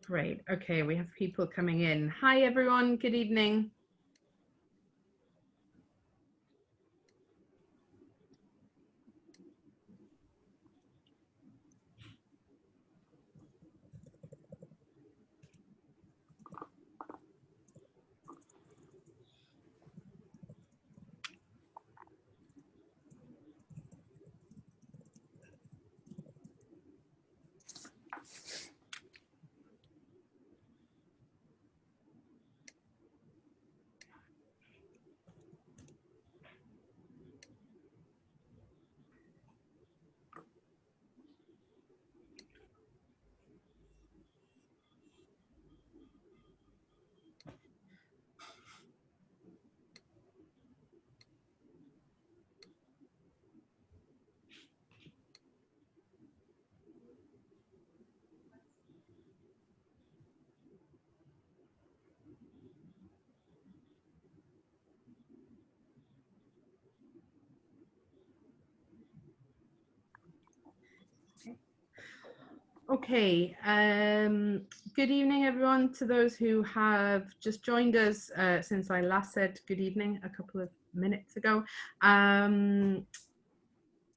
Great. Okay, we have people coming in. Hi, everyone. Good evening. Okay, good evening, everyone. To those who have just joined us since I last said good evening a couple of minutes ago.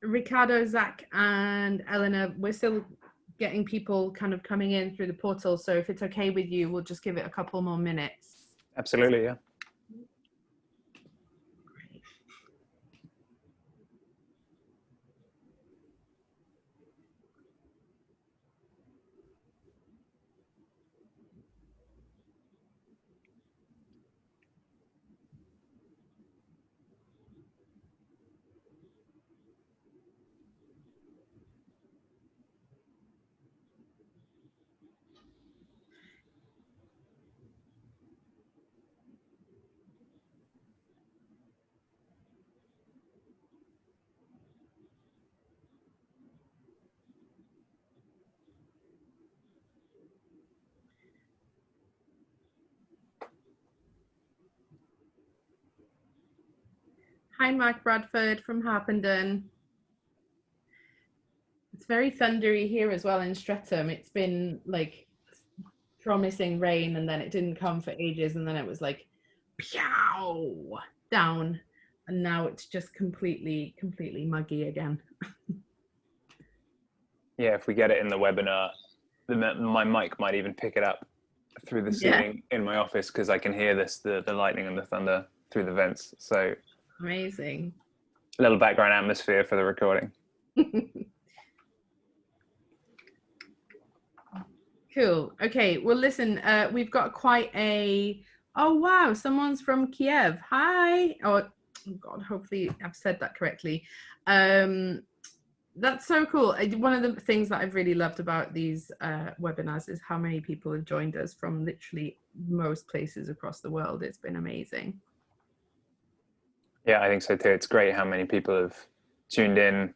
Ricardo, Zach, and Eleanor, we're still getting people kind of coming in through the portal. So if it's okay with you, we'll just give it a couple more minutes. Absolutely, yeah. Great. Hi, Mark Bradford from Harpenden. It's very thundery here as well in Streatham. It's been like promising rain and then it didn't come for ages and then it was like pow down and now it's just completely muggy again. Yeah, if we get it in the webinar, my mic might even pick it up through the ceiling in my office because I can hear the lightning and the thunder through the vents. So amazing. A little background atmosphere for the recording. Cool. Okay, well listen, we've got quite a, oh wow, someone's from Kiev. Hi. Oh god, hopefully I've said that correctly. That's so cool. One of the things that I've really loved about these webinars is how many people have joined us from literally most places across the world. It's been amazing. Yeah, I think so too. It's great how many people have tuned in,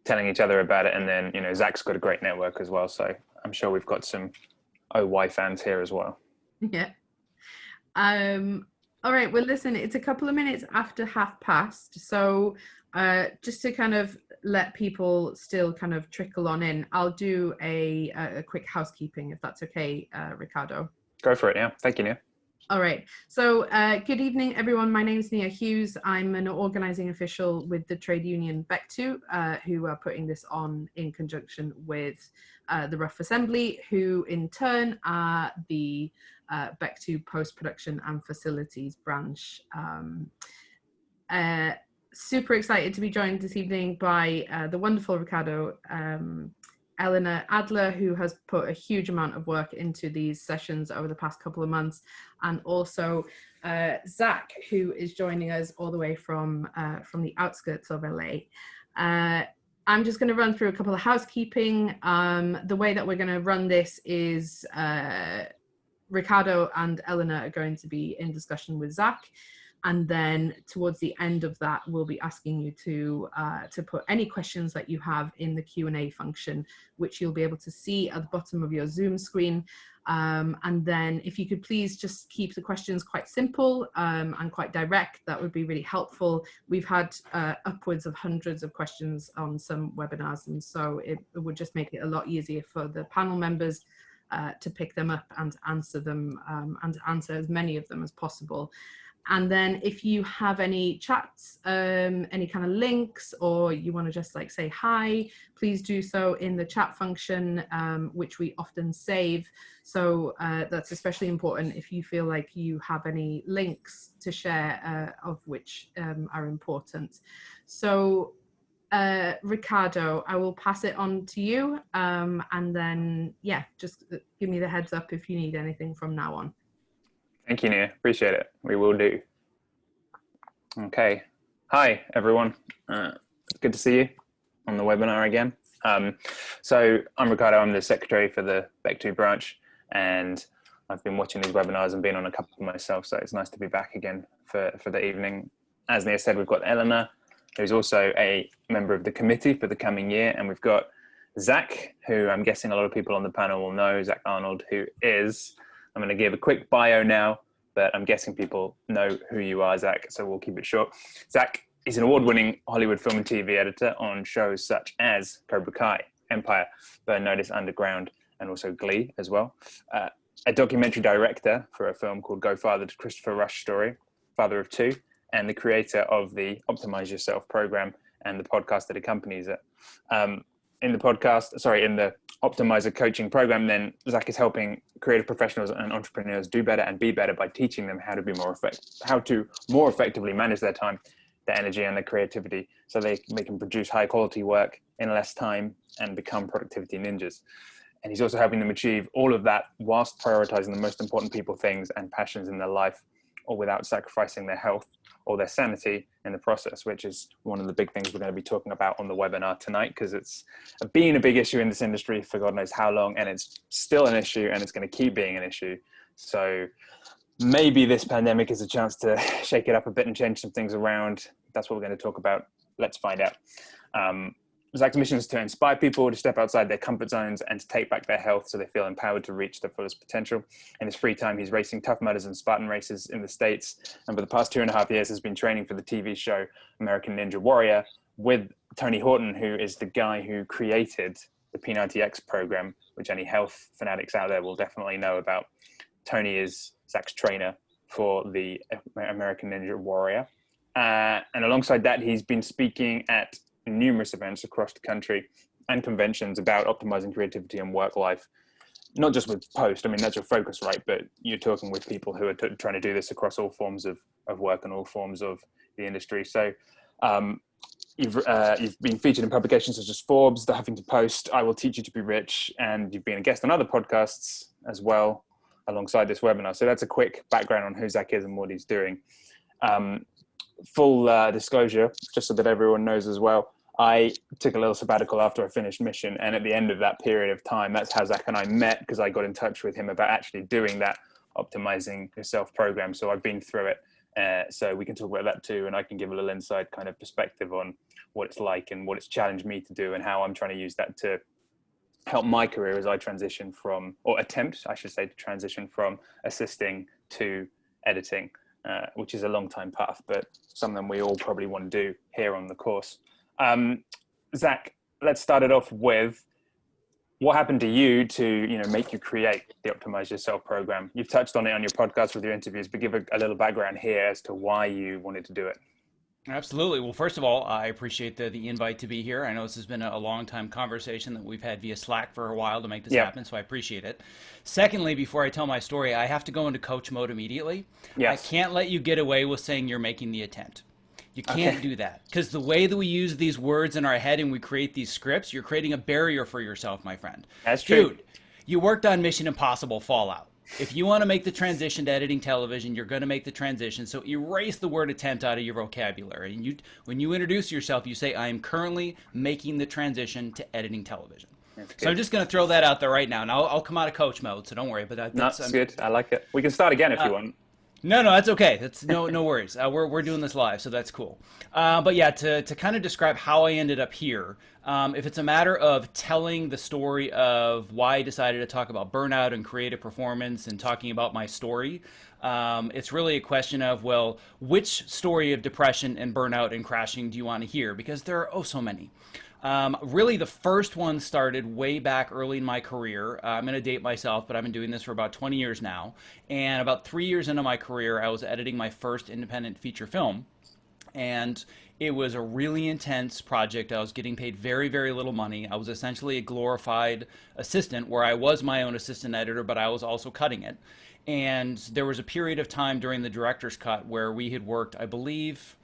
telling each other about it, and then Zach's got a great network as well. So I'm sure we've got some OY fans here as well. Yeah. All right. Well, listen, it's a couple of minutes after past, so just to kind of let people still kind of trickle on in, I'll do a quick housekeeping if that's okay, Ricardo. Go for it. Yeah. Thank you, Nia. All right. So good evening, everyone. My name is Nia Hughes. I'm an organising official with the trade union Bectu, who are putting this on in conjunction with the Rough Assembly, who in turn are the Bectu post-production and facilities branch. Super excited to be joined this evening by the wonderful Ricardo, Eleanor Adler, who has put a huge amount of work into these sessions over the past couple of months, and also Zach, who is joining us all the way from the outskirts of LA. I'm just going to run through a couple of housekeeping. The way that we're going to run this is Ricardo and Eleanor are going to be in discussion with Zach. And then towards the end of that, we'll be asking you to put any questions that you have in the Q&A function, which you'll be able to see at the bottom of your Zoom screen. And then if you could please just keep the questions quite simple and quite direct, that would be really helpful. We've had upwards of hundreds of questions on some webinars, and so it would just make it a lot easier for the panel members to pick them up and answer them, and answer as many of them as possible. And then if you have any chats, any kind of links, or you want to just like say hi, please do so in the chat function, which we often save. So that's especially important if you feel like you have any links to share, of which are important. So Ricardo, I will pass it on to you, and then yeah, just give me the heads up if you need anything from now on. Thank you, Nia. Appreciate it. We will do. Okay. Hi, everyone. It's good to see you on the webinar again. So I'm Ricardo. I'm the secretary for the Bectu branch, and I've been watching these webinars and been on a couple myself, so it's nice to be back again for the evening. As Nia said, we've got Eleanor, who's also a member of the committee for the coming year, and we've got Zack, who I'm guessing a lot of people on the panel will know, Zack Arnold, who is, I'm going to give a quick bio now, but I'm guessing people know who you are, Zack, so we'll keep it short. Zack is an award-winning Hollywood film and TV editor on shows such as Cobra Kai, Empire, Burn Notice, Underground, and also Glee as well. A documentary director for a film called Go Father, the Christopher Rush story, father of two, and the creator of the Optimize Yourself program and the podcast that accompanies it. In the Optimizer coaching program, then Zack is helping creative professionals and entrepreneurs do better and be better by teaching them how to more effectively manage their time, their energy, and their creativity, so they can produce high quality work in less time and become productivity ninjas. And he's also helping them achieve all of that whilst prioritizing the most important people, things, and passions in their life, or without sacrificing their health or their sanity in the process, which is one of the big things we're going to be talking about on the webinar tonight, because it's been a big issue in this industry for God knows how long, and it's still an issue, and it's going to keep being an issue. So maybe this pandemic is a chance to shake it up a bit and change some things around. That's what we're going to talk about. Let's find out. Zack's mission is to inspire people to step outside their comfort zones and to take back their health so they feel empowered to reach their fullest potential. In his free time, he's racing Tough Mudders and Spartan races in the States. And for the past 2.5 years has been training for the TV show American Ninja Warrior with Tony Horton, who is the guy who created the P90X program, which any health fanatics out there will definitely know about. Tony is Zack's trainer for the American Ninja Warrior. And alongside that, he's been speaking at numerous events across the country and conventions about optimizing creativity and work life, not just with post. I mean, that's your focus, right? But you're talking with people who are trying to do this across all forms of work and all forms of the industry. So you've been featured in publications such as Forbes, The Huffington Post, I Will Teach You to Be Rich, and you've been a guest on other podcasts as well alongside this webinar. So that's a quick background on who Zack is and what he's doing. Full disclosure, just so that everyone knows as well, I took a little sabbatical after I finished mission, and at the end of that period of time, that's how Zack and I met, because I got in touch with him about actually doing that Optimizing Yourself program. So I've been through it, so we can talk about that too, and I can give a little inside kind of perspective on what it's like and what it's challenged me to do, and how I'm trying to use that to help my career as I transition from, or attempt, I should say, to transition from assisting to editing, which is a long time path, but something we all probably want to do here on the course. Zack, let's start it off with what happened to you to, make you create the Optimize Yourself program. You've touched on it on your podcast with your interviews, but give a little background here as to why you wanted to do it. Absolutely. Well, first of all, I appreciate the invite to be here. I know this has been a long time conversation that we've had via Slack for a while to make this happen, so I appreciate it. Secondly, before I tell my story, I have to go into coach mode immediately. Yes. I can't let you get away with saying you're making the attempt. You can't do that, because the way that we use these words in our head and we create these scripts, you're creating a barrier for yourself, my friend. That's true. Dude, you worked on Mission Impossible Fallout. If you want to make the transition to editing television, you're going to make the transition. So erase the word attempt out of your vocabulary. And when you introduce yourself, you say, I am currently making the transition to editing television. So I'm just going to throw that out there right now. And I'll come out of coach mode, so don't worry. But that's good. I like it. We can start again if you want. No, that's okay. That's no worries. We're doing this live, so that's cool. But yeah, to kind of describe how I ended up here, if it's a matter of telling the story of why I decided to talk about burnout and creative performance and talking about my story, it's really a question of, well, which story of depression and burnout and crashing do you want to hear? Because there are so many. Really, the first one started way back early in my career. I'm going to date myself, but I've been doing this for about 20 years now. And about 3 years into my career, I was editing my first independent feature film. And it was a really intense project. I was getting paid very, very little money. I was essentially a glorified assistant where I was my own assistant editor, but I was also cutting it. And there was a period of time during the director's cut where we had worked, I believe,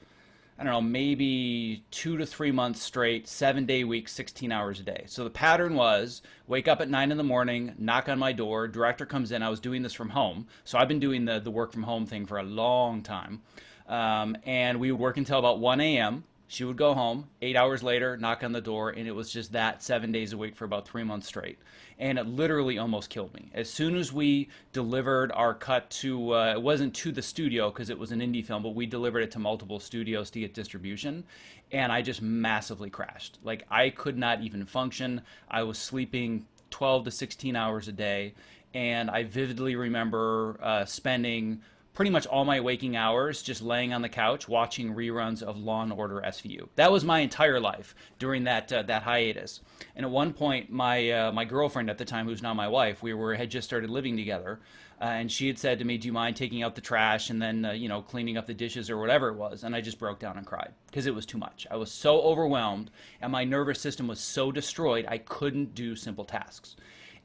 I don't know, maybe 2 to 3 months straight, 7-day weeks, 16 hours a day. So the pattern was wake up at 9 in the morning, knock on my door, director comes in. I was doing this from home. So I've been doing the work from home thing for a long time. And we would work until about 1 a.m. She would go home, 8 hours later, knock on the door, and it was just that 7 days a week for about 3 months straight. And it literally almost killed me. As soon as we delivered our cut to, it wasn't to the studio because it was an indie film, but we delivered it to multiple studios to get distribution. And I just massively crashed. Like, I could not even function. I was sleeping 12 to 16 hours a day. And I vividly remember spending pretty much all my waking hours just laying on the couch watching reruns of Law and Order SVU. That was my entire life during that hiatus. And at one point, my girlfriend at the time, who's now my wife, had just started living together, and she had said to me, "Do you mind taking out the trash and then cleaning up the dishes or whatever it was?" And I just broke down and cried because it was too much. I was so overwhelmed, and my nervous system was so destroyed I couldn't do simple tasks.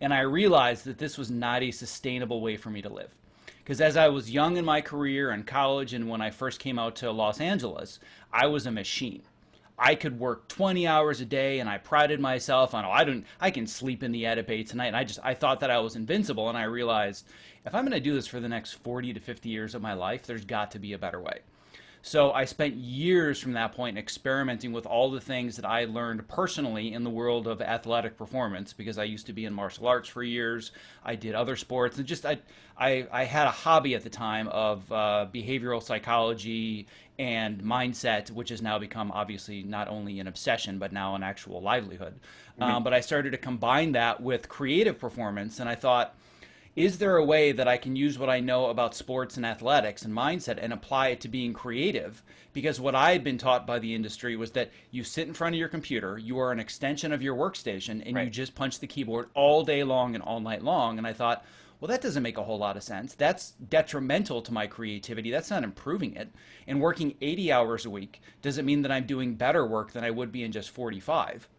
And I realized that this was not a sustainable way for me to live. Because as I was young in my career in college and when I first came out to Los Angeles, I was a machine. I could work 20 hours a day and I prided myself on, I can sleep in the edit bay tonight. And I thought that I was invincible. And I realized if I'm going to do this for the next 40 to 50 years of my life, there's got to be a better way. So I spent years from that point experimenting with all the things that I learned personally in the world of athletic performance, because I used to be in martial arts for years. I did other sports, and I had a hobby at the time of behavioral psychology and mindset, which has now become obviously not only an obsession, but now an actual livelihood. But I started to combine that with creative performance, and I thought, is there a way that I can use what I know about sports and athletics and mindset and apply it to being creative? Because what I had been taught by the industry was that you sit in front of your computer, you are an extension of your workstation, and you just punch the keyboard all day long and all night long. And I thought, well, that doesn't make a whole lot of sense. That's detrimental to my creativity. That's not improving it. And working 80 hours a week doesn't mean that I'm doing better work than I would be in just 45.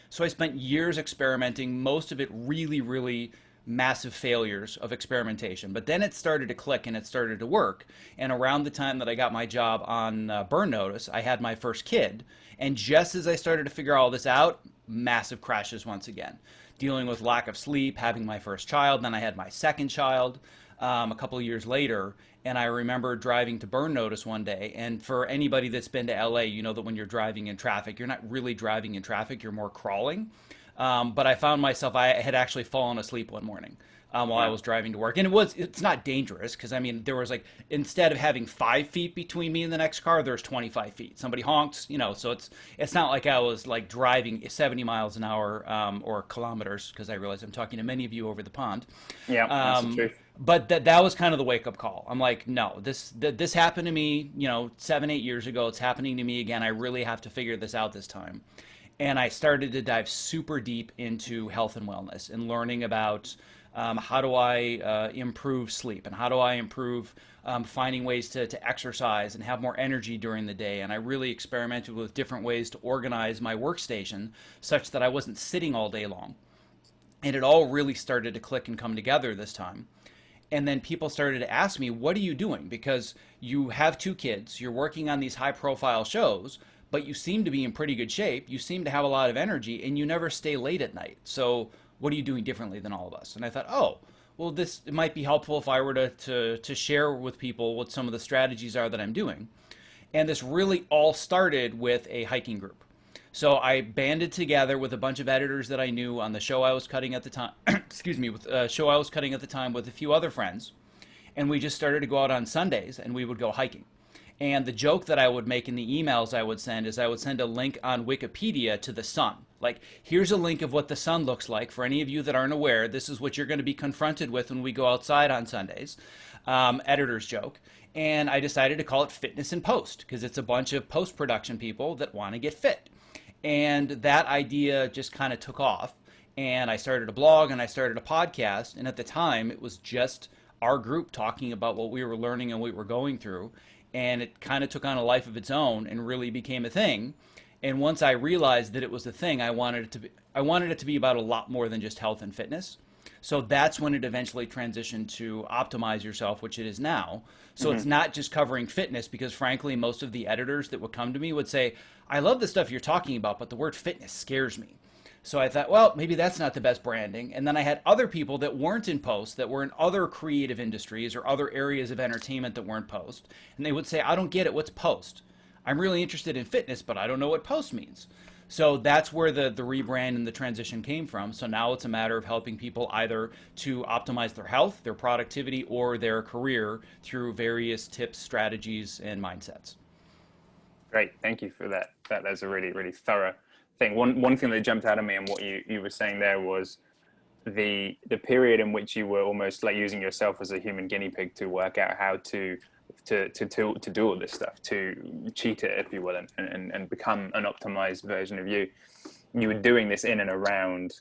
So I spent years experimenting, most of it really, really massive failures of experimentation. But then it started to click and it started to work. And around the time that I got my job on Burn Notice, I had my first kid. And just as I started to figure all this out, massive crashes once again. Dealing with lack of sleep, having my first child, then I had my second child a couple of years later. And I remember driving to Burn Notice one day. And for anybody that's been to LA, you know that when you're driving in traffic, you're not really driving in traffic, you're more crawling. But I found myself, I had actually fallen asleep one morning while I was driving to work. And it's not dangerous because, I mean, there was like, instead of having 5 feet between me and the next car, there's 25 feet. Somebody honks, so it's not like I was like driving 70 miles an hour or kilometers, because I realize I'm talking to many of you over the pond. Yeah, that's the truth. But that was kind of the wake-up call. I'm like, no, this happened to me, 7-8 years ago. It's happening to me again. I really have to figure this out this time. And I started to dive super deep into health and wellness and learning about how do I improve sleep and how do I improve finding ways to exercise and have more energy during the day. And I really experimented with different ways to organize my workstation such that I wasn't sitting all day long. And it all really started to click and come together this time. And then people started to ask me, what are you doing? Because you have 2 kids, you're working on these high-profile shows, but you seem to be in pretty good shape, you seem to have a lot of energy, and you never stay late at night. So what are you doing differently than all of us? And I thought, oh, well, it might be helpful if I were to share with people what some of the strategies are that I'm doing. And this really all started with a hiking group. So I banded together with a bunch of editors that I knew on the show I was cutting at the time, with a show I was cutting at the time with a few other friends. And we just started to go out on Sundays and we would go hiking. And the joke that I would make in the emails I would send is I would send a link on Wikipedia to the sun. Like, here's a link of what the sun looks like. For any of you that aren't aware, this is what you're going to be confronted with when we go outside on Sundays. Editor's joke. And I decided to call it Fitness in Post because it's a bunch of post-production people that want to get fit. And that idea just kind of took off. And I started a blog and I started a podcast. And at the time, it was just our group talking about what we were learning and what we were going through. And it kind of took on a life of its own and really became a thing. And once I realized that it was a thing, I wanted it to be about a lot more than just health and fitness. So that's when it eventually transitioned to Optimize Yourself, which it is now. So it's not just covering fitness, because frankly, most of the editors that would come to me would say, I love the stuff you're talking about, but the word fitness scares me. So I thought, well, maybe that's not the best branding. And then I had other people that weren't in post, that were in other creative industries or other areas of entertainment that weren't post. And they would say, I don't get it. What's post? I'm really interested in fitness, but I don't know what post means. So that's where the rebrand and the transition came from. So now it's a matter of helping people either to optimize their health, their productivity, or their career through various tips, strategies, and mindsets. Great, thank you for that. That's a really, really thorough thing. One thing that jumped out at me and what you were saying there was the period in which you were almost like using yourself as a human guinea pig to work out how to do all this stuff, to cheat it, if you will, and become an optimized version of you. You were doing this in and around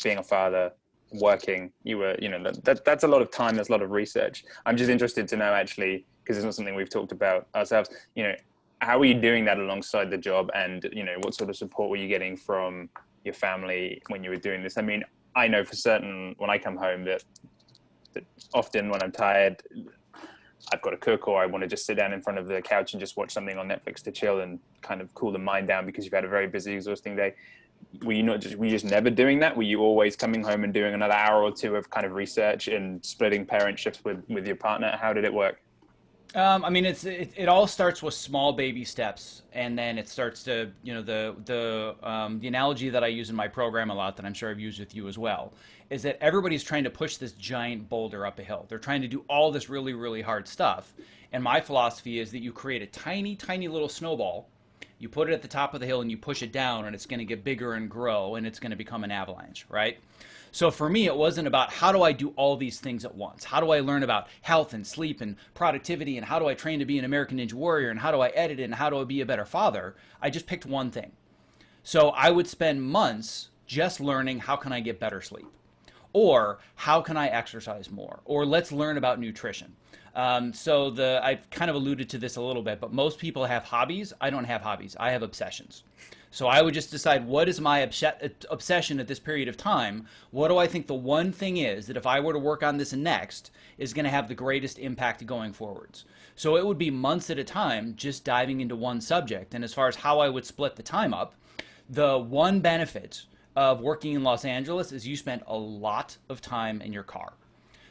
being a father, working. You were, that's a lot of time. There's a lot of research. I'm just interested to know, actually, because it's not something we've talked about ourselves. How were you doing that alongside the job, and what sort of support were you getting from your family when you were doing this? I mean, I know for certain when I come home that often when I'm tired, I've got to cook, or I want to just sit down in front of the couch and just watch something on Netflix to chill and kind of cool the mind down because you've had a very busy, exhausting day. Were you just never doing that? Were you always coming home and doing another hour or two of kind of research and splitting parentships with your partner? How did it work? I mean, it all starts with small baby steps, and then it starts to, the analogy that I use in my program a lot, that I'm sure I've used with you as well, is that everybody's trying to push this giant boulder up a hill. They're trying to do all this really, really hard stuff. And my philosophy is that you create a tiny, tiny little snowball, you put it at the top of the hill and you push it down, and it's going to get bigger and grow, and it's going to become an avalanche, right? So for me, it wasn't about how do I do all these things at once? How do I learn about health and sleep and productivity, and how do I train to be an American Ninja Warrior, and how do I edit it, and how do I be a better father? I just picked one thing. So I would spend months just learning, how can I get better sleep? Or how can I exercise more? Or let's learn about nutrition. I've kind of alluded to this a little bit, but most people have hobbies. I don't have hobbies. I have obsessions. So I would just decide, what is my obsession at this period of time? What do I think the one thing is that if I were to work on this next is going to have the greatest impact going forwards? So it would be months at a time just diving into one subject. And as far as how I would split the time up, the one benefit of working in Los Angeles is you spend a lot of time in your car.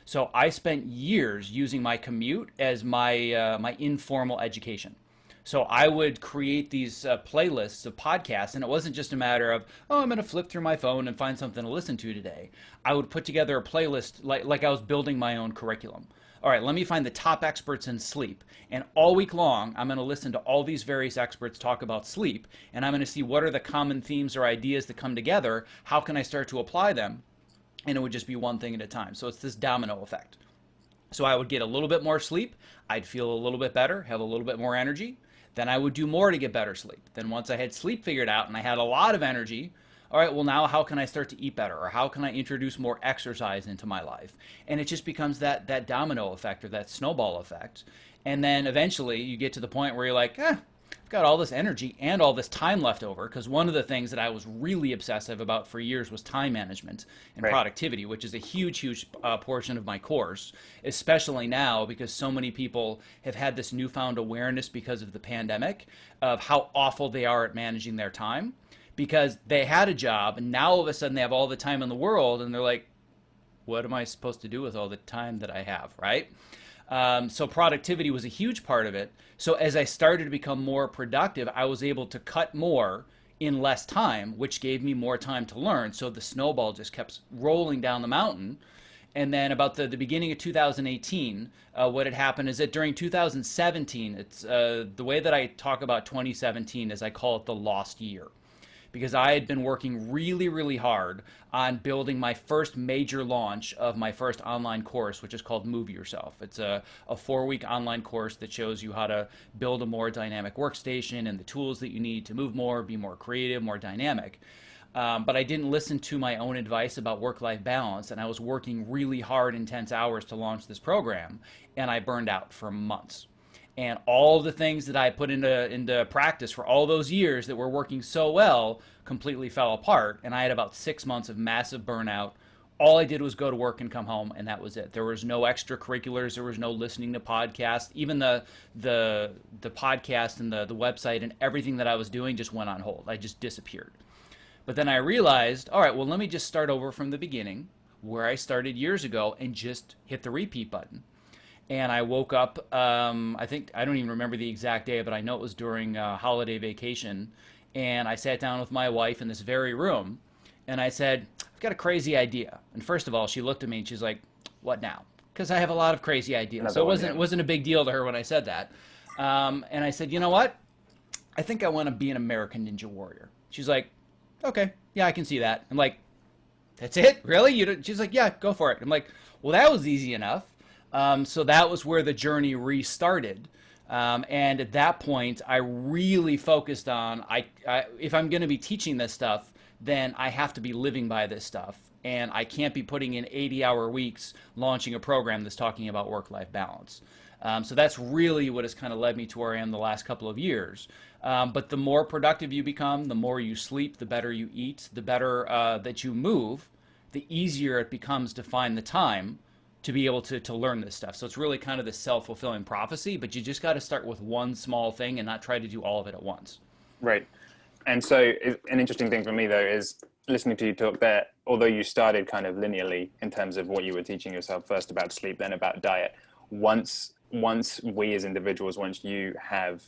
So I spent years using my commute as my informal education. So I would create these playlists of podcasts, and it wasn't just a matter of, oh, I'm going to flip through my phone and find something to listen to today. I would put together a playlist like I was building my own curriculum. All right, let me find the top experts in sleep. And all week long, I'm going to listen to all these various experts talk about sleep, and I'm going to see what are the common themes or ideas that come together. How can I start to apply them? And it would just be one thing at a time. So it's this domino effect. So I would get a little bit more sleep. I'd feel a little bit better, have a little bit more energy. Then I would do more to get better sleep. Then once I had sleep figured out and I had a lot of energy, all right, well, now how can I start to eat better? Or how can I introduce more exercise into my life? And it just becomes that domino effect, or that snowball effect. And then eventually you get to the point where you're like, I've got all this energy and all this time left over, because one of the things that I was really obsessive about for years was time management and productivity, which is a huge portion of my course, especially now because so many people have had this newfound awareness because of the pandemic of how awful they are at managing their time, because they had a job and now all of a sudden they have all the time in the world and they're like, what am I supposed to do with all the time that I have, right? So productivity was a huge part of it. So as I started to become more productive, I was able to cut more in less time, which gave me more time to learn. So the snowball just kept rolling down the mountain. And then about the beginning of 2018, what had happened is that during 2017, it's the way that I talk about 2017 is I call it the lost year. because I had been working really, really hard on building my first major launch of my first online course, which is called Move Yourself. It's a 4-week online course that shows you how to build a more dynamic workstation and the tools that you need to move more, be more creative, more dynamic. But I didn't listen to my own advice about work-life balance, and I was working really hard, intense hours to launch this program, and I burned out for months. And all the things that I put into practice for all those years that were working so well completely fell apart, and I had about 6 months of massive burnout. All I did was go to work and come home, and that was it. There was no extracurriculars. There was no listening to podcasts. Even the podcast and the website and everything that I was doing just went on hold. I just disappeared. But then I realized, all right, well, let me just start over from the beginning where I started years ago and just hit the repeat button. And I woke up, I don't even remember the exact day, but I know it was during a holiday vacation. And I sat down with my wife in this very room and I said, I've got a crazy idea. And first of all, she looked at me and she's like, what now? Because I have a lot of crazy ideas. So it wasn't a big deal to her when I said that. And I said, you know what? I think I want to be an American Ninja Warrior. She's like, okay, yeah, I can see that. I'm like, that's it? Really? She's like, yeah, go for it. I'm like, well, that was easy enough. So that was where the journey restarted. And at that point, I really focused on, if I'm going to be teaching this stuff, then I have to be living by this stuff. And I can't be putting in 80-hour weeks launching a program that's talking about work-life balance. So that's really what has kind of led me to where I am the last couple of years. But the more productive you become, the more you sleep, the better you eat, the better that you move, the easier it becomes to find the time to be able to learn this stuff. So it's really kind of the self-fulfilling prophecy, but you just got to start with one small thing and not try to do all of it at once. Right. And so an interesting thing for me, though, is listening to you talk there, although you started kind of linearly in terms of what you were teaching yourself, first about sleep, then about diet. Once we as individuals, once you have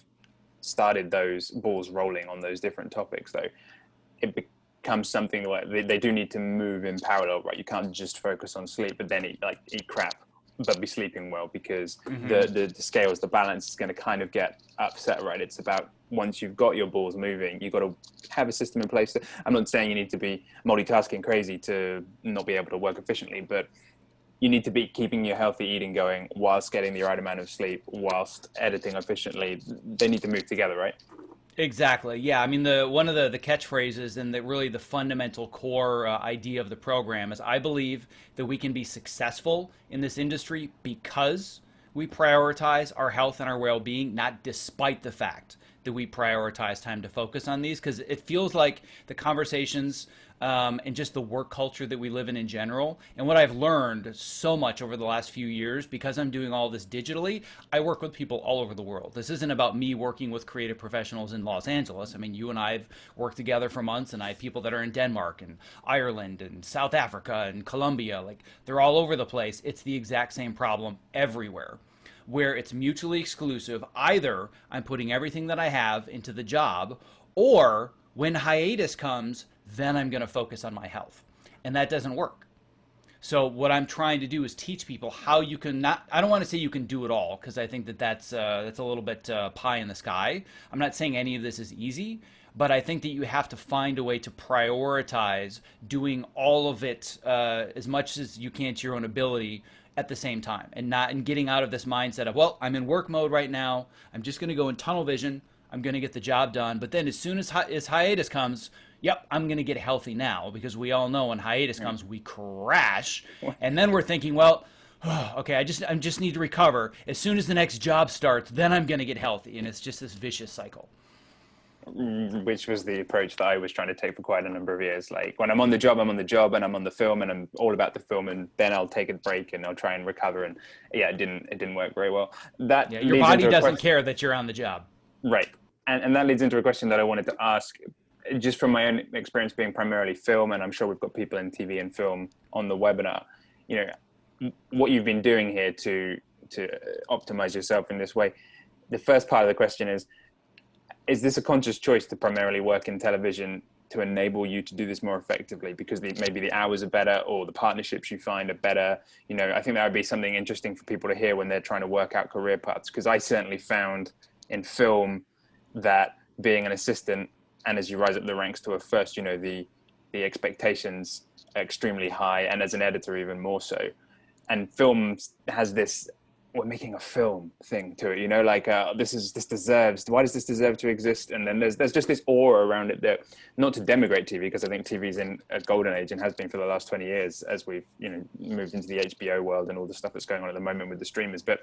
started those balls rolling on those different topics, though, it becomes something like they do need to move in parallel, right? You can't just focus on sleep, but then eat crap, but be sleeping well, because the scales, the balance is going to kind of get upset, right? It's about, once you've got your balls moving, you've got to have a system in place. I'm not saying you need to be multitasking crazy to not be able to work efficiently, but you need to be keeping your healthy eating going whilst getting the right amount of sleep, whilst editing efficiently. They need to move together, right? Exactly. Yeah. I mean, one of the catchphrases and really the fundamental core idea of the program is, I believe that we can be successful in this industry because we prioritize our health and our well-being, not despite the fact that we prioritize time to focus on these. Because it feels like the conversations and just the work culture that we live in general. And what I've learned so much over the last few years, because I'm doing all this digitally, I work with people all over the world. This isn't about me working with creative professionals in Los Angeles. I mean, you and I have worked together for months, and I have people that are in Denmark and Ireland and South Africa and Colombia. Like, they're all over the place. It's the exact same problem everywhere, where it's mutually exclusive. Either I'm putting everything that I have into the job, or when hiatus comes, then I'm going to focus on my health. And that doesn't work. So what I'm trying to do is teach people how you can I don't want to say you can do it all, because I think that's a little bit pie in the sky. I'm not saying any of this is easy, but I think that you have to find a way to prioritize doing all of it as much as you can to your own ability at the same time, and getting out of this mindset of, well, I'm in work mode right now, I'm just going to go in tunnel vision, I'm going to get the job done. But then as soon as hiatus comes, yep, I'm going to get healthy now, because we all know when hiatus comes, we crash. And then we're thinking, well, okay, I just need to recover. As soon as the next job starts, then I'm going to get healthy. And it's just this vicious cycle. Which was the approach that I was trying to take for quite a number of years. Like, when I'm on the job, I'm on the job, and I'm on the film, and I'm all about the film, and then I'll take a break and I'll try and recover. And yeah, it didn't work very well. Your body doesn't care that you're on the job. Right. And that leads into a question that I wanted to ask, just from my own experience being primarily film, and I'm sure we've got people in TV and film on the webinar, what you've been doing here to optimize yourself in this way. The first part of the question is this a conscious choice to primarily work in television to enable you to do this more effectively, because maybe the hours are better, or the partnerships you find are better? I think that would be something interesting for people to hear when they're trying to work out career paths, because I certainly found in film that being an assistant and as you rise up the ranks to a first, you know, the expectations are extremely high, and as an editor even more so. And film has this, we're making a film thing to it, you know, like why does this deserve to exist? And then there's just this aura around it, that, not to demigrate TV, because I think TV's in a golden age and has been for the last 20 years as we've, you know, moved into the HBO world and all the stuff that's going on at the moment with the streamers. But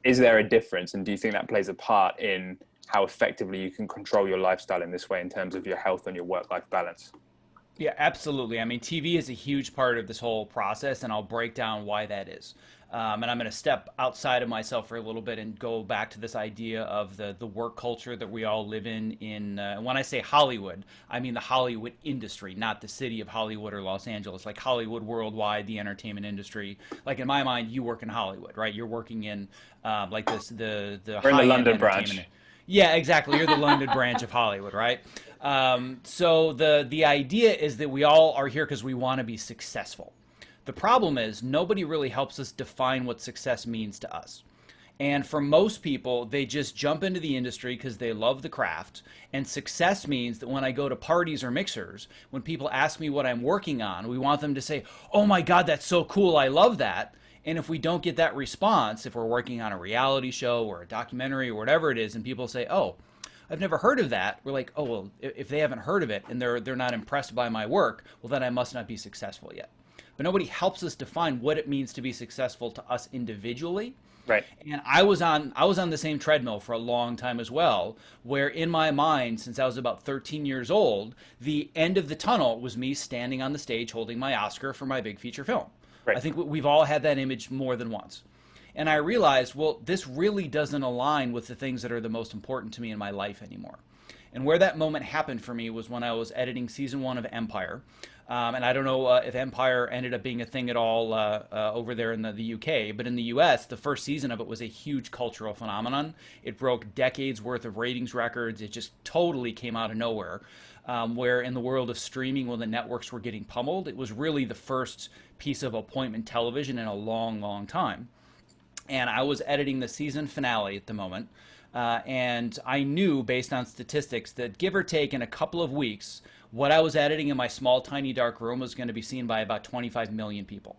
is there a difference, and do you think that plays a part in how effectively you can control your lifestyle in this way in terms of your health and your work-life balance? Yeah, absolutely. I mean, TV is a huge part of this whole process, and I'll break down why that is. And I'm going to step outside of myself for a little bit and go back to this idea of the work culture that we all live in. When I say Hollywood, I mean the Hollywood industry, not the city of Hollywood or Los Angeles. Like Hollywood worldwide, the entertainment industry. Like in my mind, you work in Hollywood, right? You're working in like this the We're in the high-end London entertainment. branch. Yeah, exactly. You're the London branch of Hollywood, right? So the idea is that we all are here because we want to be successful. The problem is nobody really helps us define what success means to us. And for most people, they just jump into the industry because they love the craft. And success means that when I go to parties or mixers, when people ask me what I'm working on, we want them to say, "Oh my God, that's so cool. I love that." And if we don't get that response, if we're working on a reality show or a documentary or whatever it is, and people say, "Oh, I've never heard of that," we're like, "Oh, well, if they haven't heard of it and they're not impressed by my work, well, then I must not be successful yet." But nobody helps us define what it means to be successful to us individually. Right. And I was on the same treadmill for a long time as well, where in my mind, since I was about 13 years old, the end of the tunnel was me standing on the stage holding my Oscar for my big feature film. Right. I think we've all had that image more than once. And I realized, well, this really doesn't align with the things that are the most important to me in my life anymore. And where that moment happened for me was when I was editing season 1 of Empire. And I don't know if Empire ended up being a thing at all over there in the UK, but in the US, the first season of it was a huge cultural phenomenon. It broke decades worth of ratings records. It just totally came out of nowhere. Where in the world of streaming, when the networks were getting pummeled, it was really the first piece of appointment television in a long, long time. And I was editing the season finale at the moment. And I knew, based on statistics, that give or take in a couple of weeks, what I was editing in my small, tiny, dark room was going to be seen by about 25 million people.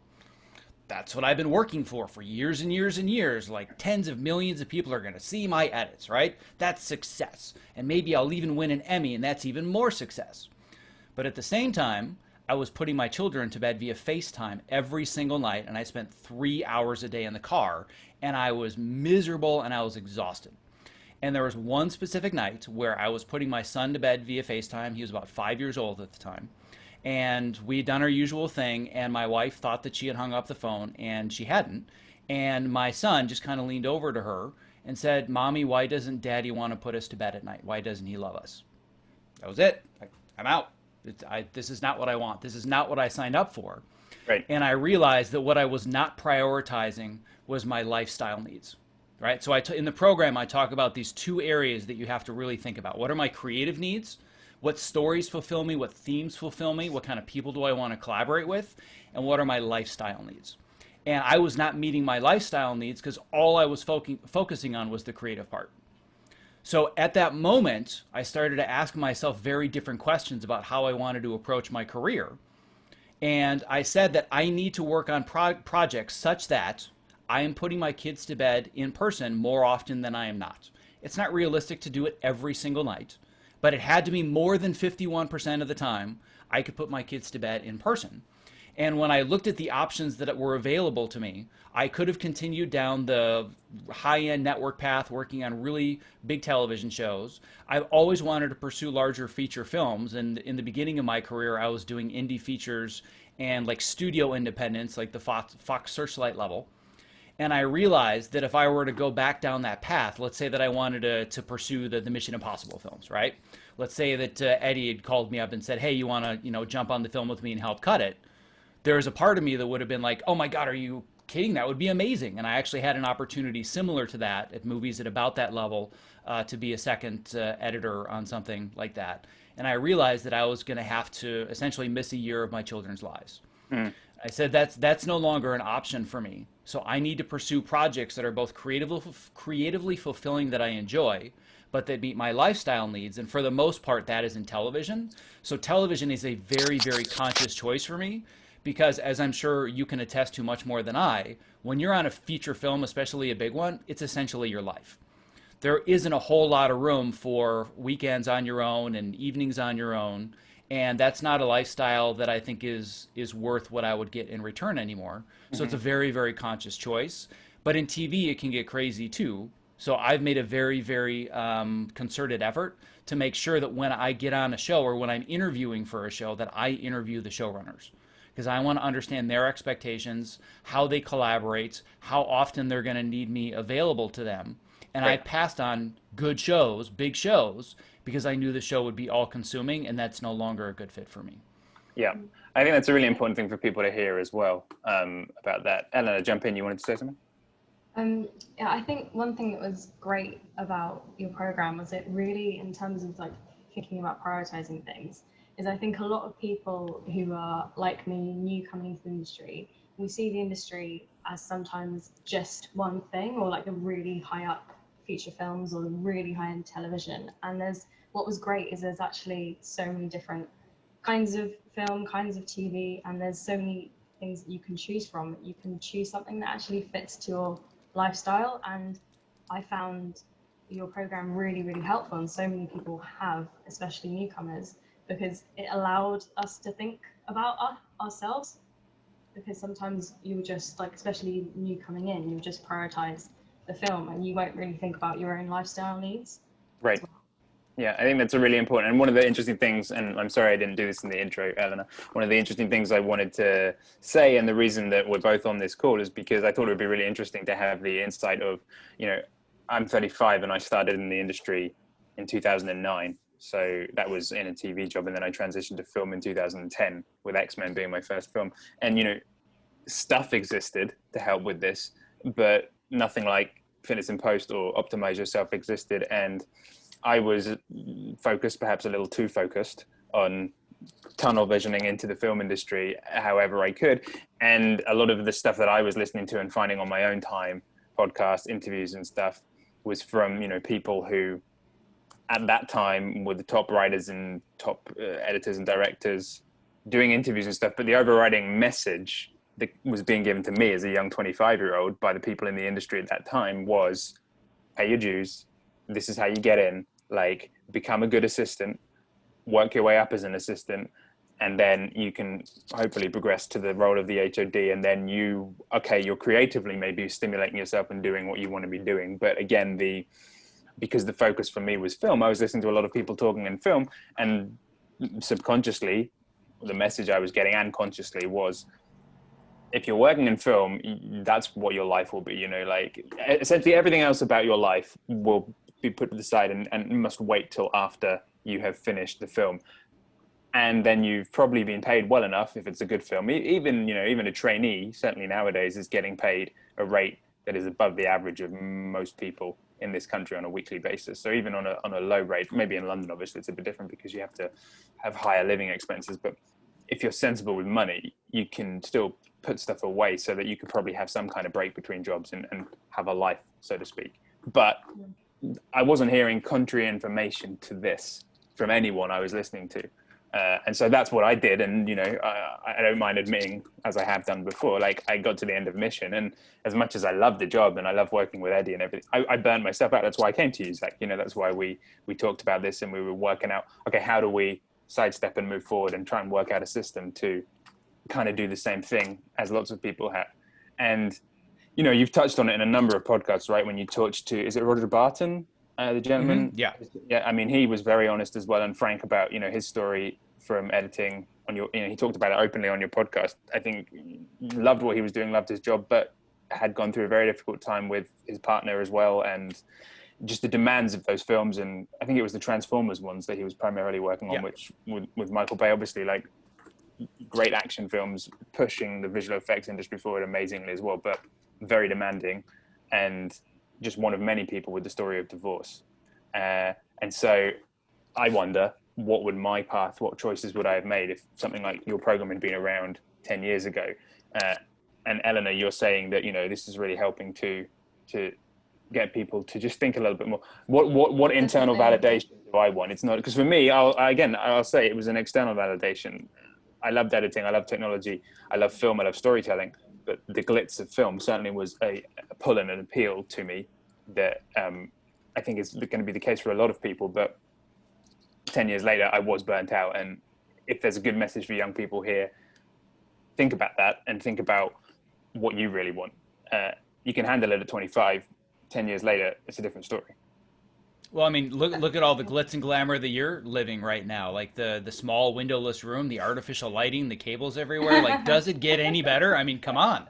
That's what I've been working for years and years and years. Like tens of millions of people are going to see my edits, right? That's success. And maybe I'll even win an Emmy, and that's even more success. But at the same time, I was putting my children to bed via FaceTime every single night, and I spent 3 hours a day in the car, and I was miserable and I was exhausted. And there was one specific night where I was putting my son to bed via FaceTime. He was about 5 years old at the time. And we had done our usual thing, and my wife thought that she had hung up the phone, and she hadn't. And my son just kind of leaned over to her and said, "Mommy, why doesn't Daddy want to put us to bed at night? Why doesn't he love us?" That was it. I'm out. This is not what I want. This is not what I signed up for. Right. And I realized that what I was not prioritizing was my lifestyle needs. Right. So in the program, I talk about these 2 areas that you have to really think about. What are my creative needs? What stories fulfill me? What themes fulfill me? What kind of people do I want to collaborate with? And what are my lifestyle needs? And I was not meeting my lifestyle needs because all I was focusing on was the creative part. So at that moment, I started to ask myself very different questions about how I wanted to approach my career. And I said that I need to work on projects such that I am putting my kids to bed in person more often than I am not. It's not realistic to do it every single night, but it had to be more than 51% of the time I could put my kids to bed in person. And when I looked at the options that were available to me, I could have continued down the high-end network path, working on really big television shows. I've always wanted to pursue larger feature films, and in the beginning of my career, I was doing indie features and like studio independents, like the Fox Searchlight level. And I realized that if I were to go back down that path, let's say that I wanted to pursue the Mission Impossible films, right? Let's say that Eddie had called me up and said, "Hey, you want to jump on the film with me and help cut it?" There's a part of me that would have been like, "Oh my God, are you kidding? That would be amazing." And I actually had an opportunity similar to that at movies at about that level to be a second editor on something like that. And I realized that I was going to have to essentially miss a year of my children's lives. I said that's no longer an option for me. So I need to pursue projects that are both creatively fulfilling that I enjoy, but that meet my lifestyle needs. And for the most part, that is in television. So television is a very, very conscious choice for me because, as I'm sure you can attest to much more than I, when you're on a feature film, especially a big one, it's essentially your life. There isn't a whole lot of room for weekends on your own and evenings on your own, and that's not a lifestyle that I think is worth what I would get in return anymore. So it's a very, very conscious choice. But in TV, it can get crazy too. So I've made a very, very concerted effort to make sure that when I get on a show or when I'm interviewing for a show, that I interview the showrunners because I want to understand their expectations, how they collaborate, how often they're going to need me available to them. And I passed on good shows, big shows, because I knew the show would be all consuming, and that's no longer a good fit for me. Yeah, I think that's a really important thing for people to hear as well about that. Eleanor, jump in. You wanted to say something? Yeah, I think one thing that was great about your program was it really, in terms of like thinking about prioritizing things, is I think a lot of people who are like me, new coming into the industry, we see the industry as sometimes just one thing or like the really high up feature films or the really high end television. And what was great is there's actually so many different kinds of film, kinds of TV, and there's so many things that you can choose from. You can choose something that actually fits to your lifestyle. And I found your program really, really helpful, and so many people have, especially newcomers, because it allowed us to think about ourselves. Because sometimes you just like, especially new coming in, you just prioritize the film and you won't really think about your own lifestyle needs. Right. Yeah, I think that's a really important, and one of the interesting things, and I'm sorry I didn't do this in the intro, Eleanor, one of the interesting things I wanted to say, and the reason that we're both on this call is because I thought it would be really interesting to have the insight of, I'm 35 and I started in the industry in 2009. So that was in a TV job, and then I transitioned to film in 2010 with X-Men being my first film. And, stuff existed to help with this, but nothing like Fitness in Post or Optimize Yourself existed. And I was focused, perhaps a little too focused, on tunnel visioning into the film industry however I could. And a lot of the stuff that I was listening to and finding on my own time, podcasts, interviews and stuff, was from, people who at that time were the top writers and top editors and directors doing interviews and stuff. But the overriding message that was being given to me as a young 25-year-old by the people in the industry at that time was, pay your dues. This is how you get in. Like, become a good assistant, work your way up as an assistant, and then you can hopefully progress to the role of the HOD. And then you're creatively maybe stimulating yourself and doing what you want to be doing. But again, because the focus for me was film, I was listening to a lot of people talking in film, and subconsciously, the message I was getting and consciously was, if you're working in film, that's what your life will be. Like essentially everything else about your life will be put to the side and must wait till after you have finished the film. And then you've probably been paid well enough if it's a good film. Even a trainee, certainly nowadays, is getting paid a rate that is above the average of most people in this country on a weekly basis. So even on a low rate, maybe in London, obviously it's a bit different because you have to have higher living expenses. But if you're sensible with money, you can still put stuff away so that you could probably have some kind of break between jobs and have a life, so to speak. But I wasn't hearing contrary information to this from anyone I was listening to. And so that's what I did. And, I don't mind admitting, as I have done before, like I got to the end of mission. And as much as I love the job and I love working with Eddie and everything, I burned myself out. That's why I came to you, Zach. That's why we talked about this and we were working out, okay, how do we sidestep and move forward and try and work out a system to kind of do the same thing as lots of people have. And, you've touched on it in a number of podcasts, right? When you talked to, is it Roger Barton? The gentleman, Yeah. I mean, he was very honest as well and frank about his story from editing on your. He talked about it openly on your podcast. I think loved what he was doing, loved his job, but had gone through a very difficult time with his partner as well, and just the demands of those films. And I think it was the Transformers ones that he was primarily working on, which with Michael Bay, obviously, like great action films, pushing the visual effects industry forward amazingly as well, but very demanding, and just one of many people with the story of divorce. And so I wonder, what would my path, what choices would I have made if something like your program had been around 10 years ago? And Eleanor, you're saying that, this is really helping to get people to just think a little bit more. What internal Definitely. validation do I want? It's not, because for me, I'll say it was an external validation. I loved editing, I love technology, I love film, I love storytelling, but the glitz of film certainly was a pull and an appeal to me that I think is going to be the case for a lot of people. But 10 years later, I was burnt out. And if there's a good message for young people here, think about that and think about what you really want. You can handle it at 25. 10 years later, it's a different story. Well, I mean, look at all the glitz and glamour that you're living right now. Like the small windowless room, the artificial lighting, the cables everywhere. Like, does it get any better? I mean, come on.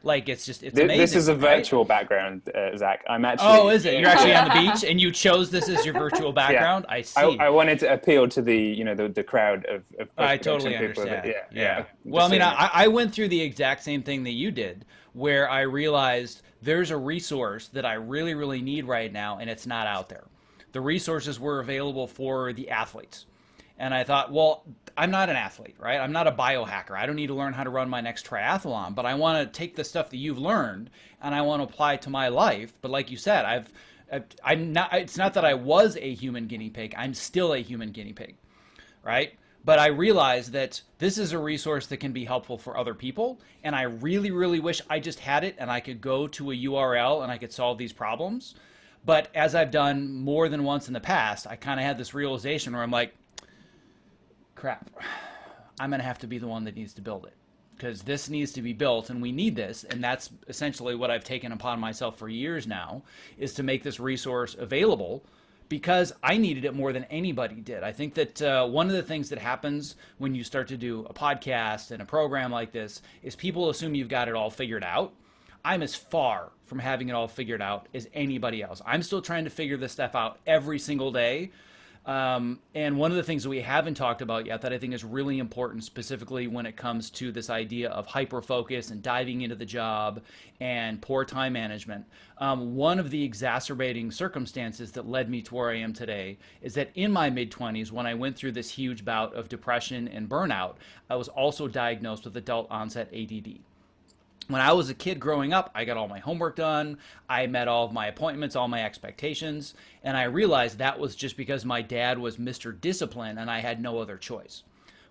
Like, it's amazing. This is a right? virtual background, Zach. I'm actually. Oh, is it? You're actually on the beach, and you chose this as your virtual background. Yeah. I see. I wanted to appeal to the crowd of I totally people understand. That, yeah. Well, I mean, I went through the exact same thing that you did, where I realized there's a resource that I really, really need right now, and it's not out there. The resources were available for the athletes. And I thought, well, I'm not an athlete, right? I'm not a biohacker. I don't need to learn how to run my next triathlon, but I want to take the stuff that you've learned and I want to apply it to my life. But like you said, I'm not, it's not that I was a human guinea pig. I'm still a human guinea pig, right? But I realized that this is a resource that can be helpful for other people. And I really, really wish I just had it and I could go to a URL and I could solve these problems. But as I've done more than once in the past, I kind of had this realization where I'm like, crap, I'm going to have to be the one that needs to build it because this needs to be built and we need this. And that's essentially what I've taken upon myself for years now, is to make this resource available because I needed it more than anybody did. I think that one of the things that happens when you start to do a podcast and a program like this is people assume you've got it all figured out. I'm as far from having it all figured out as anybody else. I'm still trying to figure this stuff out every single day. And one of the things that we haven't talked about yet that I think is really important, specifically when it comes to this idea of hyper-focus and diving into the job and poor time management. One of the exacerbating circumstances that led me to where I am today is that in my mid-20s, when I went through this huge bout of depression and burnout, I was also diagnosed with adult onset ADD. When I was a kid growing up, I got all my homework done, I met all of my appointments, all my expectations, and I realized that was just because my dad was Mr. Discipline and I had no other choice.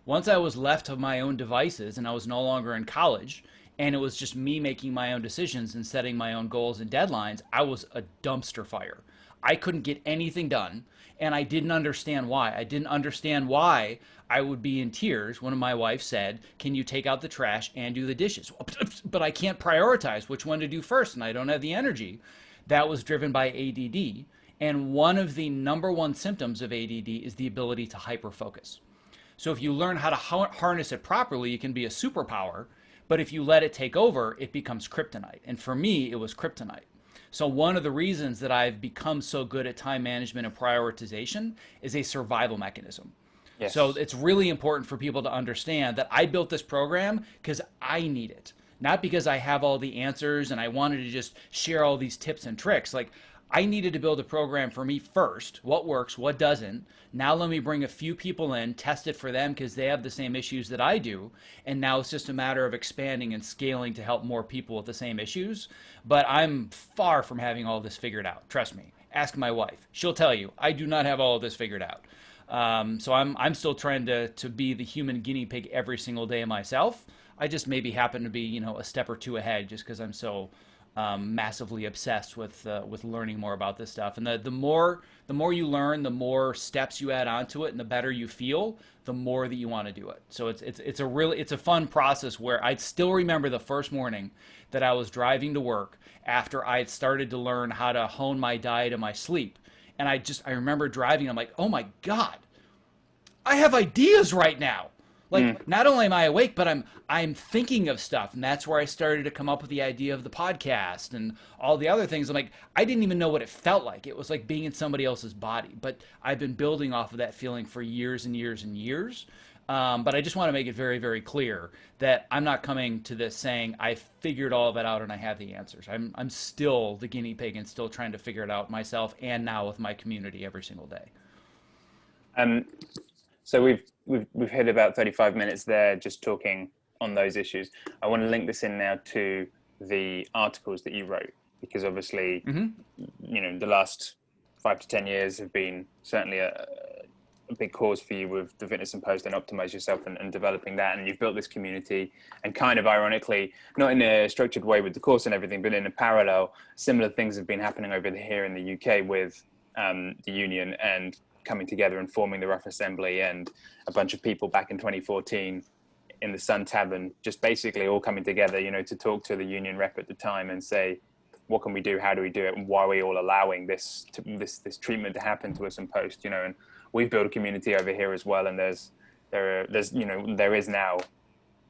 Once I was left to my own devices and I was no longer in college, and it was just me making my own decisions and setting my own goals and deadlines, I was a dumpster fire. I couldn't get anything done, and I didn't understand why. I didn't understand why I would be in tears when my wife said, "Can you take out the trash and do the dishes?" But I can't prioritize which one to do first, and I don't have the energy. That was driven by ADD, and one of the number one symptoms of ADD is the ability to hyperfocus. So if you learn how to harness it properly, it can be a superpower, but if you let it take over, it becomes kryptonite. And for me, it was kryptonite. So one of the reasons that I've become so good at time management and prioritization is a survival mechanism. Yes. So it's really important for people to understand that I built this program because I need it, not because I have all the answers and I wanted to just share all these tips and tricks. Like, I needed to build a program for me first. What works, what doesn't. Now let me bring a few people in, test it for them because they have the same issues that I do. And now it's just a matter of expanding and scaling to help more people with the same issues. But I'm far from having all this figured out. Trust me. Ask my wife. She'll tell you, I do not have all of this figured out. So I'm still trying to be the human guinea pig every single day myself. I just maybe happen to be, a step or two ahead just because I'm so massively obsessed with learning more about this stuff. And the more you learn, the more steps you add onto it, and the better you feel, the more that you want to do it. So it's a fun process where I still remember the first morning that I was driving to work after I had started to learn how to hone my diet and my sleep. And I remember driving, I'm like, oh my God, I have ideas right now. Like, not only am I awake, but I'm thinking of stuff. And that's where I started to come up with the idea of the podcast and all the other things. I'm like, I didn't even know what it felt like. It was like being in somebody else's body. But I've been building off of that feeling for years and years and years. But I just want to make it very, very clear that I'm not coming to this saying I figured all of it out and I have the answers. I'm still the guinea pig and still trying to figure it out myself, and now with my community every single day. So we've hit about 35 minutes there just talking on those issues. I want to link this in now to the articles that you wrote. because obviously, Mm-hmm. the last 5 to 10 years have been certainly a big cause for you with the Fitness and Post and Optimize Yourself and developing that. And you've built this community, and kind of ironically, not in a structured way with the course and everything, but in a parallel, similar things have been happening over here in the UK with the union and coming together and forming the Rough Assembly, and a bunch of people back in 2014 in the Sun Tavern, just basically all coming together, to talk to the union rep at the time and say, what can we do? How do we do it? And why are we all allowing this treatment to happen to us in Post? And we've built a community over here as well. And there is now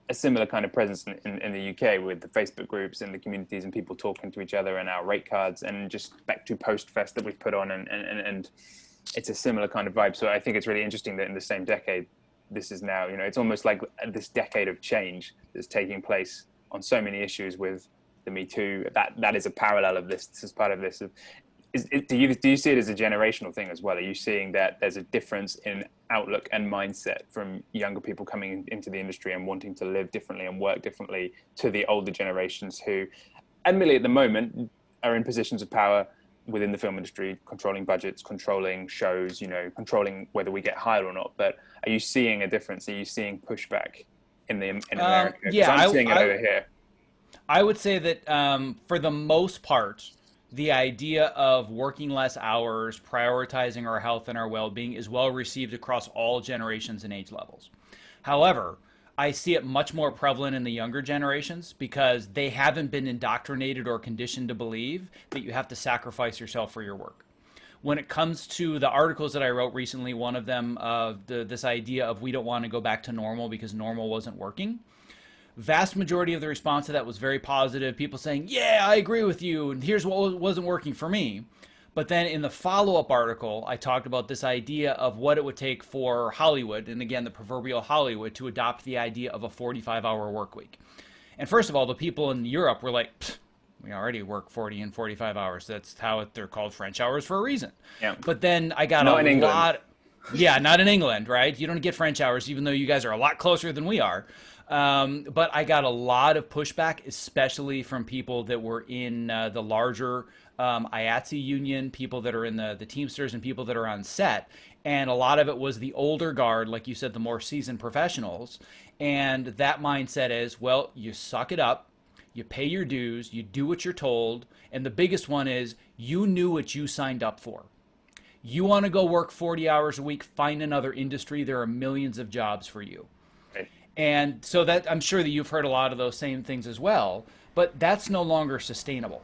a similar kind of presence in the UK with the Facebook groups and the communities and people talking to each other, and our rate cards, and just Bectu Post Fest that we've put on, and it's a similar kind of vibe. So I think it's really interesting that in the same decade, this is now, it's almost like this decade of change that's taking place on so many issues with the Me Too. That is a parallel of this. This is part of this. Do you see it as a generational thing as well? Are you seeing that there's a difference in outlook and mindset from younger people coming into the industry and wanting to live differently and work differently to the older generations who, admittedly at the moment, are in positions of power within the film industry, controlling budgets, controlling shows, controlling whether we get hired or not? But are you seeing a difference? Are you seeing pushback in America? Yeah, I'm seeing it over here. I would say that for the most part, the idea of working less hours, prioritizing our health and our well-being is well received across all generations and age levels. However, I see it much more prevalent in the younger generations because they haven't been indoctrinated or conditioned to believe that you have to sacrifice yourself for your work. When it comes to the articles that I wrote recently, one of them, this idea of we don't want to go back to normal because normal wasn't working. Vast majority of the response to that was very positive. People saying, yeah, I agree with you, and here's what wasn't working for me. But then in the follow-up article, I talked about this idea of what it would take for Hollywood, and again, the proverbial Hollywood, to adopt the idea of a 45-hour work week. And first of all, the people in Europe were like, we already work 40 and 45 hours. That's how they're called French hours for a reason. Yeah. But then I got not in England. Yeah, not in England, right? You don't get French hours, even though you guys are a lot closer than we are. But I got a lot of pushback, especially from people that were in the larger IATSE union, people that are in the Teamsters, and people that are on set. And a lot of it was the older guard, like you said, the more seasoned professionals. And that mindset is, well, you suck it up, you pay your dues, you do what you're told. And the biggest one is, you knew what you signed up for. You want to go work 40 hours a week, find another industry. There are millions of jobs for you. And so that, I'm sure that you've heard a lot of those same things as well, but that's no longer sustainable.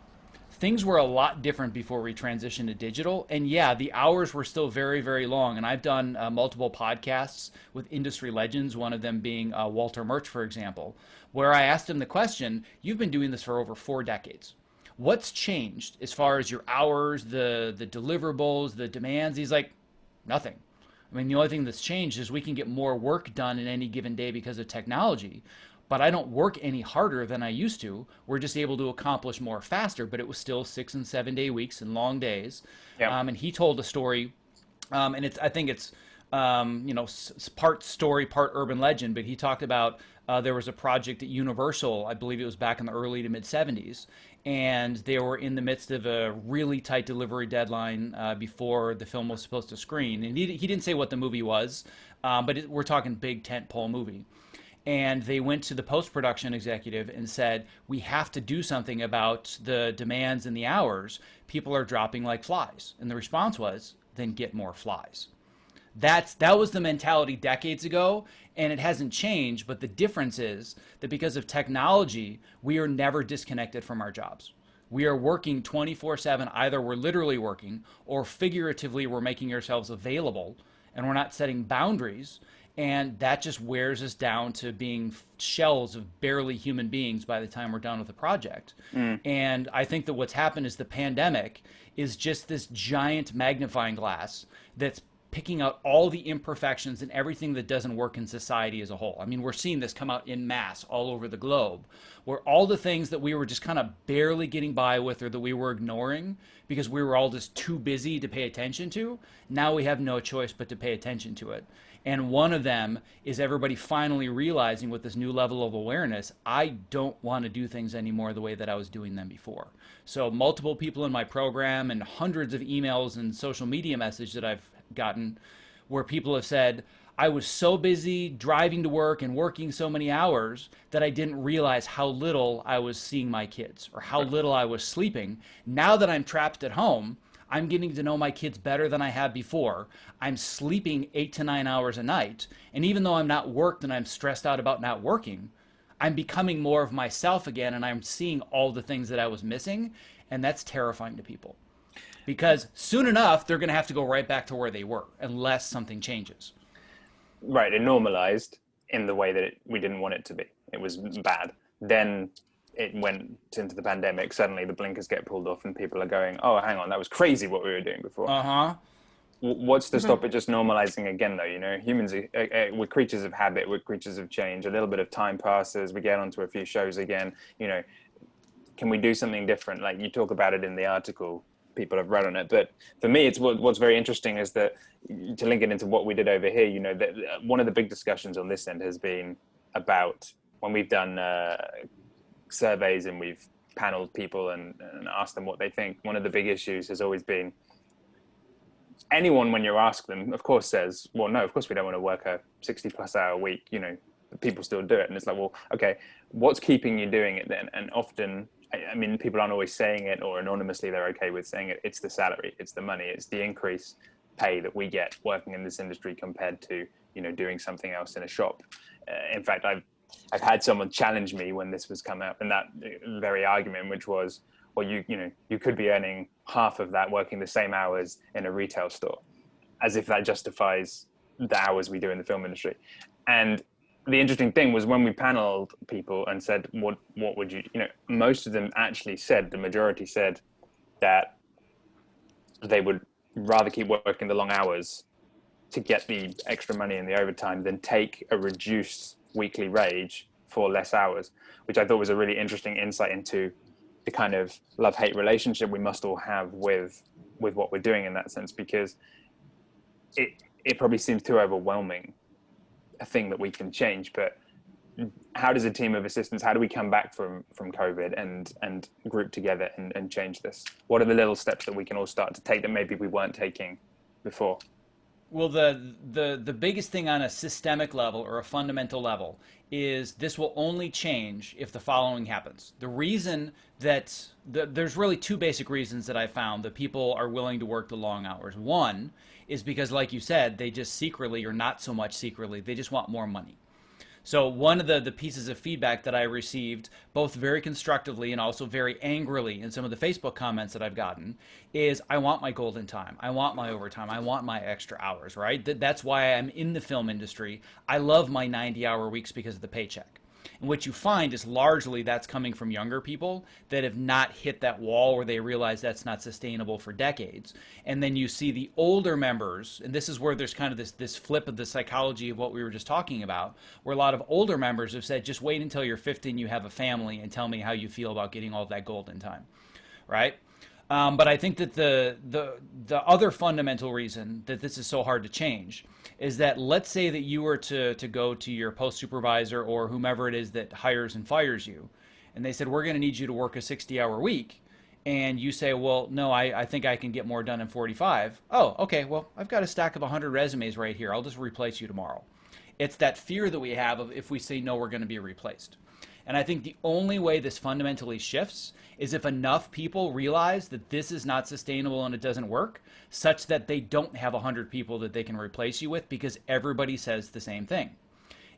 Things were a lot different before we transitioned to digital. And yeah, the hours were still very, very long. And I've done multiple podcasts with industry legends, one of them being Walter Murch, for example, where I asked him the question, you've been doing this for over 4 decades. What's changed as far as your hours, the deliverables, the demands? He's like, nothing. I mean, the only thing that's changed is we can get more work done in any given day because of technology, but I don't work any harder than I used to. We're just able to accomplish more faster, but it was still 6 and 7 day weeks and long days. Yeah. And he told a story, and I think it's part story, part urban legend, but he talked about there was a project at Universal, I believe it was back in the early to mid 70s, and they were in the midst of a really tight delivery deadline before the film was supposed to screen. And he didn't say what the movie was, but we're talking big tentpole movie. And they went to the post-production executive and said, we have to do something about the demands and the hours. People are dropping like flies. And the response was, then get more flies. That was the mentality decades ago, and it hasn't changed, but the difference is that because of technology, we are never disconnected from our jobs. We are working 24/7. Either we're literally working, or figuratively we're making ourselves available, and we're not setting boundaries, and that just wears us down to being shells of barely human beings by the time we're done with the project. And I think that what's happened is the pandemic is just this giant magnifying glass that's picking out all the imperfections and everything that doesn't work in society as a whole. I mean, we're seeing this come out in mass all over the globe, where all the things that we were just kind of barely getting by with, or that we were ignoring because we were all just too busy to pay attention to, now we have no choice but to pay attention to it. And one of them is everybody finally realizing, with this new level of awareness, I don't want to do things anymore the way that I was doing them before. So multiple people in my program, and hundreds of emails and social media messages that I've gotten, where people have said, I was so busy driving to work and working so many hours that I didn't realize how little I was seeing my kids, or how little I was sleeping. Now that I'm trapped at home, I'm getting to know my kids better than I had before. I'm sleeping 8 to 9 hours a night. And even though I'm not worked and I'm stressed out about not working, I'm becoming more of myself again, and I'm seeing all the things that I was missing. And that's terrifying to people, because soon enough, they're going to have to go right back to where they were unless something changes. Right. It normalized in the way that we didn't want it to be. It was bad. Then it went into the pandemic. Suddenly the blinkers get pulled off and people are going, oh, hang on, that was crazy what we were doing before. Uh-huh. What's to stop it just normalizing again, though? You know, humans, we're creatures of habit, we're creatures of change. A little bit of time passes, we get onto a few shows again. You know, can we do something different? Like you talk about it in the article, people have read on it. But for me, it's what's very interesting is that, to link it into what we did over here, you know, that one of the big discussions on this end has been about when we've done surveys and we've paneled people and asked them what they think. One of the big issues has always been, anyone, when you ask them, of course says, well, no, of course we don't want to work a 60+ hour week. You know, people still do it. And it's like, well, okay, what's keeping you doing it then? And often, I mean, people aren't always saying it, or anonymously they're okay with saying it. It's the salary, it's the money, it's the increased pay that we get working in this industry compared to, you know, doing something else in a shop. In fact, I've had someone challenge me when this was come up in that very argument, which was, well, you could be earning half of that working the same hours in a retail store, as if that justifies the hours we do in the film industry. And the interesting thing was, when we paneled people and said, what would you know, most of them actually said, the majority said that they would rather keep working the long hours to get the extra money and the overtime than take a reduced weekly wage for less hours, which I thought was a really interesting insight into the kind of love-hate relationship we must all have with what we're doing in that sense, because it probably seems too overwhelming a thing that we can change. But how does a team of assistants, how do we come back from COVID and group together and change this? What are the little steps that we can all start to take that maybe we weren't taking before? Well, the biggest thing on a systemic level or a fundamental level is this will only change if the following happens. The reason that there's really two basic reasons that I found that people are willing to work the long hours. One is because, like you said, they just secretly, or not so much secretly, they just want more money. So one of the pieces of feedback that I received, both very constructively and also very angrily in some of the Facebook comments that I've gotten, is I want my golden time. I want my overtime. I want my extra hours, right? That's why I'm in the film industry. I love my 90-hour weeks because of the paycheck. And what you find is largely that's coming from younger people that have not hit that wall where they realize that's not sustainable for decades. And then you see the older members, and this is where there's kind of this flip of the psychology of what we were just talking about, where a lot of older members have said, just wait until you're 50 and you have a family and tell me how you feel about getting all that golden time, right? But I think that the other fundamental reason that this is so hard to change is that, let's say that you were to go to your post supervisor or whomever it is that hires and fires you, and they said, we're going to need you to work a 60-hour week. And you say, well, no, I think I can get more done in 45. Oh, okay, well, I've got a stack of 100 resumes right here. I'll just replace you tomorrow. It's that fear that we have of, if we say no, we're going to be replaced. And I think the only way this fundamentally shifts is if enough people realize that this is not sustainable and it doesn't work, such that they don't have 100 people that they can replace you with because everybody says the same thing.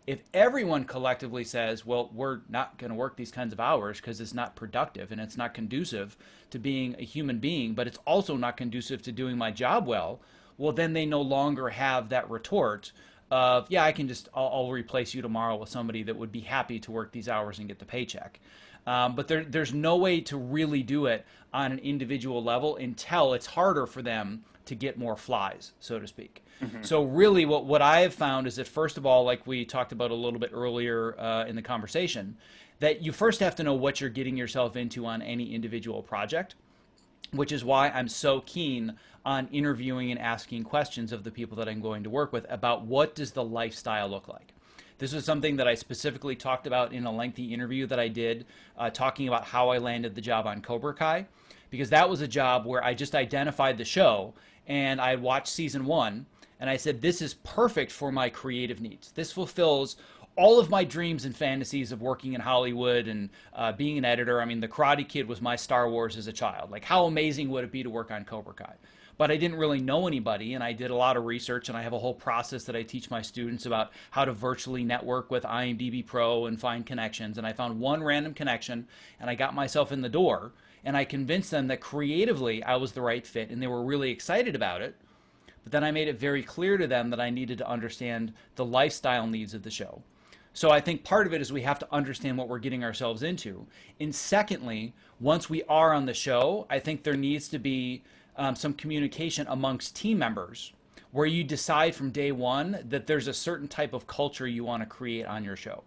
If everyone collectively says, well, we're not going to work these kinds of hours because it's not productive and it's not conducive to being a human being, but it's also not conducive to doing my job well, well, then they no longer have that retort of, yeah, I'll replace you tomorrow with somebody that would be happy to work these hours and get the paycheck. But there's no way to really do it on an individual level until it's harder for them to get more flies, so to speak. So really what I have found is that, first of all, like we talked about a little bit earlier in the conversation, that you first have to know what you're getting yourself into on any individual project, which is why I'm so keen on interviewing and asking questions of the people that I'm going to work with about what does the lifestyle look like. This was something that I specifically talked about in a lengthy interview that I did, talking about how I landed the job on Cobra Kai, because that was a job where I just identified the show and I had watched season 1 and I said, this is perfect for my creative needs. This fulfills all of my dreams and fantasies of working in Hollywood and being an editor. I mean, The Karate Kid was my Star Wars as a child. Like, how amazing would it be to work on Cobra Kai? But I didn't really know anybody, and I did a lot of research, and I have a whole process that I teach my students about how to virtually network with IMDb Pro and find connections. And I found one random connection, and I got myself in the door, and I convinced them that creatively I was the right fit, and they were really excited about it. But then I made it very clear to them that I needed to understand the lifestyle needs of the show. So I think part of it is we have to understand what we're getting ourselves into. And secondly, once we are on the show, I think there needs to be some communication amongst team members where you decide from day one that there's a certain type of culture you want to create on your show.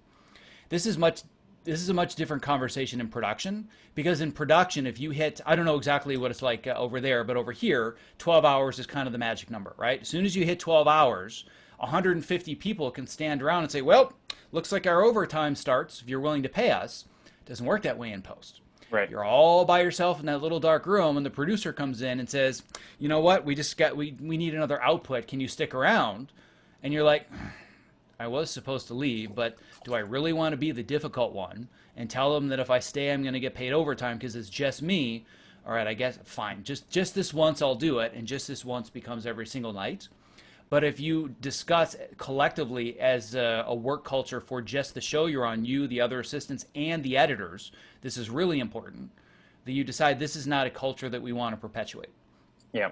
This is a much different conversation in production, because in production, if you hit, I don't know exactly what it's like over there, but over here, 12 hours is kind of the magic number, right? As soon as you hit 12 hours, 150 people can stand around and say, well, looks like our overtime starts if you're willing to pay us. It doesn't work that way in post. Right. You're all by yourself in that little dark room, and the producer comes in and says, you know what, we need another output. Can you stick around? And you're like, I was supposed to leave, but do I really want to be the difficult one and tell them that if I stay, I'm going to get paid overtime because it's just me? All right, I guess, fine. Just this once I'll do it, and just this once becomes every single night. But if you discuss collectively as a work culture for just the show you're on, you, the other assistants, and the editors, this is really important, that you decide this is not a culture that we want to perpetuate. Yeah.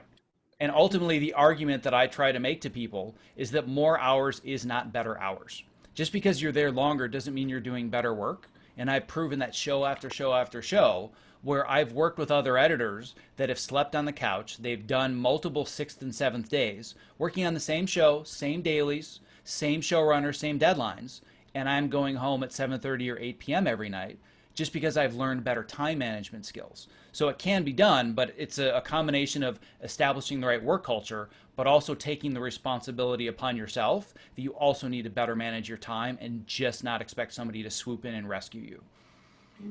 And ultimately, the argument that I try to make to people is that more hours is not better hours. Just because you're there longer doesn't mean you're doing better work. And I've proven that show after show after show, where I've worked with other editors that have slept on the couch. They've done multiple 6th and 7th days, working on the same show, same dailies, same showrunner, same deadlines. And I'm going home at 7:30 or 8 p.m. every night just because I've learned better time management skills. So it can be done, but it's a combination of establishing the right work culture, but also taking the responsibility upon yourself that you also need to better manage your time and just not expect somebody to swoop in and rescue you.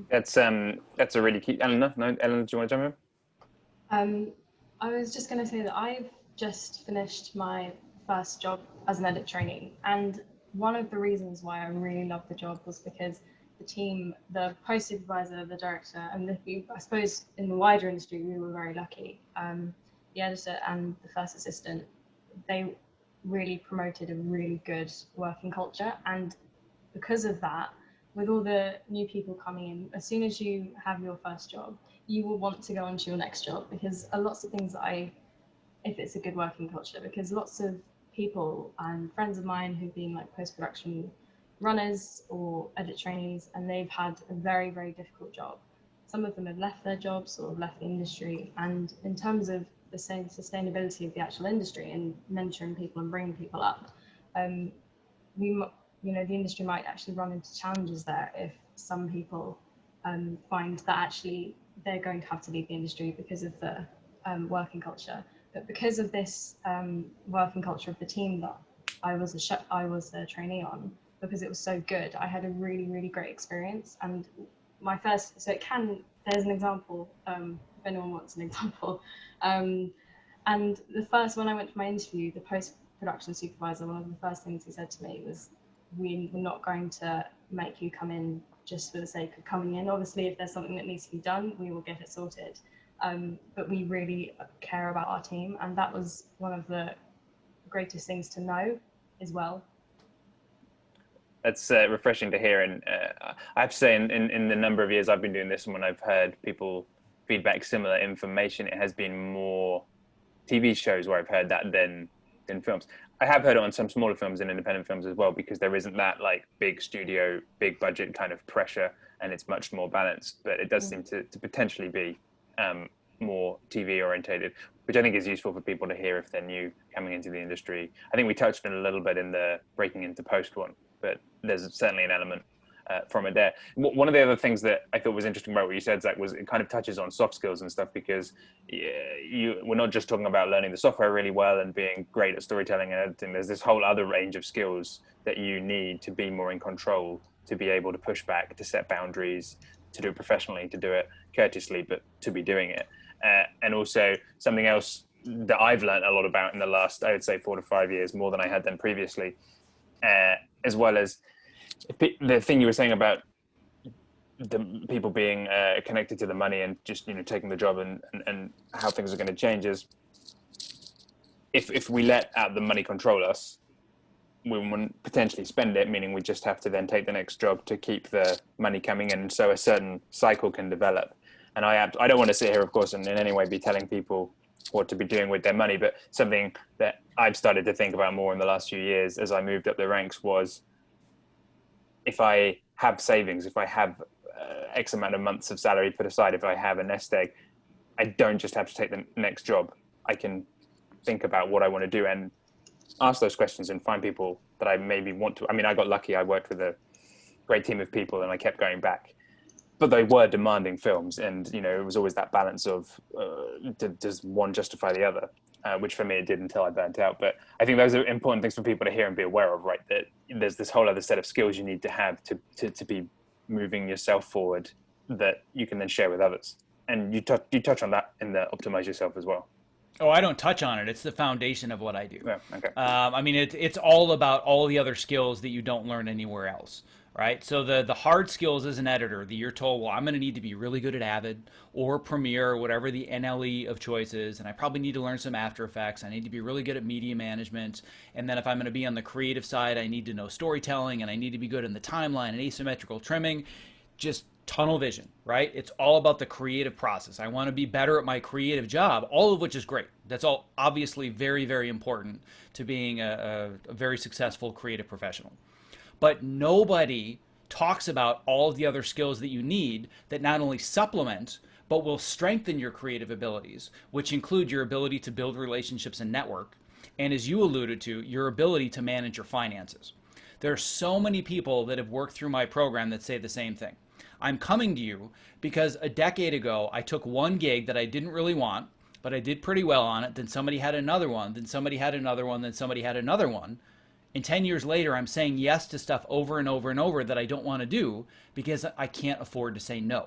That's a really key. Eleanor, do you want to jump in? I was just going to say that I've just finished my first job as an edit trainee, and one of the reasons why I really loved the job was because the team, the post supervisor, the director, and I suppose in the wider industry we were very lucky. The editor and the first assistant, they really promoted a really good working culture, and because of that, with all the new people coming in, as soon as you have your first job, you will want to go on to your next job, because lots of things if it's a good working culture, because lots of people and friends of mine who've been like post-production runners or edit trainees, and they've had a very, very difficult job. Some of them have left their jobs or have left the industry. And in terms of the same sustainability of the actual industry and mentoring people and bringing people up, the industry might actually run into challenges there if some people find that actually they're going to have to leave the industry because of the working culture. But because of this working culture of the team that I was a trainee on, because it was so good, I had a really, really great experience. And there's an example, if anyone wants an example. And the first, when I went for my interview, the post-production supervisor, one of the first things he said to me was, we're not going to make you come in just for the sake of coming in. Obviously, if there's something that needs to be done, we will get it sorted. But we really care about our team. And that was one of the greatest things to know as well. That's refreshing to hear. And I have to say, in the number of years I've been doing this, and when I've heard people feedback similar information, it has been more TV shows where I've heard that than in films. I have heard it on some smaller films and independent films as well, because there isn't that like big studio, big budget kind of pressure, and it's much more balanced. But it does seem to potentially be more TV orientated, which I think is useful for people to hear if they're new coming into the industry. I think we touched on a little bit in the breaking into post one, but there's certainly an element from it there. One of the other things that I thought was interesting about what you said, Zach, was it kind of touches on soft skills and stuff, because we're not just talking about learning the software really well and being great at storytelling and editing. There's this whole other range of skills that you need to be more in control, to be able to push back, to set boundaries, to do it professionally, to do it courteously, but to be doing it. And also something else that I've learned a lot about in the last, I would say 4 to 5 years, more than I had done previously, as well as the thing you were saying about the people being connected to the money and just, you know, taking the job and how things are going to change is if we let out the money control us, we wouldn't potentially spend it, meaning we just have to then take the next job to keep the money coming in, so a certain cycle can develop. And I don't want to sit here, of course, and in any way be telling people what to be doing with their money, but something that I've started to think about more in the last few years as I moved up the ranks was, if I have savings, if I have X amount of months of salary put aside, if I have a nest egg, I don't just have to take the next job. I can think about what I want to do and ask those questions and find people that I maybe want to. I mean, I got lucky. I worked with a great team of people and I kept going back. But they were demanding films, and, you know, it was always that balance of does one justify the other, which for me it did until I burnt out. But I think those are important things for people to hear and be aware of, right? That there's this whole other set of skills you need to have to be moving yourself forward that you can then share with others. And you touch on that in the Optimize Yourself as well. Oh, I don't touch on it. It's the foundation of what I do. Yeah, okay. I mean, it's all about all the other skills that you don't learn anywhere else, right? So the hard skills as an editor that you're told, well, I'm going to need to be really good at Avid or Premiere or whatever the NLE of choice is, and I probably need to learn some After Effects. I need to be really good at media management, and then if I'm going to be on the creative side, I need to know storytelling, and I need to be good in the timeline and asymmetrical trimming. Just tunnel vision, right? It's all about the creative process. I want to be better at my creative job, all of which is great. That's all obviously very, very important to being a very successful creative professional. But nobody talks about all of the other skills that you need that not only supplement, but will strengthen your creative abilities, which include your ability to build relationships and network, and as you alluded to, your ability to manage your finances. There are so many people that have worked through my program that say the same thing. I'm coming to you because a decade ago, I took one gig that I didn't really want, but I did pretty well on it. Then somebody had another one, then somebody had another one, then somebody had another one. And 10 years later, I'm saying yes to stuff over and over and over that I don't want to do because I can't afford to say no.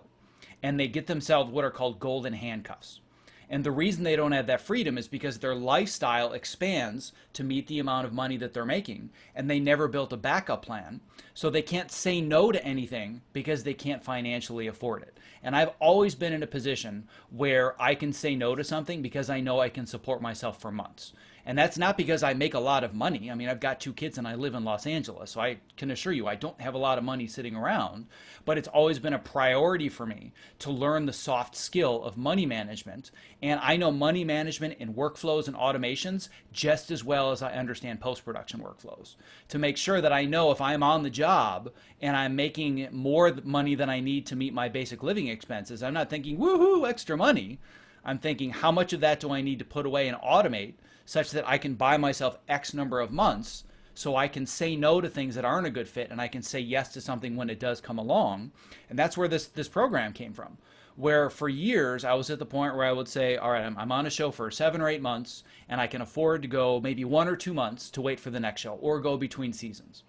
And they get themselves what are called golden handcuffs. And the reason they don't have that freedom is because their lifestyle expands to meet the amount of money that they're making, and they never built a backup plan. So they can't say no to anything because they can't financially afford it. And I've always been in a position where I can say no to something because I know I can support myself for months. And that's not because I make a lot of money. I mean, I've got 2 kids and I live in Los Angeles, so I can assure you I don't have a lot of money sitting around, but it's always been a priority for me to learn the soft skill of money management. And I know money management and workflows and automations just as well as I understand post-production workflows, to make sure that I know if I'm on the job and I'm making more money than I need to meet my basic living expenses, I'm not thinking, woohoo, extra money. I'm thinking, how much of that do I need to put away and automate such that I can buy myself X number of months so I can say no to things that aren't a good fit and I can say yes to something when it does come along. And that's where this program came from, where for years I was at the point where I would say, all right, I'm on a show for 7 or 8 months and I can afford to go maybe 1 or 2 months to wait for the next show or go between seasons.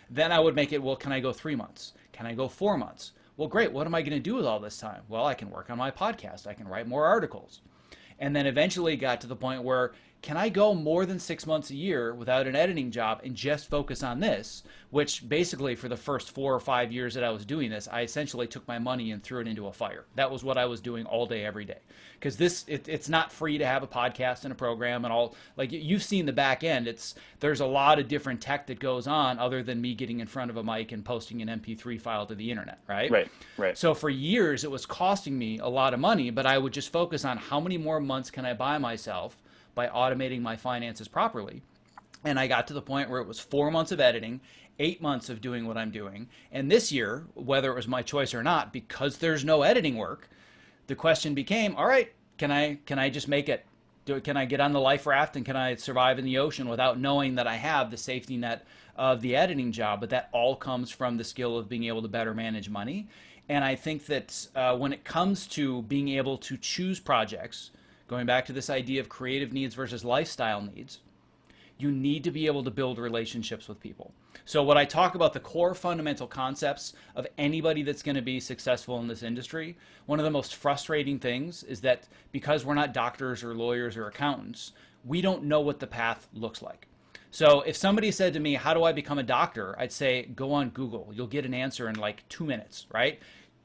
Then I would make it, well, can I go 3 months? Can I go 4 months? Well, great. What am I going to do with all this time? Well, I can work on my podcast. I can write more articles. And then eventually got to the point where, can I go more than 6 months a year without an editing job and just focus on this? Which basically for the first 4 or 5 years that I was doing this, I essentially took my money and threw it into a fire. That was what I was doing all day, every day. Because it's not free to have a podcast and a program and all. Like you've seen the back end. There's a lot of different tech that goes on other than me getting in front of a mic and posting an MP3 file to the internet, right? Right. So for years it was costing me a lot of money, but I would just focus on how many more months can I buy myself by automating my finances properly. And I got to the point where it was 4 months of editing, 8 months of doing what I'm doing. And this year, whether it was my choice or not, because there's no editing work, the question became, all right, can I just make it? Can I get on the life raft and can I survive in the ocean without knowing that I have the safety net of the editing job? But that all comes from the skill of being able to better manage money. And I think that when it comes to being able to choose projects, going back to this idea of creative needs versus lifestyle needs, you need to be able to build relationships with people. So when I talk about the core fundamental concepts of anybody that's going to be successful in this industry, one of the most frustrating things is that because we're not doctors or lawyers or accountants, we don't know what the path looks like. So if somebody said to me, how do I become a doctor? I'd say, go on Google. You'll get an answer in like 2 minutes, right?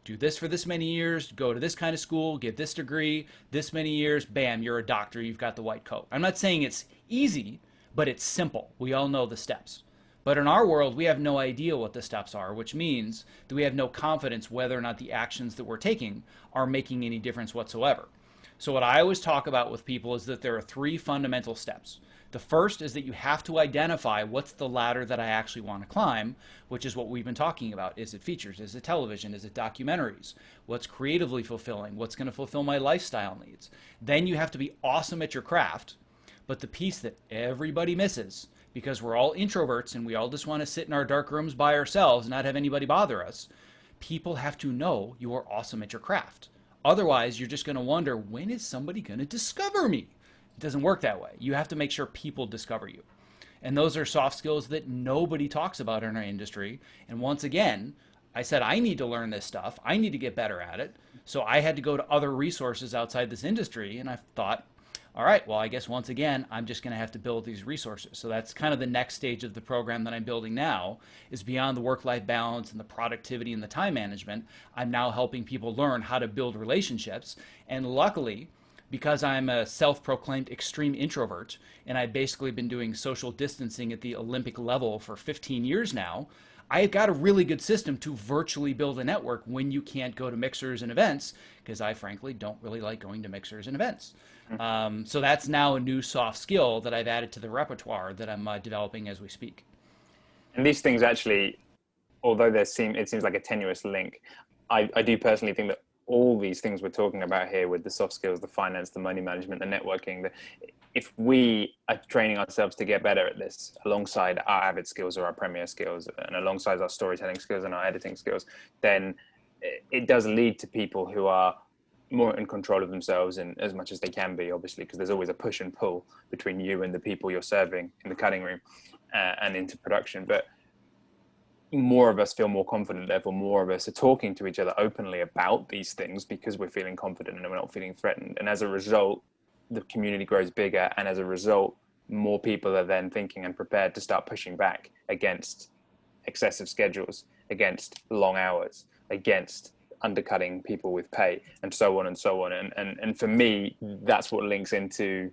Do this for this many years, go to this kind of school, get this degree, this many years, bam, you're a doctor, you've got the white coat. I'm not saying it's easy, but it's simple. We all know the steps. But in our world, we have no idea what the steps are, which means that we have no confidence whether or not the actions that we're taking are making any difference whatsoever. So what I always talk about with people is that there are 3 fundamental steps. The first is that you have to identify what's the ladder that I actually want to climb, which is what we've been talking about. Is it features? Is it television? Is it documentaries? What's creatively fulfilling? What's going to fulfill my lifestyle needs? Then you have to be awesome at your craft. But the piece that everybody misses, because we're all introverts and we all just want to sit in our dark rooms by ourselves and not have anybody bother us, people have to know you are awesome at your craft. Otherwise, you're just going to wonder, when is somebody going to discover me? It doesn't work that way. You have to make sure people discover you. And those are soft skills that nobody talks about in our industry. And once again, I said, I need to learn this stuff. I need to get better at it. So I had to go to other resources outside this industry. And I thought, all right, well, I guess once again, I'm just going to have to build these resources. So that's kind of the next stage of the program that I'm building now, is beyond the work-life balance and the productivity and the time management. I'm now helping people learn how to build relationships. And luckily, because I'm a self-proclaimed extreme introvert, and I've basically been doing social distancing at the Olympic level for 15 years now, I've got a really good system to virtually build a network when you can't go to mixers and events, because I frankly don't really like going to mixers and events. So that's now a new soft skill that I've added to the repertoire that I'm developing as we speak. And these things actually, although it seems like a tenuous link, I do personally think that all these things we're talking about here with the soft skills, the finance, the money management, the networking, if we are training ourselves to get better at this alongside our Avid skills or our Premiere skills and alongside our storytelling skills and our editing skills, then it does lead to people who are more in control of themselves, and as much as they can be, obviously, because there's always a push and pull between you and the people you're serving in the cutting room and into production. But more of us feel more confident, therefore more of us are talking to each other openly about these things because we're feeling confident and we're not feeling threatened. And as a result, the community grows bigger, and as a result, more people are then thinking and prepared to start pushing back against excessive schedules, against long hours, against undercutting people with pay, and so on and so on. And for me, that's what links into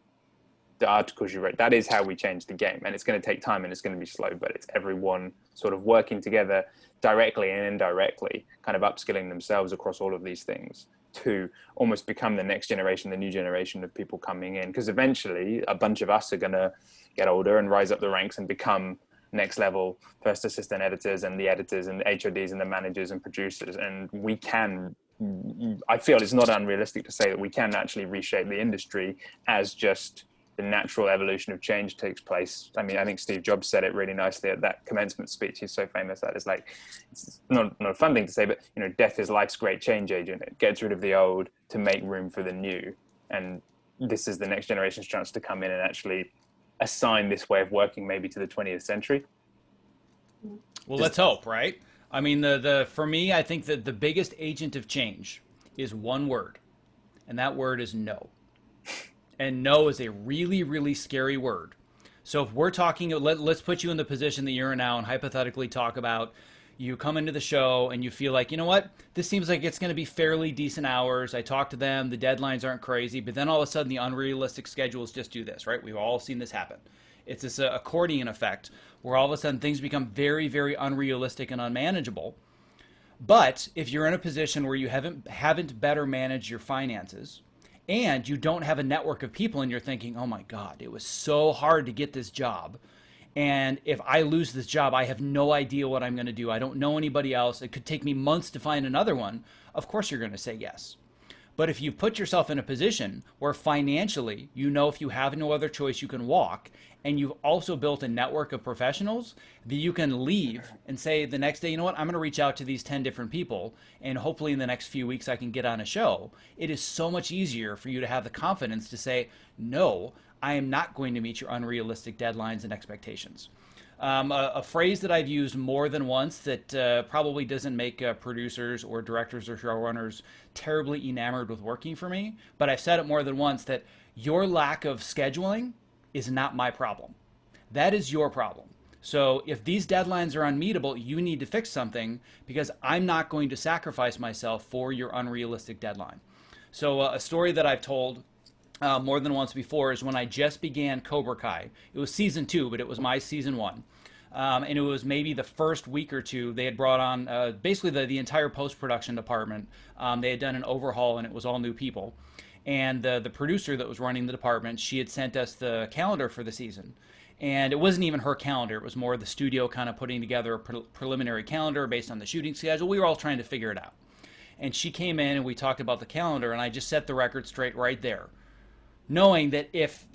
the articles you wrote. That is how we change the game, and it's going to take time and it's going to be slow, but it's everyone sort of working together directly and indirectly, kind of upskilling themselves across all of these things to almost become the next generation, the new generation of people coming in. Because eventually a bunch of us are going to get older and rise up the ranks and become next level first assistant editors and the editors and the HODs and the managers and producers. And we can, I feel it's not unrealistic to say that we can actually reshape the industry as just the natural evolution of change takes place. I mean, I think Steve Jobs said it really nicely at that commencement speech. He's so famous that it's like, it's not a fun thing to say, but you know, death is life's great change agent. It gets rid of the old to make room for the new. And this is the next generation's chance to come in and actually assign this way of working maybe to the 20th century. Well, let's hope, right? I mean, for me, I think that the biggest agent of change is one word, and that word is no. And no is a really, really scary word. So if we're talking, let's put you in the position that you're in now and hypothetically talk about you come into the show and you feel like, you know what, this seems like it's going to be fairly decent hours. I talk to them, the deadlines aren't crazy, but then all of a sudden the unrealistic schedules just do this, right? We've all seen this happen. It's this accordion effect where all of a sudden things become very, very unrealistic and unmanageable. But if you're in a position where you haven't better managed your finances, and you don't have a network of people and you're thinking, oh my God, it was so hard to get this job, And if I lose this job, I have no idea what I'm going to do. I don't know anybody else. It could take me months to find another one. Of course, you're going to say yes. But if you put yourself in a position where financially, you know, if you have no other choice, you can walk, and you've also built a network of professionals that you can leave and say the next day, you know what, I'm going to reach out to these 10 different people, and hopefully in the next few weeks I can get on a show. It is so much easier for you to have the confidence to say, no, I am not going to meet your unrealistic deadlines and expectations. A phrase that I've used more than once that probably doesn't make producers or directors or showrunners terribly enamored with working for me, but I've said it more than once, that your lack of scheduling is not my problem. That is your problem. So if these deadlines are unmeetable, you need to fix something, because I'm not going to sacrifice myself for your unrealistic deadline. So a story that I've told more than once before is when I just began Cobra Kai. It was season 2, but it was my season 1. And it was maybe the first week or two they had brought on basically the entire post-production department. They had done an overhaul, and it was all new people. And the producer that was running the department, she had sent us the calendar for the season. And it wasn't even her calendar. It was more the studio kind of putting together a preliminary calendar based on the shooting schedule. We were all trying to figure it out. And she came in and we talked about the calendar, and I just set the record straight right there, knowing that if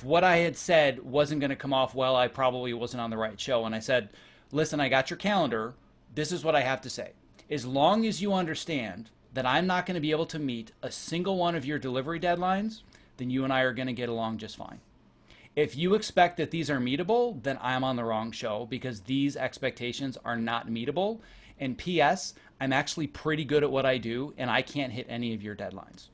what I had said wasn't going to come off well, I probably wasn't on the right show. And I said, listen, I got your calendar. This is what I have to say. As long as you understand that I'm not going to be able to meet a single one of your delivery deadlines, then you and I are going to get along just fine. If you expect that these are meetable, then I'm on the wrong show, because these expectations are not meetable. And P.S., I'm actually pretty good at what I do, and I can't hit any of your deadlines.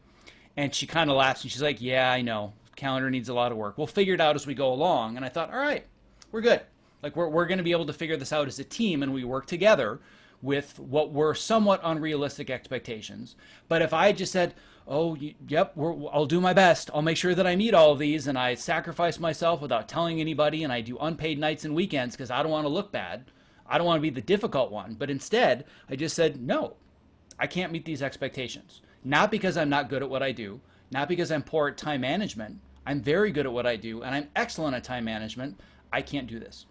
And she kind of laughs, and she's like, yeah, I know. Calendar needs a lot of work. We'll figure it out as we go along. And I thought, all right, we're good. Like, we're going to be able to figure this out as a team, and we work together with what were somewhat unrealistic expectations. But if I just said, oh, yep, I'll do my best, I'll make sure that I meet all of these, and I sacrifice myself without telling anybody, and I do unpaid nights and weekends because I don't want to look bad, I don't want to be the difficult one. But instead, I just said, no, I can't meet these expectations. Not because I'm not good at what I do, not because I'm poor at time management. I'm very good at what I do, and I'm excellent at time management. I can't do this.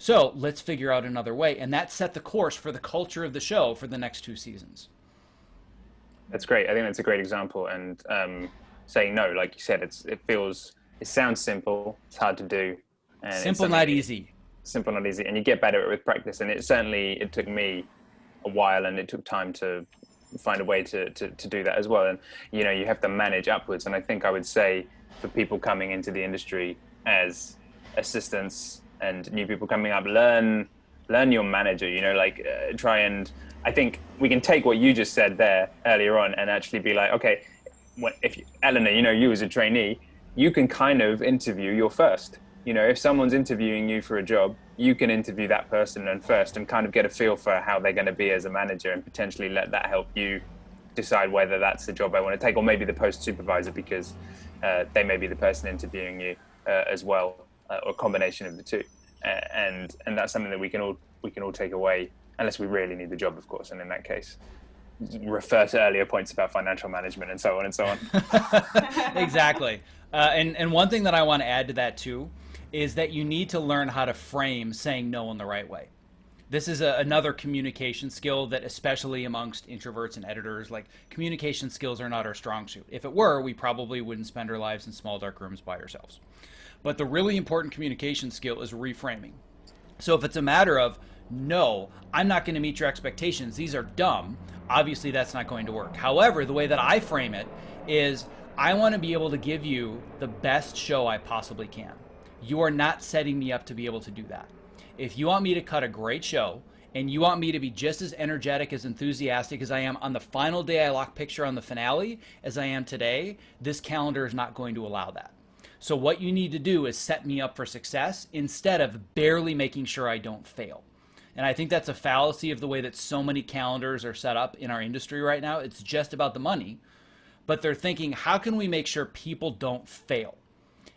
So let's figure out another way. And that set the course for the culture of the show for the next 2 seasons. That's great. I think that's a great example. And saying no, like you said, it sounds simple. It's hard to do. And simple, not easy. Simple, not easy. And you get better at it with practice. And it took me a while, and it took time to find a way to do that as well. And, you know, you have to manage upwards. And I think I would say for people coming into the industry as assistants and new people coming up, learn your manager, you know, like try and, I think we can take what you just said there earlier on and actually be like, okay, Eleanor, you know, you as a trainee, you can kind of interview your first. You know, if someone's interviewing you for a job, you can interview that person first and kind of get a feel for how they're going to be as a manager, and potentially let that help you decide whether that's the job I want to take, or maybe the post supervisor, because they may be the person interviewing you as well, or a combination of the two. And that's something that we can all take away, unless we really need the job, of course. And in that case, refer to earlier points about financial management and so on and so on. Exactly. And one thing that I want to add to that too is that you need to learn how to frame saying no in the right way. This is another communication skill that, especially amongst introverts and editors, like, communication skills are not our strong suit. If it were, we probably wouldn't spend our lives in small dark rooms by ourselves. But the really important communication skill is reframing. So if it's a matter of, no, I'm not going to meet your expectations, these are dumb, obviously that's not going to work. However, the way that I frame it is, I want to be able to give you the best show I possibly can. You are not setting me up to be able to do that. If you want me to cut a great show, and you want me to be just as energetic, as enthusiastic as I am on the final day I lock picture on the finale as I am today, this calendar is not going to allow that. So what you need to do is set me up for success instead of barely making sure I don't fail. And I think that's a fallacy of the way that so many calendars are set up in our industry right now. It's just about the money, but they're thinking, how can we make sure people don't fail?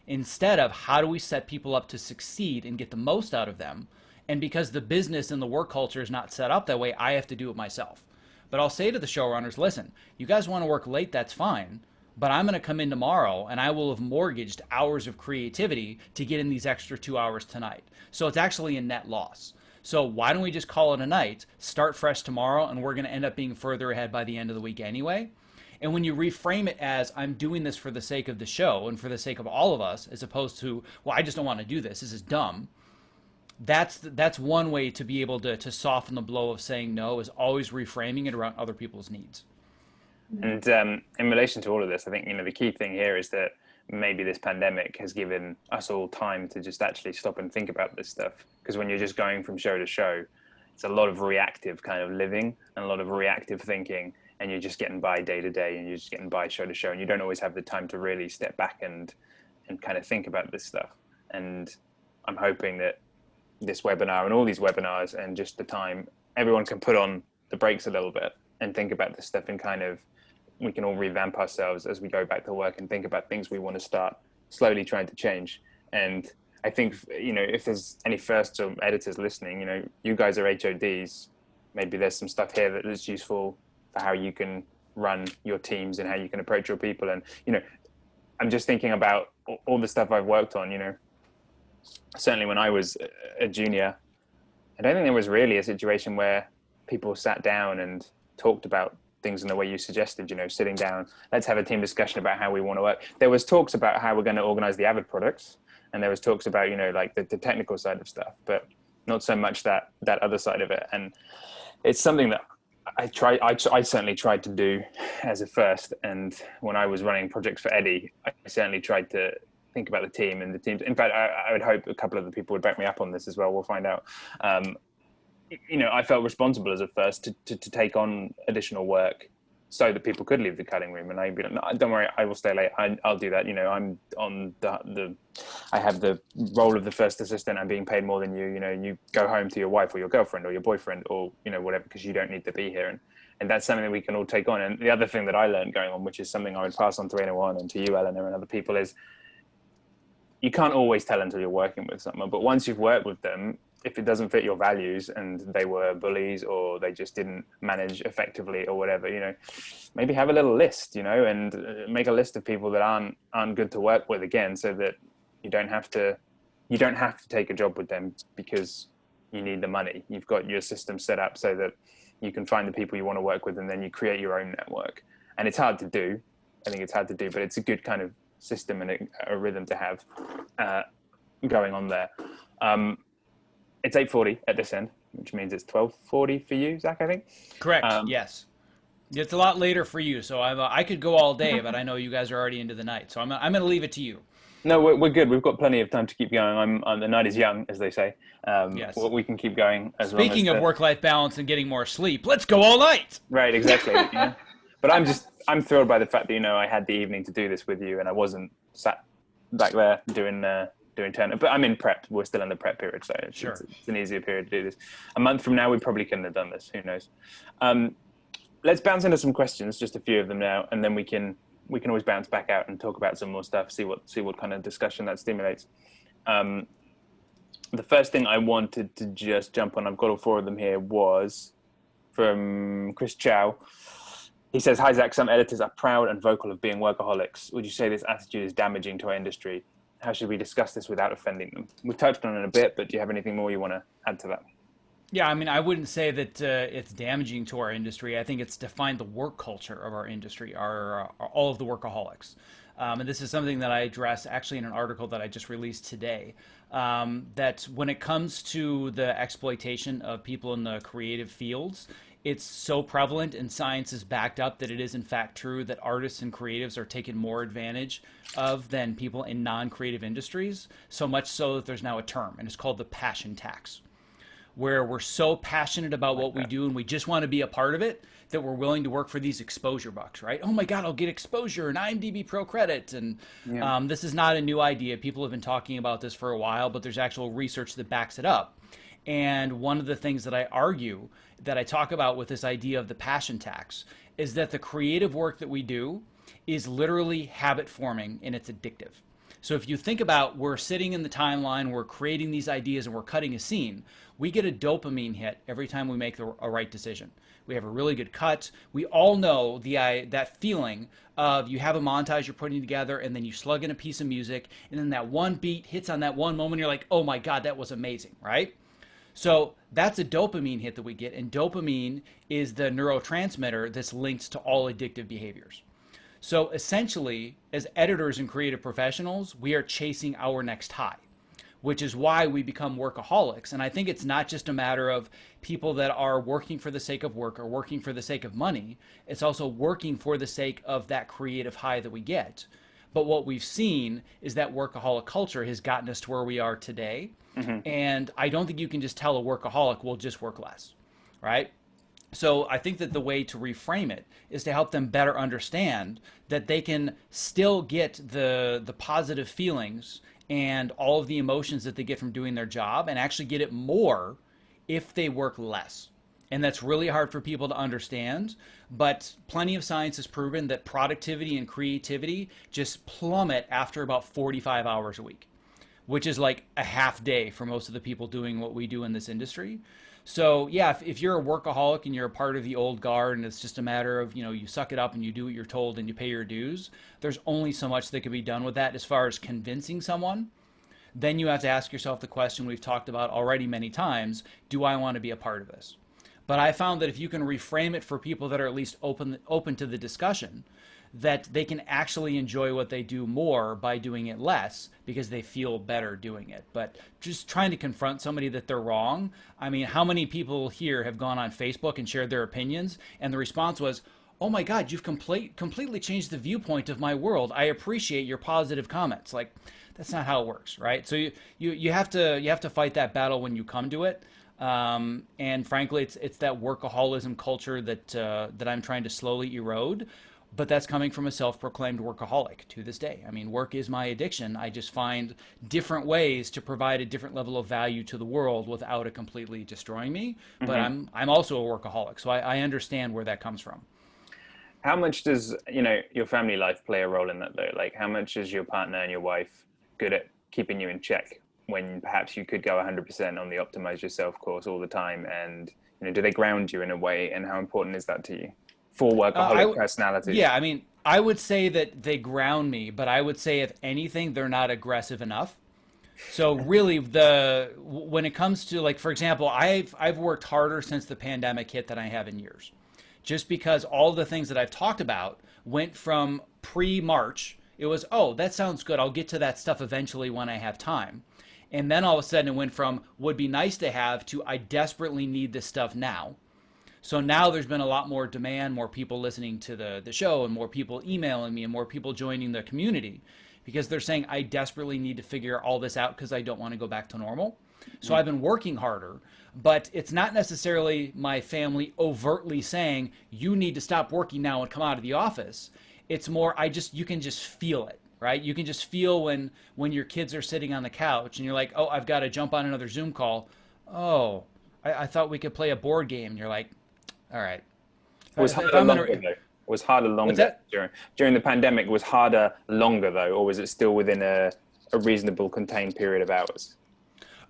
Instead of, how do we set people up to succeed and get the most out of them? And because the business and the work culture is not set up that way, I have to do it myself. But I'll say to the showrunners, listen, you guys want to work late, that's fine, but I'm going to come in tomorrow and I will have mortgaged hours of creativity to get in these extra 2 hours tonight. So it's actually a net loss. So why don't we just call it a night, start fresh tomorrow, and we're going to end up being further ahead by the end of the week anyway. And when you reframe it as, I'm doing this for the sake of the show and for the sake of all of us, as opposed to, well, I just don't want to do this, this is dumb. That's one way to be able to soften the blow of saying no, is always reframing it around other people's needs. And in relation to all of this, I think, the key thing here is that maybe this pandemic has given us all time to just actually stop and think about this stuff. Because when you're just going from show to show, it's a lot of reactive kind of living and a lot of reactive thinking, and you're just getting by day to day, and you're just getting by show to show, and you don't always have the time to really step back and kind of think about this stuff. And I'm hoping that this webinar and all these webinars and just the time, everyone can put on the brakes a little bit and think about this stuff, and kind of, we can all revamp ourselves as we go back to work and think about things we want to start slowly trying to change. And I think, if there's any firsts or editors listening, you guys are HODs. Maybe there's some stuff here that is useful for how you can run your teams and how you can approach your people. And, I'm just thinking about all the stuff I've worked on, certainly when I was a junior, I don't think there was really a situation where people sat down and talked about things in the way you suggested, sitting down, let's have a team discussion about how we want to work. There was talks about how we're going to organize the Avid products, and there was talks about, like the technical side of stuff, but not so much that other side of it. And it's something that I certainly tried to do as a first. And when I was running projects for Eddie, I certainly tried to think about the team and the teams. In fact, I would hope a couple of the people would back me up on this as well. We'll find out. I felt responsible as a first to take on additional work so that people could leave the cutting room. And I'd be like, no, don't worry, I will stay late. I'll do that. I'm on I have the role of the first assistant. I'm being paid more than you. You go home to your wife or your girlfriend or your boyfriend or, whatever, because you don't need to be here. And that's something that we can all take on. And the other thing that I learned going on, which is something I would pass on to anyone and to you, Eleanor, and other people, is you can't always tell until you're working with someone. But once you've worked with them, if it doesn't fit your values and they were bullies or they just didn't manage effectively or whatever, maybe have a little list, and make a list of people that aren't good to work with again, so that you don't have to take a job with them because you need the money. You've got your system set up so that you can find the people you want to work with, and then you create your own network. And it's hard to do. I think it's hard to do, but it's a good kind of system and a rhythm to have going on there. It's 8:40 at this end, which means it's 12:40 for you, Zach, I think. Correct. Yes. It's a lot later for you, so I could go all day, but I know you guys are already into the night, so I'm going to leave it to you. No, we're good. We've got plenty of time to keep going. The night is young, as they say. Yes. We can keep going as long as... Speaking of work-life balance and getting more sleep, let's go all night. Right, exactly. But I'm thrilled by the fact that, I had the evening to do this with you, and I wasn't sat back there doing turn. But I'm in prep. We're still in the prep period, so it's an easier period to do this. A month from now, we probably couldn't have done this. Who knows? Let's bounce into some questions, just a few of them now, and then we can always bounce back out and talk about some more stuff. See what kind of discussion that stimulates. The first thing I wanted to just jump on, I've got all four of them here, was from Chris Chow. He says, "Hi Zach, some editors are proud and vocal of being workaholics. Would you say this attitude is damaging to our industry? How should we discuss this without offending them?" We've touched on it a bit, but do you have anything more you want to add to that? Yeah, I wouldn't say that it's damaging to our industry. I think it's defined the work culture of our industry, all of the workaholics. And this is something that I address actually in an article that I just released today, that when it comes to the exploitation of people in the creative fields, it's so prevalent and science is backed up that it is in fact true that artists and creatives are taken more advantage of than people in non-creative industries, so much so that there's now a term, and it's called the passion tax, where we're so passionate about what we do and we just want to be a part of it that we're willing to work for these exposure bucks, right? Oh my God, I'll get exposure and IMDb Pro credit. And this is not a new idea. People have been talking about this for a while, but there's actual research that backs it up. And one of the things that I argue, that I talk about with this idea of the passion tax, is that the creative work that we do is literally habit forming and it's addictive. So if you think about, we're sitting in the timeline, we're creating these ideas and we're cutting a scene, we get a dopamine hit every time we make a right decision. We have a really good cut. We all know that feeling of you have a montage you're putting together and then you slug in a piece of music and then that one beat hits on that one moment. You're like, oh my God, that was amazing, right? So that's a dopamine hit that we get. And dopamine is the neurotransmitter that's linked to all addictive behaviors. So essentially, as editors and creative professionals, we are chasing our next high, which is why we become workaholics. And I think it's not just a matter of people that are working for the sake of work or working for the sake of money. It's also working for the sake of that creative high that we get. But what we've seen is that workaholic culture has gotten us to where we are today. Mm-hmm. And I don't think you can just tell a workaholic, we'll just work less, right? So I think that the way to reframe it is to help them better understand that they can still get the positive feelings and all of the emotions that they get from doing their job and actually get it more if they work less. And that's really hard for people to understand, but plenty of science has proven that productivity and creativity just plummet after about 45 hours a week, which is like a half day for most of the people doing what we do in this industry. So yeah, if you're a workaholic and you're a part of the old guard and it's just a matter of, you suck it up and you do what you're told and you pay your dues, there's only so much that can be done with that as far as convincing someone. Then you have to ask yourself the question we've talked about already many times, do I want to be a part of this? But I found that if you can reframe it for people that are at least open to the discussion, that they can actually enjoy what they do more by doing it less because they feel better doing it. But just trying to confront somebody that they're wrong. I mean, how many people here have gone on Facebook and shared their opinions and the response was, oh my God, you've completely changed the viewpoint of my world. I appreciate your positive comments. Like, that's not how it works, right? So you have to fight that battle when you come to it. And frankly, it's that workaholism culture that I'm trying to slowly erode. But that's coming from a self-proclaimed workaholic to this day. I mean, work is my addiction. I just find different ways to provide a different level of value to the world without it completely destroying me. Mm-hmm. But I'm also a workaholic, so I understand where that comes from. How much does your family life play a role in that though? Like, how much is your partner and your wife good at keeping you in check when perhaps you could go 100% on the Optimize Yourself course all the time? And do they ground you in a way? And how important is that to you? For workaholic personality. Yeah, I mean, I would say that they ground me, but I would say if anything, they're not aggressive enough. So really, when it comes to, like, for example, I've worked harder since the pandemic hit than I have in years, just because all the things that I've talked about went from pre-March. It was, oh, that sounds good. I'll get to that stuff eventually when I have time. And then all of a sudden it went from would be nice to have to I desperately need this stuff now. So now there's been a lot more demand, more people listening to the show and more people emailing me and more people joining the community because they're saying I desperately need to figure all this out because I don't want to go back to normal. So I've been working harder, but it's not necessarily my family overtly saying you need to stop working now and come out of the office. It's more you can just feel it, right? You can just feel when your kids are sitting on the couch and you're like, oh, I've got to jump on another Zoom call. Oh, I thought we could play a board game. And you're like, all right. Was harder longer during the pandemic? Was harder longer though, or was it still within a reasonable contained period of hours?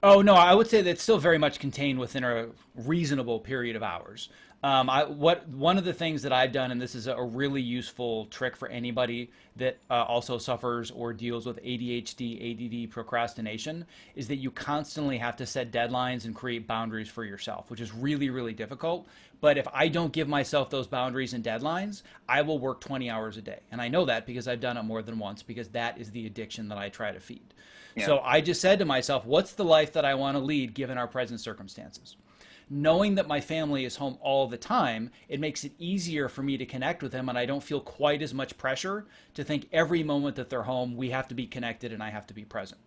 Oh no, I would say that's still very much contained within a reasonable period of hours. One of the things that I've done, and this is a really useful trick for anybody that also suffers or deals with ADHD, ADD, procrastination, is that you constantly have to set deadlines and create boundaries for yourself, which is really, really difficult. But if I don't give myself those boundaries and deadlines, I will work 20 hours a day. And I know that because I've done it more than once, because that is the addiction that I try to feed. Yeah. So I just said to myself, what's the life that I want to lead given our present circumstances? Knowing that my family is home all the time, it makes it easier for me to connect with them, and I don't feel quite as much pressure to think every moment that they're home, we have to be connected and I have to be present.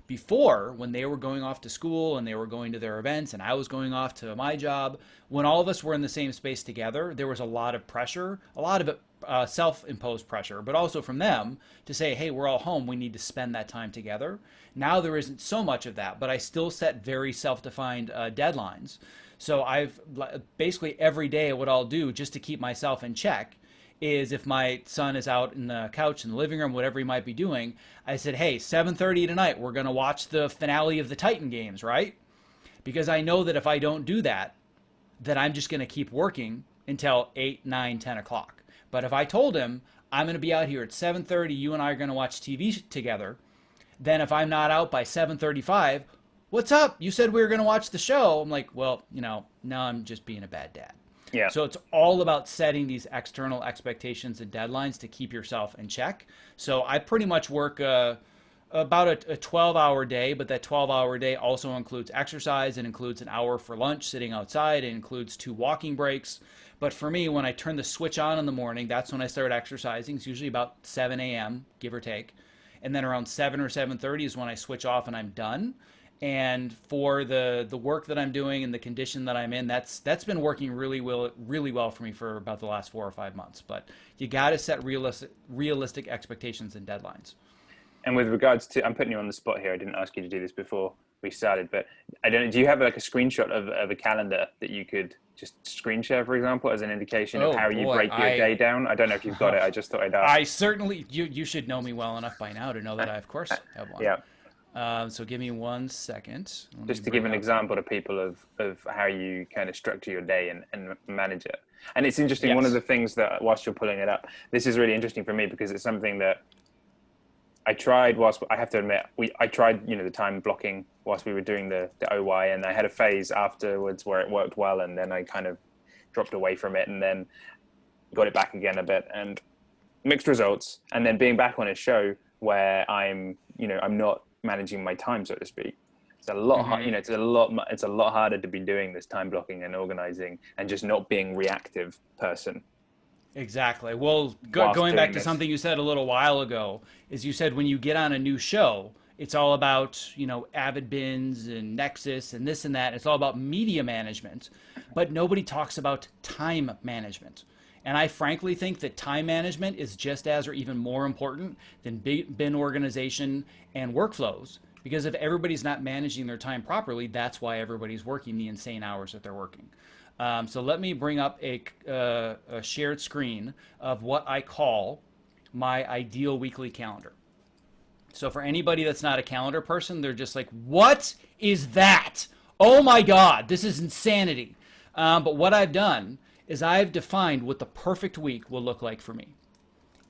Before, when they were going off to school and they were going to their events and I was going off to my job, when all of us were in the same space together, there was a lot of pressure, a lot of it self-imposed pressure, but also from them to say, hey, we're all home, we need to spend that time together. Now there isn't so much of that, but I still set very self-defined deadlines. So I've basically every day what I'll do just to keep myself in check is if my son is out in the couch in the living room, whatever he might be doing, I said, hey, 7:30 tonight, we're going to watch the finale of the Titan games, right? Because I know that if I don't do that, then I'm just going to keep working until 8, 9, 10 o'clock. But if I told him, I'm going to be out here at 7:30, you and I are going to watch TV together, then if I'm not out by 7:35, what's up? You said we were going to watch the show. I'm like, well, now I'm just being a bad dad. Yeah. So it's all about setting these external expectations and deadlines to keep yourself in check. So I pretty much work about a 12-hour day, but that 12-hour day also includes exercise. It includes an hour for lunch, sitting outside. It includes 2 walking breaks. But for me, when I turn the switch on in the morning, that's when I start exercising. It's usually about 7 a.m., give or take. And then around 7 or 7:30 is when I switch off and I'm done. And for the work that I'm doing and the condition that I'm in, that's been working really well for me for about the last 4 or 5 months. But you got to set realistic expectations and deadlines. And with regards to, I'm putting you on the spot here. I didn't ask you to do this before we started, but I don't know. Do you have like a screenshot of a calendar that you could just screen share, for example, as an indication of how you break your day down? I don't know if you've got it. I just thought I'd ask. I certainly, you should know me well enough by now to know that I, of course, have one. Yeah. So give me 1 second. Just to give an example to people of how you kind of structure your day and manage it. And it's interesting. Yes. One of the things that, whilst you're pulling it up, this is really interesting for me because it's something that I tried whilst, I have to admit, I tried, the time blocking whilst we were doing the OY, and I had a phase afterwards where it worked well, and then I kind of dropped away from it and then got it back again a bit, and mixed results. And then being back on a show where I'm not managing my time, so to speak. It's a lot, it's a lot harder to be doing this time blocking and organizing and just not being reactive person. Exactly. Well, going back to something you said a little while ago, is you said when you get on a new show, it's all about, Avid Bins and Nexus and this and that. It's all about media management, but nobody talks about time management. And I frankly think that time management is just as or even more important than bin organization and workflows, because if everybody's not managing their time properly, that's why everybody's working the insane hours that they're working. So let me bring up a shared screen of what I call my ideal weekly calendar. So for anybody that's not a calendar person, they're just like, what is that? Oh my God, this is insanity. But what I've done is I've defined what the perfect week will look like for me.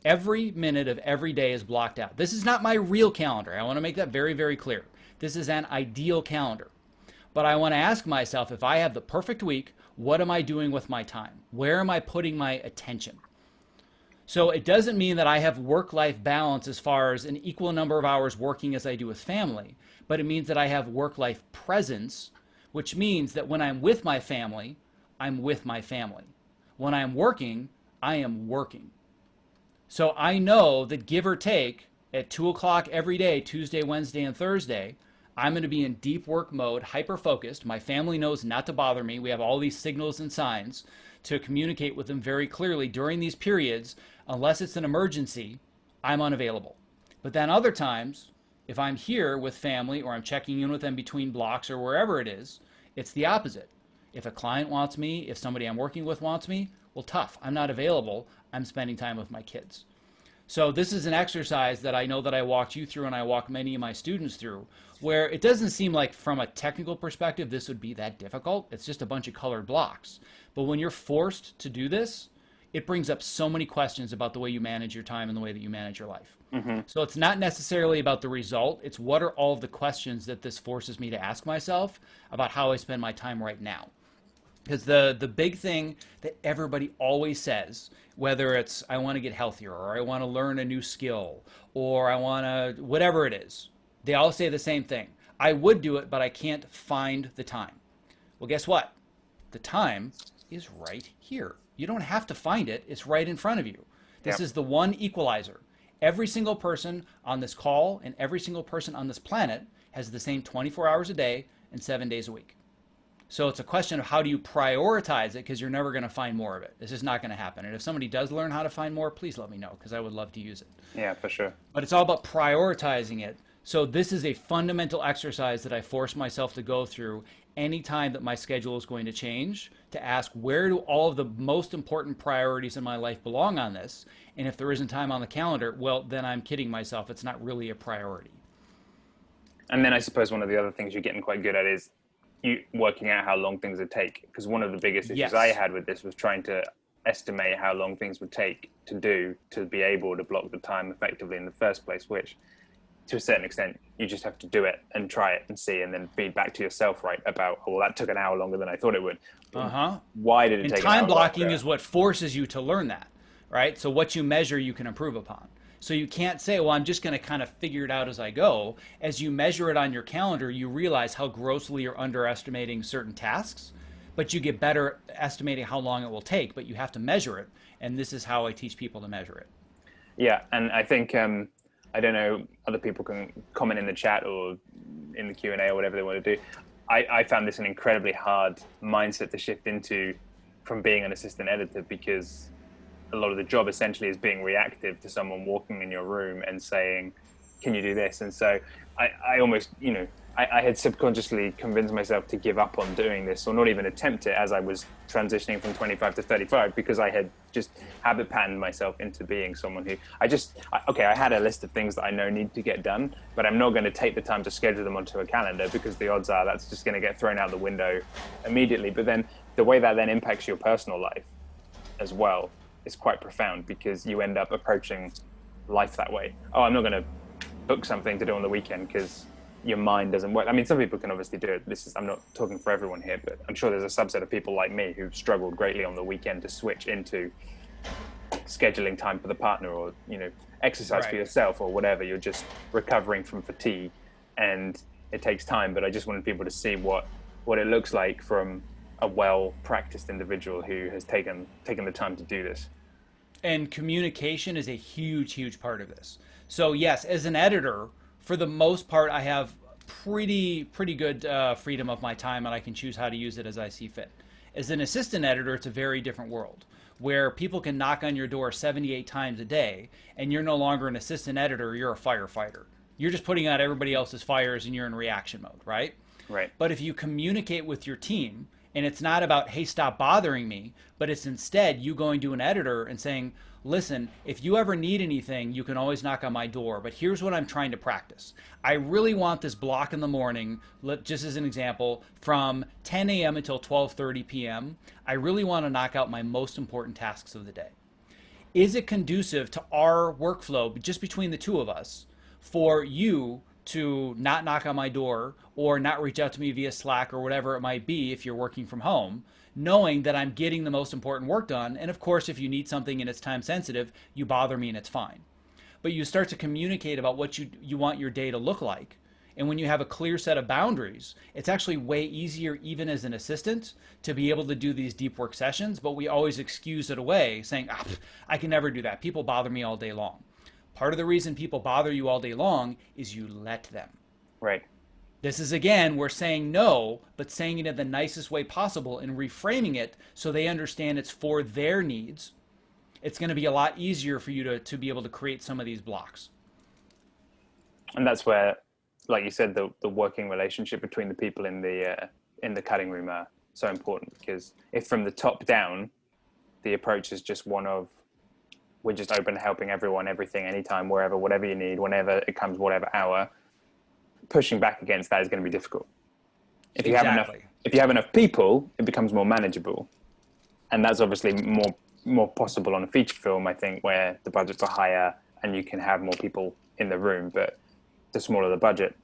Every minute of every day is blocked out. This is not my real calendar. I want to make that very, very clear. This is an ideal calendar. But I want to ask myself, if I have the perfect week, what am I doing with my time? Where am I putting my attention? So it doesn't mean that I have work-life balance as far as an equal number of hours working as I do with family, but it means that I have work-life presence, which means that when I'm with my family, I'm with my family. When I'm working, I am working. So I know that give or take at 2 o'clock every day, Tuesday, Wednesday, and Thursday, I'm going to be in deep work mode, hyper-focused. My family knows not to bother me. We have all these signals and signs to communicate with them very clearly during these periods. Unless it's an emergency, I'm unavailable. But then other times, if I'm here with family or I'm checking in with them between blocks or wherever it is, it's the opposite. If a client wants me, if somebody I'm working with wants me, well, tough. I'm not available. I'm spending time with my kids. So this is an exercise that I know that I walked you through and I walk many of my students through, where it doesn't seem like from a technical perspective this would be that difficult. It's just a bunch of colored blocks. But when you're forced to do this, it brings up so many questions about the way you manage your time and the way that you manage your life. Mm-hmm. So it's not necessarily about the result. It's what are all of the questions that this forces me to ask myself about how I spend my time right now. Because the big thing that everybody always says, whether it's I want to get healthier or I want to learn a new skill or I want to, whatever it is, they all say the same thing. I would do it, but I can't find the time. Well, guess what? The time is right here. You don't have to find it. It's right in front of you. This is the one equalizer. Every single person on this call and every single person on this planet has the same 24 hours a day and 7 days a week. So it's a question of how do you prioritize it, because you're never going to find more of it. This is not going to happen. And if somebody does learn how to find more, please let me know, because I would love to use it. Yeah, for sure. But it's all about prioritizing it. So this is a fundamental exercise that I force myself to go through anytime that my schedule is going to change, to ask where do all of the most important priorities in my life belong on this. And if there isn't time on the calendar, well, then I'm kidding myself. It's not really a priority. And then I suppose one of the other things you're getting quite good at is you working out how long things would take. Because one of the biggest issues I had with this was trying to estimate how long things would take to do to be able to block the time effectively in the first place, which to a certain extent you just have to do it and try it and see, and then feed back to yourself, right, about, oh, well, that took an hour longer than I thought it would. Why did it take an hour time blocking longer? is what forces you to learn that, right? So what you measure you can improve upon. So you can't say, well, I'm just going to kind of figure it out as I go. As you measure it on your calendar, you realize how grossly you're underestimating certain tasks, but you get better estimating how long it will take, but you have to measure it. And this is how I teach people to measure it. Yeah, and I think, I don't know, other people can comment in the chat or in the Q&A or whatever they want to do. I found this an incredibly hard mindset to shift into from being an assistant editor, because a lot of the job essentially is being reactive to someone walking in your room and saying, can you do this? And so I almost, I had subconsciously convinced myself to give up on doing this, or not even attempt it, as I was transitioning from 25 to 35, because I had just habit patterned myself into being someone who I had a list of things that I know need to get done, but I'm not going to take the time to schedule them onto a calendar, because the odds are that's just going to get thrown out the window immediately. But then the way that then impacts your personal life as well is quite profound, because you end up approaching life that way. Oh, I'm not going to book something to do on the weekend because your mind doesn't work. I mean, some people can obviously do it. I'm not talking for everyone here, but I'm sure there's a subset of people like me who've struggled greatly on the weekend to switch into scheduling time for the partner, or, exercise for yourself or whatever. You're just recovering from fatigue and it takes time. But I just wanted people to see what it looks like from a well-practiced individual who has taken the time to do this. And communication is a huge, huge part of this. So yes, as an editor, for the most part, I have pretty good freedom of my time, and I can choose how to use it as I see fit. As an assistant editor, it's a very different world, where people can knock on your door 78 times a day, and you're no longer an assistant editor, you're a firefighter. You're just putting out everybody else's fires, and you're in reaction mode, right? Right. But if you communicate with your team, and it's not about, hey, stop bothering me, but it's instead you going to an editor and saying, listen, if you ever need anything, you can always knock on my door, but here's what I'm trying to practice. I really want this block in the morning, just as an example, from 10 a.m. until 12:30 p.m. I really want to knock out my most important tasks of the day. Is it conducive to our workflow, just between the two of us, for you to not knock on my door or not reach out to me via Slack or whatever it might be if you're working from home, knowing that I'm getting the most important work done? And of course, if you need something and it's time sensitive, you bother me and it's fine. But you start to communicate about what you want your day to look like. And when you have a clear set of boundaries, it's actually way easier, even as an assistant, to be able to do these deep work sessions. But we always excuse it away, saying, I can never do that. People bother me all day long. Part of the reason people bother you all day long is you let them. Right. This is, again, we're saying no, but saying it in the nicest way possible and reframing it so they understand it's for their needs. It's going to be a lot easier for you to be able to create some of these blocks. And that's where, like you said, the working relationship between the people in the cutting room are so important, because if from the top down, the approach is just one of, we're just open to helping everyone, everything, anytime, wherever, whatever you need, whenever it comes, whatever hour, pushing back against that is going to be difficult. If you have enough people, it becomes more manageable. And that's obviously more possible on a feature film, I think, where the budgets are higher and you can have more people in the room. But the smaller the budget,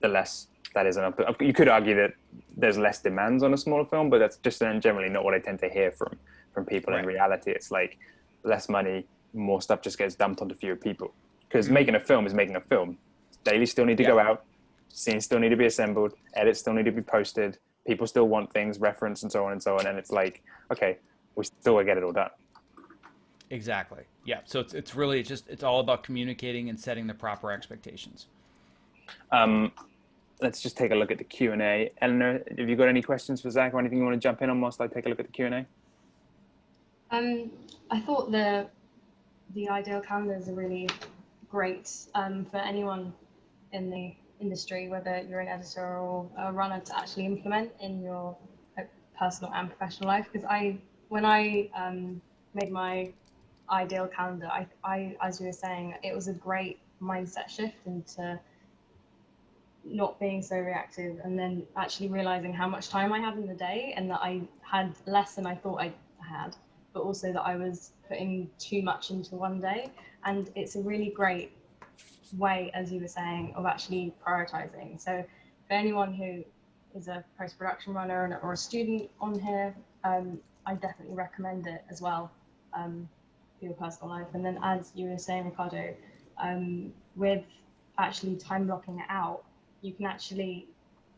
the less that is enough. You could argue that there's less demands on a smaller film, but that's just generally not what I tend to hear from people. In reality, it's like less money, more stuff just gets dumped onto fewer people. Because making a film is making a film. Dailies still need to go out, scenes still need to be assembled, edits still need to be posted, people still want things, reference, and so on and so on. And it's like, okay, we still gotta get it all done. Exactly. Yeah. So it's really it's all about communicating and setting the proper expectations. Let's just take a look at the Q&A. Eleanor, have you got any questions for Zach or anything you want to jump in on whilst I take a look at the Q&A? I thought the ideal calendars are really great for anyone in industry, whether you're an editor or a runner, to actually implement in your personal and professional life. Because when I made my ideal calendar, I, as you were saying, it was a great mindset shift into not being so reactive, and then actually realizing how much time I have in the day, and that I had less than I thought I had, but also that I was putting too much into one day. And it's a really great way, as you were saying, of actually prioritizing. So for anyone who is a post-production runner or a student on here, I definitely recommend it as well, for your personal life. And then, as you were saying, Ricardo, with actually time blocking it out, you can actually,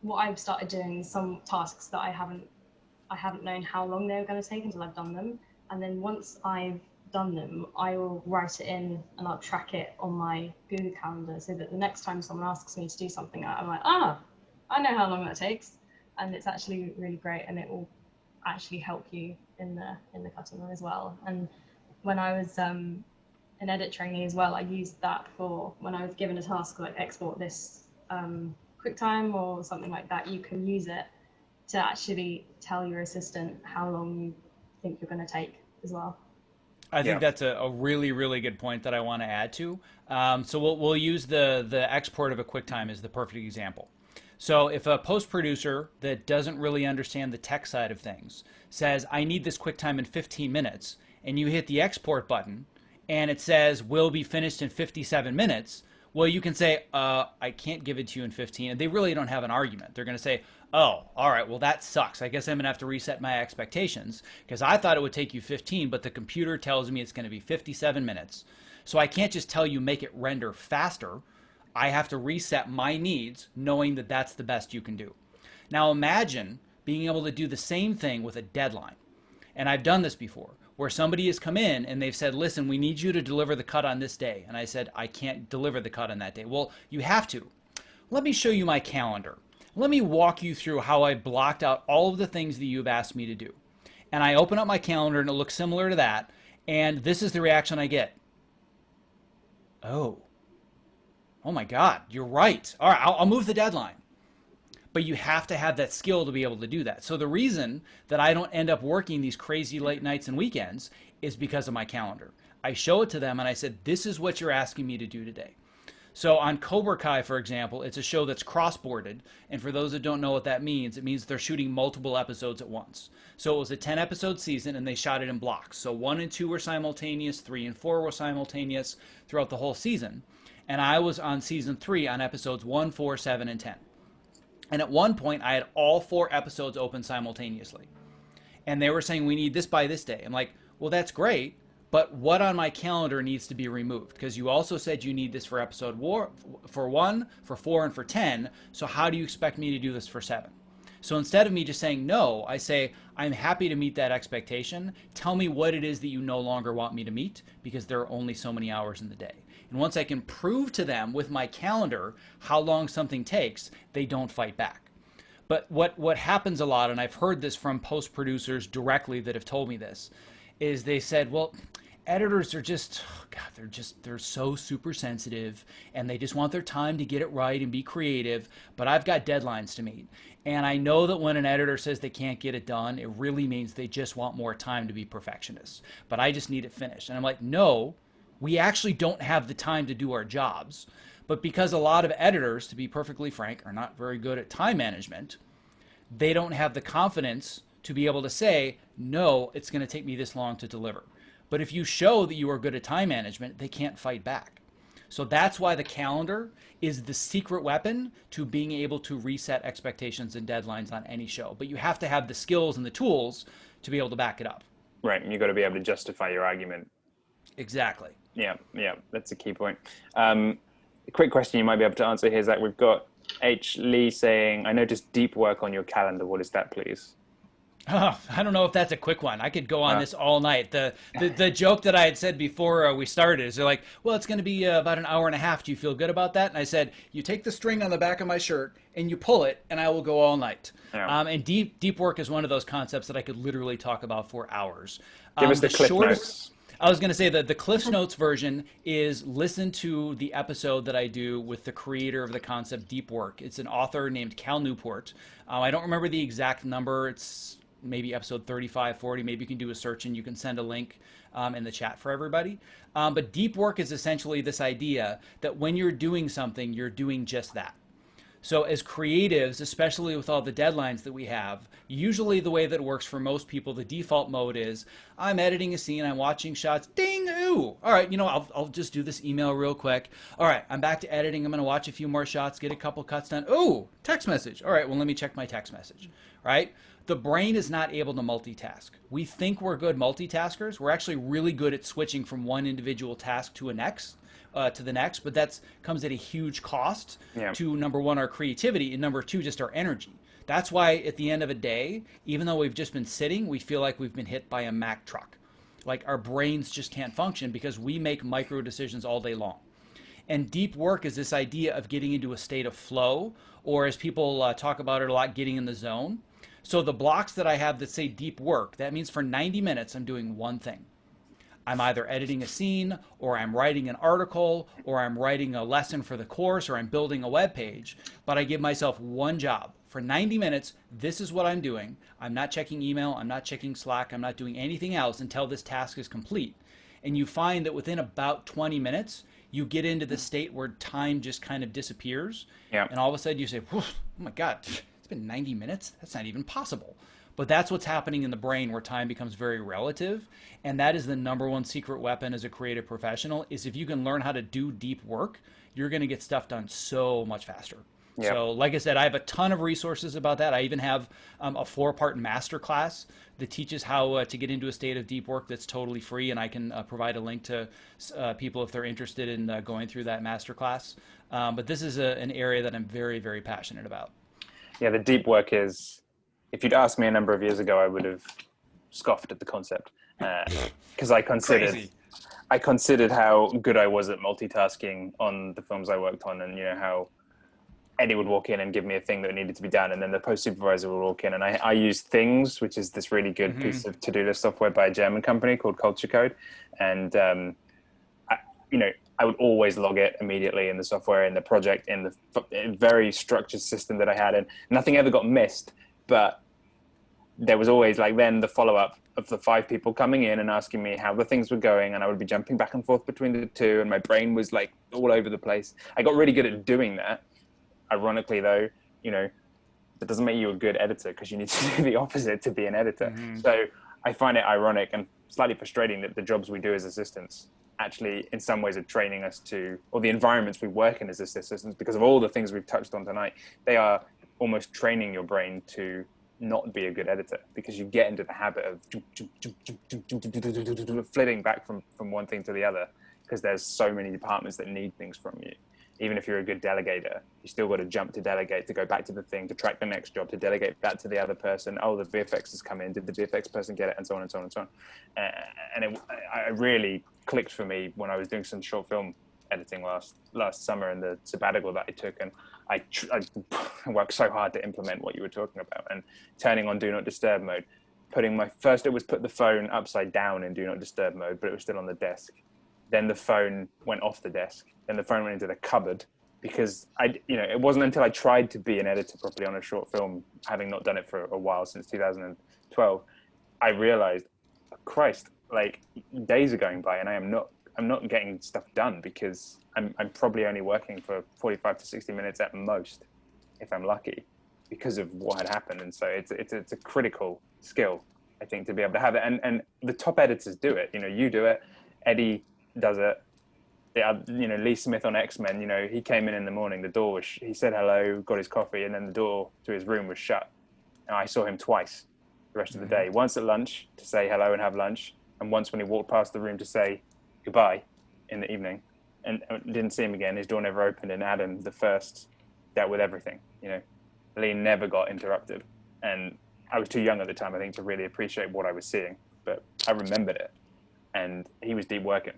what I've started doing is some tasks that I haven't known how long they were going to take until I've done them. And then once I've done them, I will write it in and I'll track it on my Google Calendar, so that the next time someone asks me to do something, I'm like, I know how long that takes. And it's actually really great, and it will actually help you in the cutting room as well. And when I was an edit trainee as well, I used that for when I was given a task like export this QuickTime or something like that. You can use it to actually tell your assistant how long you think you're going to take as well. I think that's a really, really good point that I want to add to. So we'll use the export of a QuickTime as the perfect example. So if a post producer that doesn't really understand the tech side of things says, I need this QuickTime in 15 minutes, and you hit the export button and it says will be finished in 57 minutes, well, you can say, I can't give it to you in 15. And they really don't have an argument. They're going to say, oh, all right, well, that sucks. I guess I'm going to have to reset my expectations, because I thought it would take you 15, but the computer tells me it's going to be 57 minutes. So I can't just tell you make it render faster. I have to reset my needs, knowing that that's the best you can do. Now imagine being able to do the same thing with a deadline. And I've done this before, where somebody has come in and they've said, listen, we need you to deliver the cut on this day. And I said, I can't deliver the cut on that day. Well, you have to. Let me show you my calendar. Let me walk you through how I blocked out all of the things that you've asked me to do. And I open up my calendar and it looks similar to that. And this is the reaction I get. Oh my God, you're right. All right, I'll move the deadline. But you have to have that skill to be able to do that. So the reason that I don't end up working these crazy late nights and weekends is because of my calendar. I show it to them and I said, this is what you're asking me to do today. So on Cobra Kai, for example, it's a show that's cross-boarded. And for those that don't know what that means, it means they're shooting multiple episodes at once. So it was a 10-episode season and they shot it in blocks. So 1 and 2 were simultaneous, 3 and 4 were simultaneous throughout the whole season. And I was on season 3 on episodes 1, 4, 7, and 10. And at one point, I had all 4 episodes open simultaneously. And they were saying, we need this by this day. I'm like, well, that's great, but what on my calendar needs to be removed? Because you also said you need this for episode for 1, for 4, and for 10. So how do you expect me to do this for 7? So instead of me just saying no, I say, I'm happy to meet that expectation. Tell me what it is that you no longer want me to meet, because there are only so many hours in the day. And once I can prove to them with my calendar how long something takes, they don't fight back. But what happens a lot, and I've heard this from post producers directly that have told me this, is they said, well, editors are just, they're so super sensitive and they just want their time to get it right and be creative, but I've got deadlines to meet. And I know that when an editor says they can't get it done, it really means they just want more time to be perfectionists, but I just need it finished. And I'm like, no, we actually don't have the time to do our jobs. But because a lot of editors, to be perfectly frank, are not very good at time management, they don't have the confidence to be able to say, no, it's going to take me this long to deliver. But if you show that you are good at time management, they can't fight back. So that's why the calendar is the secret weapon to being able to reset expectations and deadlines on any show. But you have to have the skills and the tools to be able to back it up. Right, and you've got to be able to justify your argument. Exactly. Yeah, that's a key point. A quick question you might be able to answer here is that we've got H. Lee saying, I noticed deep work on your calendar. What is that, please? Oh, I don't know if that's a quick one. I could go on this all night. The joke that I had said before we started is they're like, well, it's going to be about an hour and a half. Do you feel good about that? And I said, you take the string on the back of my shirt and you pull it and I will go all night. Yeah. And deep work is one of those concepts that I could literally talk about for hours. Give us the clip notes. I was going to say that the Cliff's Notes version is listen to the episode that I do with the creator of the concept Deep Work. It's an author named Cal Newport. I don't remember the exact number. It's maybe episode 35, 40. Maybe you can do a search and you can send a link in the chat for everybody. But Deep Work is essentially this idea that when you're doing something, you're doing just that. So as creatives, especially with all the deadlines that we have, usually the way that works for most people, the default mode is I'm editing a scene, I'm watching shots, ding, ooh. All right, I'll just do this email real quick. All right, I'm back to editing. I'm going to watch a few more shots, get a couple cuts done. Ooh, text message. All right, well, let me check my text message, right? The brain is not able to multitask. We think we're good multitaskers. We're actually really good at switching from one individual task to the next, but that comes at a huge cost to, number one, our creativity, and number two, just our energy. That's why at the end of a day, even though we've just been sitting, we feel like we've been hit by a Mack truck. Like our brains just can't function because we make micro decisions all day long. And deep work is this idea of getting into a state of flow, or as people talk about it a lot, getting in the zone. So the blocks that I have that say deep work, that means for 90 minutes, I'm doing one thing. I'm either editing a scene, or I'm writing an article, or I'm writing a lesson for the course, or I'm building a web page. But I give myself one job. For 90 minutes, this is what I'm doing. I'm not checking email, I'm not checking Slack, I'm not doing anything else until this task is complete. And you find that within about 20 minutes, you get into the state where time just kind of disappears. Yeah. And all of a sudden you say, oh my God, it's been 90 minutes? That's not even possible. But that's what's happening in the brain where time becomes very relative. And that is the number one secret weapon as a creative professional, is if you can learn how to do deep work, you're going to get stuff done so much faster. Yep. So like I said, I have a ton of resources about that. I even have a 4-part masterclass that teaches how to get into a state of deep work that's totally free. And I can provide a link to people if they're interested in going through that masterclass. But this is an area that I'm very, very passionate about. Yeah, the deep work is, if you'd asked me a number of years ago, I would have scoffed at the concept because I considered how good I was at multitasking on the films I worked on, and how Eddie would walk in and give me a thing that needed to be done, and then the post supervisor would walk in, and I used Things, which is this really good piece of to-do list software by a German company called Culture Code, and I would always log it immediately in the software, in the project, in the very structured system that I had, and nothing ever got missed. But there was always then the follow-up of the 5 people coming in and asking me how the things were going, and I would be jumping back and forth between the two, and my brain was all over the place. I got really good at doing that. Ironically, though, that doesn't make you a good editor, because you need to do the opposite to be an editor. So I find it ironic and slightly frustrating that the jobs we do as assistants actually in some ways are training us to, or the environments we work in as assistants, because of all the things we've touched on tonight, they are almost training your brain to not be a good editor, because you get into the habit of flitting back from one thing to the other, because there's so many departments that need things from you. Even if you're a good delegator, you still got to jump to delegate, to go back to the thing, to track the next job, to delegate that to the other person. Oh, the VFX has come in. Did the VFX person get it? And so on and so on and so on. And it really clicked for me when I was doing some short film editing last summer in the sabbatical that I took. And I worked so hard to implement what you were talking about, and turning on Do Not Disturb mode. First it was put the phone upside down in Do Not Disturb mode, but it was still on the desk. Then the phone went off the desk. Then the phone went into the cupboard, because it wasn't until I tried to be an editor properly on a short film, having not done it for a while, since 2012, I realized, Christ, days are going by and I'm not getting stuff done, because I'm probably only working for 45 to 60 minutes at most, if I'm lucky, because of what had happened. And so it's a critical skill, I think, to be able to have it. And the top editors do it. You do it. Eddie does it. Lee Smith on X-Men, he came in the morning, the door was, he said hello, got his coffee, and then the door to his room was shut. And I saw him twice the rest of the day. Once at lunch to say hello and have lunch, and once when he walked past the room to say goodbye in the evening, and didn't see him again. His door never opened, and Adam, the first, dealt with everything. Lee never got interrupted. And I was too young at the time, I think, to really appreciate what I was seeing, but I remembered it, and he was deep working.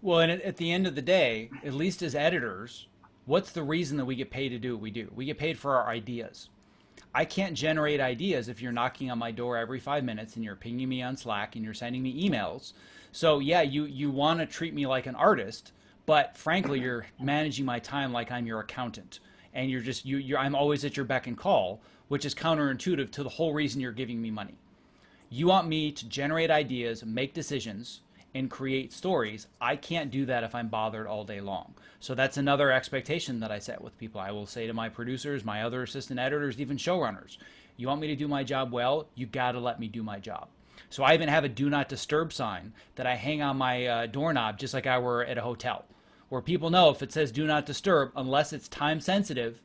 Well, and at the end of the day, at least as editors, what's the reason that we get paid to do what we do? We get paid for our ideas. I can't generate ideas if you're knocking on my door every 5 minutes and you're pinging me on Slack and you're sending me emails. So yeah, you want to treat me like an artist, but frankly, you're managing my time like I'm your accountant, and I'm always at your beck and call, which is counterintuitive to the whole reason you're giving me money. You want me to generate ideas, make decisions, and create stories. I can't do that if I'm bothered all day long. So that's another expectation that I set with people. I will say to my producers, my other assistant editors, even showrunners, you want me to do my job well, you got to let me do my job. So I even have a do not disturb sign that I hang on my doorknob, just like I were at a hotel, where people know if it says do not disturb, unless it's time sensitive,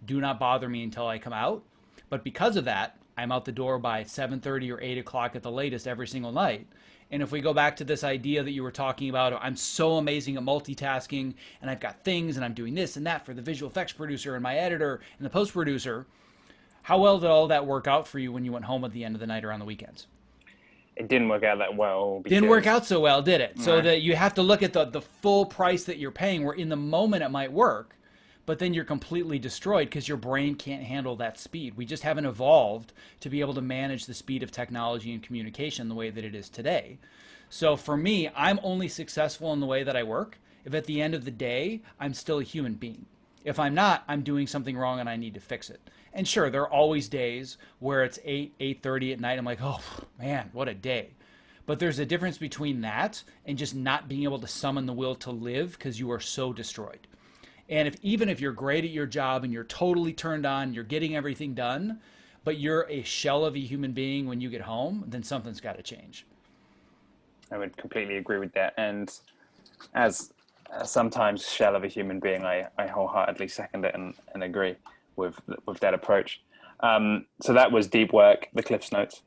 do not bother me until I come out. But because of that, I'm out the door by 7:30 or 8 o'clock at the latest every single night. And if we go back to this idea that you were talking about, I'm so amazing at multitasking and I've got things and I'm doing this and that for the visual effects producer and my editor and the post producer, how well did all that work out for you when you went home at the end of the night or on the weekends? It didn't work out that well. Didn't work out so well, did it? So that you have to look at the full price that you're paying, where in the moment it might work, but then you're completely destroyed because your brain can't handle that speed. We just haven't evolved to be able to manage the speed of technology and communication the way that it is today. So for me, I'm only successful in the way that I work if at the end of the day, I'm still a human being. If I'm not, I'm doing something wrong and I need to fix it. And sure, there are always days where it's 8:30 at night. I'm like, oh man, what a day. But there's a difference between that and just not being able to summon the will to live because you are so destroyed. And even if you're great at your job and you're totally turned on, you're getting everything done, but you're a shell of a human being when you get home, then something's got to change. I would completely agree with that. And as sometimes shell of a human being, I wholeheartedly second it and agree with that approach. So that was deep work, the Cliff's Notes.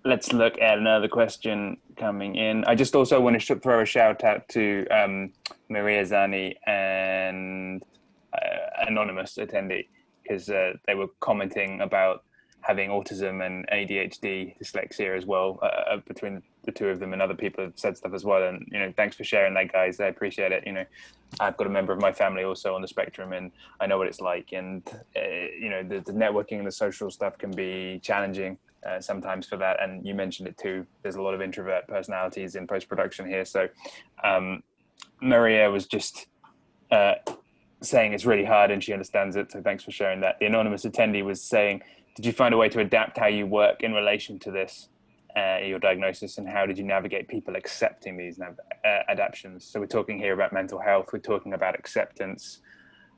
Let's look at another question coming in. I just also want to throw a shout out to Maria Zani and anonymous attendee, because they were commenting about having autism and ADHD, dyslexia as well, between the two of them, and other people have said stuff as well. And, thanks for sharing that, guys. I appreciate it. I've got a member of my family also on the spectrum, and I know what it's like. And, the networking and the social stuff can be challenging sometimes for that. And you mentioned it too. There's a lot of introvert personalities in post-production here. So Maria was just saying it's really hard and she understands it. So thanks for sharing that. The anonymous attendee was saying, did you find a way to adapt how you work in relation to this, your diagnosis, and how did you navigate people accepting these adaptations? So we're talking here about mental health. We're talking about acceptance.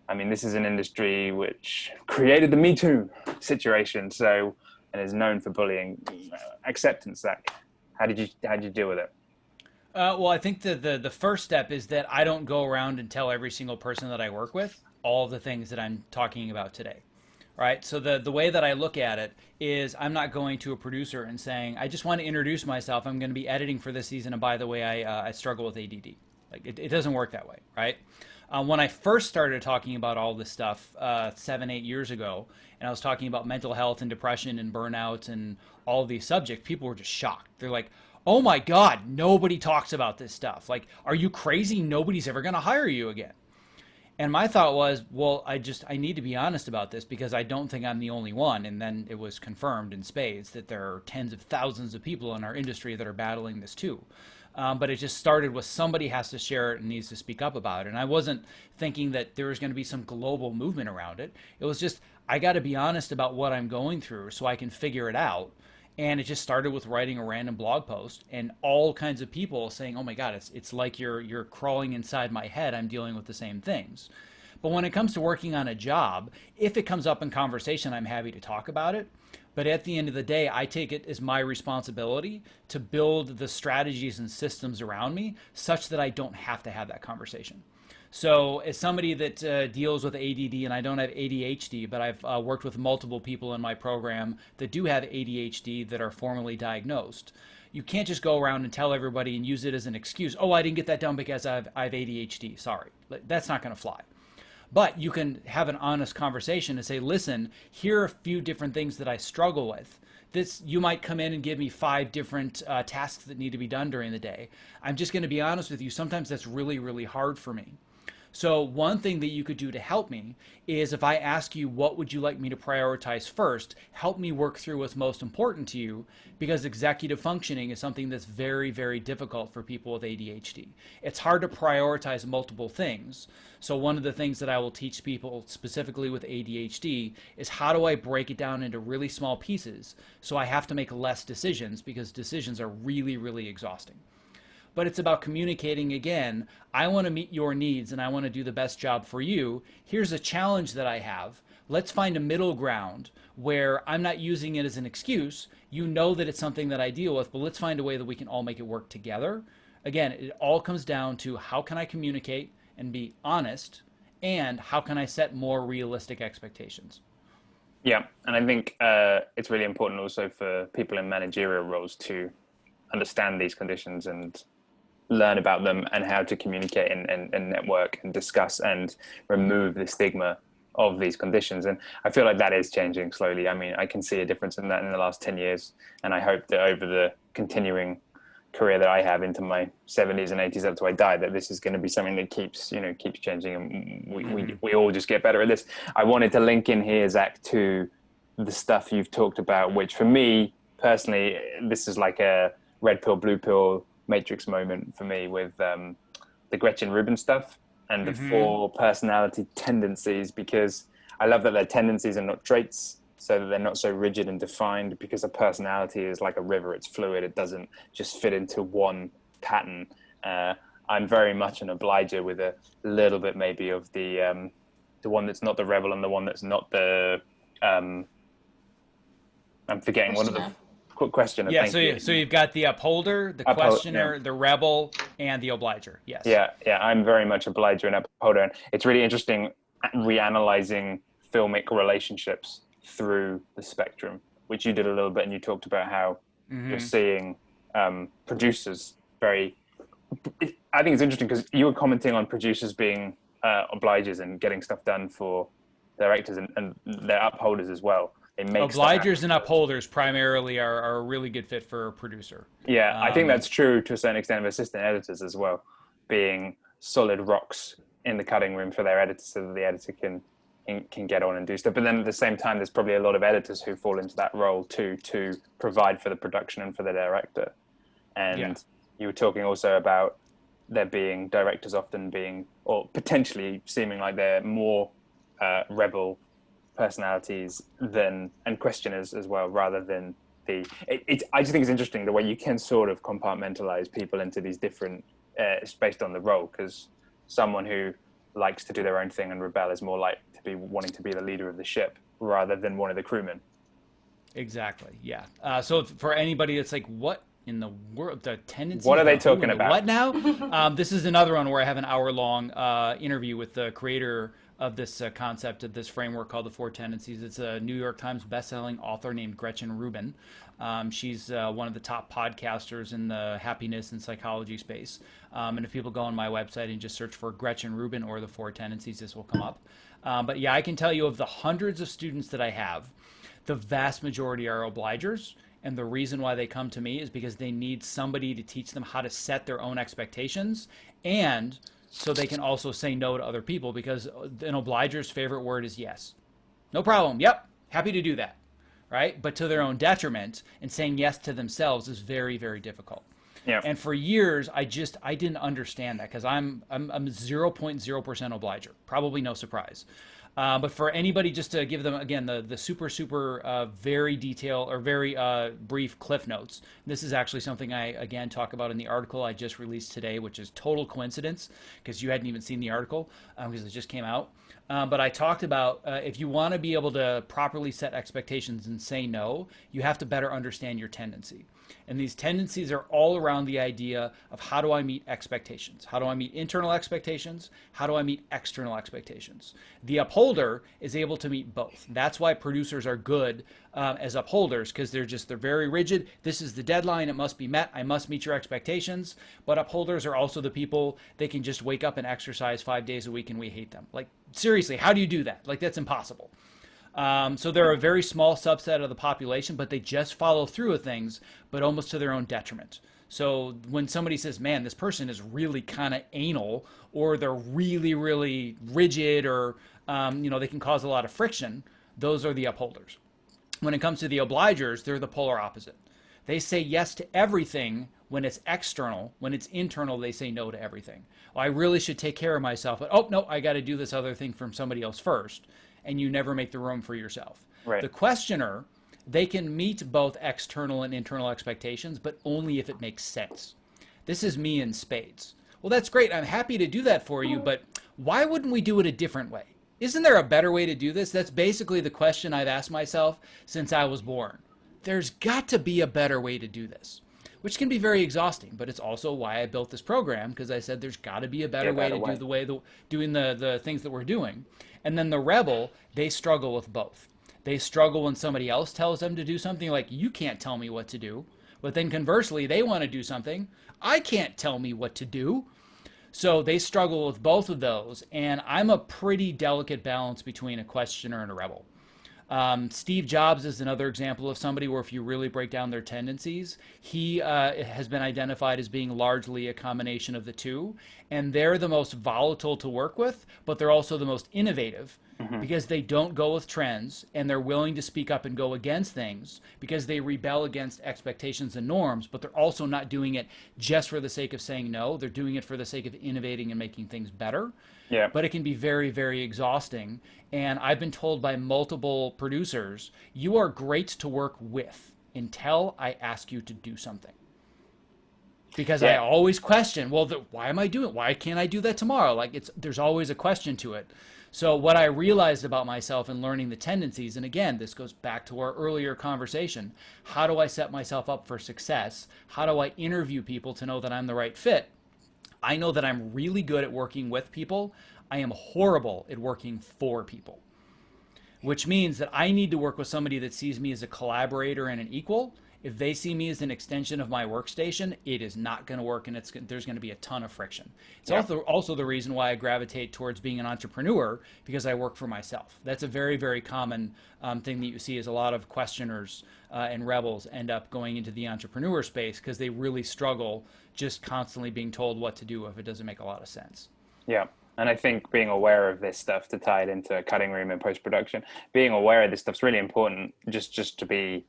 I mean, this is an industry which created the Me Too situation, and is known for bullying. Acceptance, Zach. How did you deal with it? Well, I think the first step is that I don't go around and tell every single person that I work with all the things that I'm talking about today. Right. So the way that I look at it is I'm not going to a producer and saying, I just want to introduce myself. I'm going to be editing for this season. And by the way, I struggle with ADD. Like it doesn't work that way. Right. When I first started talking about all this stuff 7-8 years ago, and I was talking about mental health and depression and burnout and all these subjects, people were just shocked. They're like, oh my God, nobody talks about this stuff. Like, are you crazy? Nobody's ever going to hire you again. And my thought was, well, I need to be honest about this because I don't think I'm the only one. And then it was confirmed in spades that there are tens of thousands of people in our industry that are battling this too. But it just started with somebody has to share it and needs to speak up about it. And I wasn't thinking that there was going to be some global movement around it. It was just, I got to be honest about what I'm going through so I can figure it out. And it just started with writing a random blog post and all kinds of people saying, oh my God, it's like you're crawling inside my head. I'm dealing with the same things. But when it comes to working on a job, if it comes up in conversation, I'm happy to talk about it. But at the end of the day, I take it as my responsibility to build the strategies and systems around me such that I don't have to have that conversation. So as somebody that deals with ADD, and I don't have ADHD, but I've worked with multiple people in my program that do have ADHD that are formally diagnosed. You can't just go around and tell everybody and use it as an excuse. Oh, I didn't get that done because I have ADHD. Sorry. That's not going to fly. But you can have an honest conversation and say, listen, here are a few different things that I struggle with. You might come in and give me 5 different tasks that need to be done during the day. I'm just going to be honest with you. Sometimes that's really, really hard for me. So one thing that you could do to help me is if I ask you, what would you like me to prioritize first? Help me work through what's most important to you, because executive functioning is something that's very, very difficult for people with ADHD. It's hard to prioritize multiple things. So one of the things that I will teach people specifically with ADHD is, how do I break it down into really small pieces so I have to make less decisions, because decisions are really, really exhausting. But it's about communicating again. I want to meet your needs and I want to do the best job for you. Here's a challenge that I have. Let's find a middle ground where I'm not using it as an excuse. You know that it's something that I deal with, but let's find a way that we can all make it work together. Again, it all comes down to, how can I communicate and be honest, and how can I set more realistic expectations? Yeah, and I think it's really important also for people in managerial roles to understand these conditions and learn about them, and how to communicate and network and discuss and remove the stigma of these conditions. And I feel like that is changing slowly. I mean, I can see a difference in that in the last 10 years. And I hope that over the continuing career that I have into my 70s and 80s up to I die, that this is going to be something that keeps changing, and we all just get better at this. I wanted to link in here, Zach, to the stuff you've talked about, which for me personally, this is like a red pill, blue pill matrix moment for me, with the Gretchen Rubin stuff and the 4 personality tendencies, because I love that they're tendencies and not traits, so that they're not so rigid and defined, because a personality is like a river. It's fluid. It doesn't just fit into one pattern. I'm very much an obliger, with a little bit maybe of the one that's not the rebel and the one that's not the I'm forgetting one of the quick question. Yeah, so you've got the upholder, the questioner, the rebel, and the obliger. Yes. Yeah, I'm very much obliger and upholder, and it's really interesting reanalyzing filmic relationships through the spectrum, which you did a little bit, and you talked about how you're seeing producers very. I think it's interesting because you were commenting on producers being obligers and getting stuff done for directors, and they're upholders as well. They make obligers and upholders primarily are a really good fit for a producer. Yeah, I think that's true to a certain extent of assistant editors as well, being solid rocks in the cutting room for their editor, so that the editor can get on and do stuff. But then at the same time, there's probably a lot of editors who fall into that role too, to provide for the production and for the director. And you were talking also about there being directors often being, or potentially seeming like they're more rebel personalities than, and questioners as well, rather than I just think it's interesting the way you can sort of compartmentalize people into these different, it's based on the role, because someone who likes to do their own thing and rebel is more like to be wanting to be the leader of the ship rather than one of the crewmen. Exactly. Yeah. So for anybody that's like, what in the world, the tendency, what are they talking about? What now? This is another one where I have an hour-long interview with the creator of this concept, of this framework called the 4 Tendencies. It's a New York Times bestselling author named Gretchen Rubin. She's one of the top podcasters in the happiness and psychology space. And if people go on my website and just search for Gretchen Rubin or the 4 Tendencies, this will come up. But yeah, I can tell you, of the hundreds of students that I have, the vast majority are obligers. And the reason why they come to me is because they need somebody to teach them how to set their own expectations, and so they can also say no to other people, because an obliger's favorite word is yes. No problem. Yep. Happy to do that. Right? But to their own detriment, and saying yes to themselves is very, very difficult. Yeah. And for years, I didn't understand that, because I'm 0.0% obliger. Probably no surprise. But for anybody, just to give them, again, the super very detailed or very brief cliff notes. This is actually something I, again, talk about in the article I just released today, which is total coincidence, because you hadn't even seen the article, because it just came out. But I talked about if you want to be able to properly set expectations and say no, you have to better understand your tendency. And these tendencies are all around the idea of, how do I meet expectations? How do I meet internal expectations? How do I meet external expectations? The upholder is able to meet both. That's why producers are good as upholders, because they're very rigid. This is the deadline. It must be met. I must meet your expectations. But upholders are also the people, they can just wake up and exercise 5 days a week and we hate them. Like, seriously, how do you do that? Like, that's impossible. So they're a very small subset of the population, but they just follow through with things, but almost to their own detriment. So when somebody says, man, this person is really kind of anal, or they're really, really rigid, or, they can cause a lot of friction, those are the upholders. When it comes to the obligers, they're the polar opposite. They say yes to everything when it's external. When it's internal, they say no to everything. Well, I really should take care of myself, but oh, no, I got to do this other thing from somebody else first. And you never make the room for yourself. Right. The questioner, they can meet both external and internal expectations, but only if it makes sense. This is me in spades. Well, that's great. I'm happy to do that for you, but why wouldn't we do it a different way? Isn't there a better way to do this? That's basically the question I've asked myself since I was born. There's got to be a better way to do this, which can be very exhausting, but it's also why I built this program, because I said there's got to be a better way to do doing the things that we're doing. And then the rebel, they struggle with both. They struggle when somebody else tells them to do something, like, you can't tell me what to do. But then conversely, they want to do something. I can't tell me what to do. So they struggle with both of those. And I'm a pretty delicate balance between a questioner and a rebel. Steve Jobs is another example of somebody where if you really break down their tendencies, he has been identified as being largely a combination of the two. And they're the most volatile to work with, but they're also the most innovative because they don't go with trends, and they're willing to speak up and go against things because they rebel against expectations and norms, but they're also not doing it just for the sake of saying no. They're doing it for the sake of innovating and making things better. Yeah. But it can be very, very exhausting. And I've been told by multiple producers, you are great to work with until I ask you to do something. Because I always question, well, why am I doing it? Why can't I do that tomorrow? Like, there's always a question to it. So what I realized about myself in learning the tendencies, and again, this goes back to our earlier conversation, how do I set myself up for success? How do I interview people to know that I'm the right fit? I know that I'm really good at working with people. I am horrible at working for people, which means that I need to work with somebody that sees me as a collaborator and an equal. If they see me as an extension of my workstation, it is not going to work, and there's going to be a ton of friction. It's also the reason why I gravitate towards being an entrepreneur, because I work for myself. That's a very, very common thing that you see, is a lot of questioners and rebels end up going into the entrepreneur space because they really struggle just constantly being told what to do if it doesn't make a lot of sense. Yeah. And I think being aware of this stuff, to tie it into cutting room and post-production, being aware of this stuff's really important, just to be,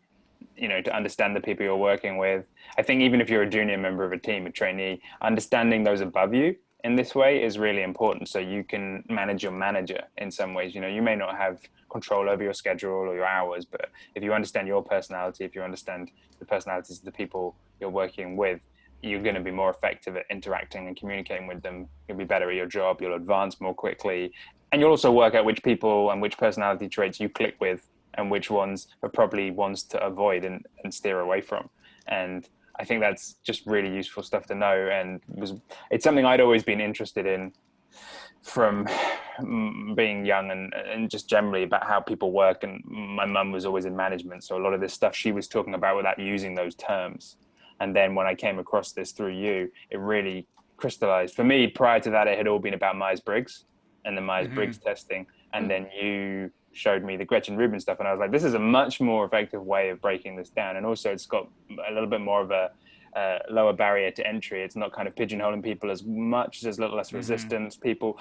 to understand the people you're working with. I think even if you're a junior member of a team, a trainee, understanding those above you in this way is really important, so you can manage your manager in some ways. You may not have control over your schedule or your hours, but if you understand your personality, if you understand the personalities of the people you're working with, you're going to be more effective at interacting and communicating with them. You'll be better at your job. You'll advance more quickly. And you'll also work out which people and which personality traits you click with and which ones are probably ones to avoid and steer away from. And I think that's just really useful stuff to know. And it's something I'd always been interested in from being young and just generally about how people work. And my mum was always in management, so a lot of this stuff she was talking about without using those terms. And then when I came across this through you, it really crystallized. For me, prior to that, it had all been about Myers-Briggs and the Myers-Briggs testing. And then you showed me the Gretchen Rubin stuff. And I was like, this is a much more effective way of breaking this down. And also it's got a little bit more of a lower barrier to entry. It's not kind of pigeonholing people as much. There's a little less resistance. People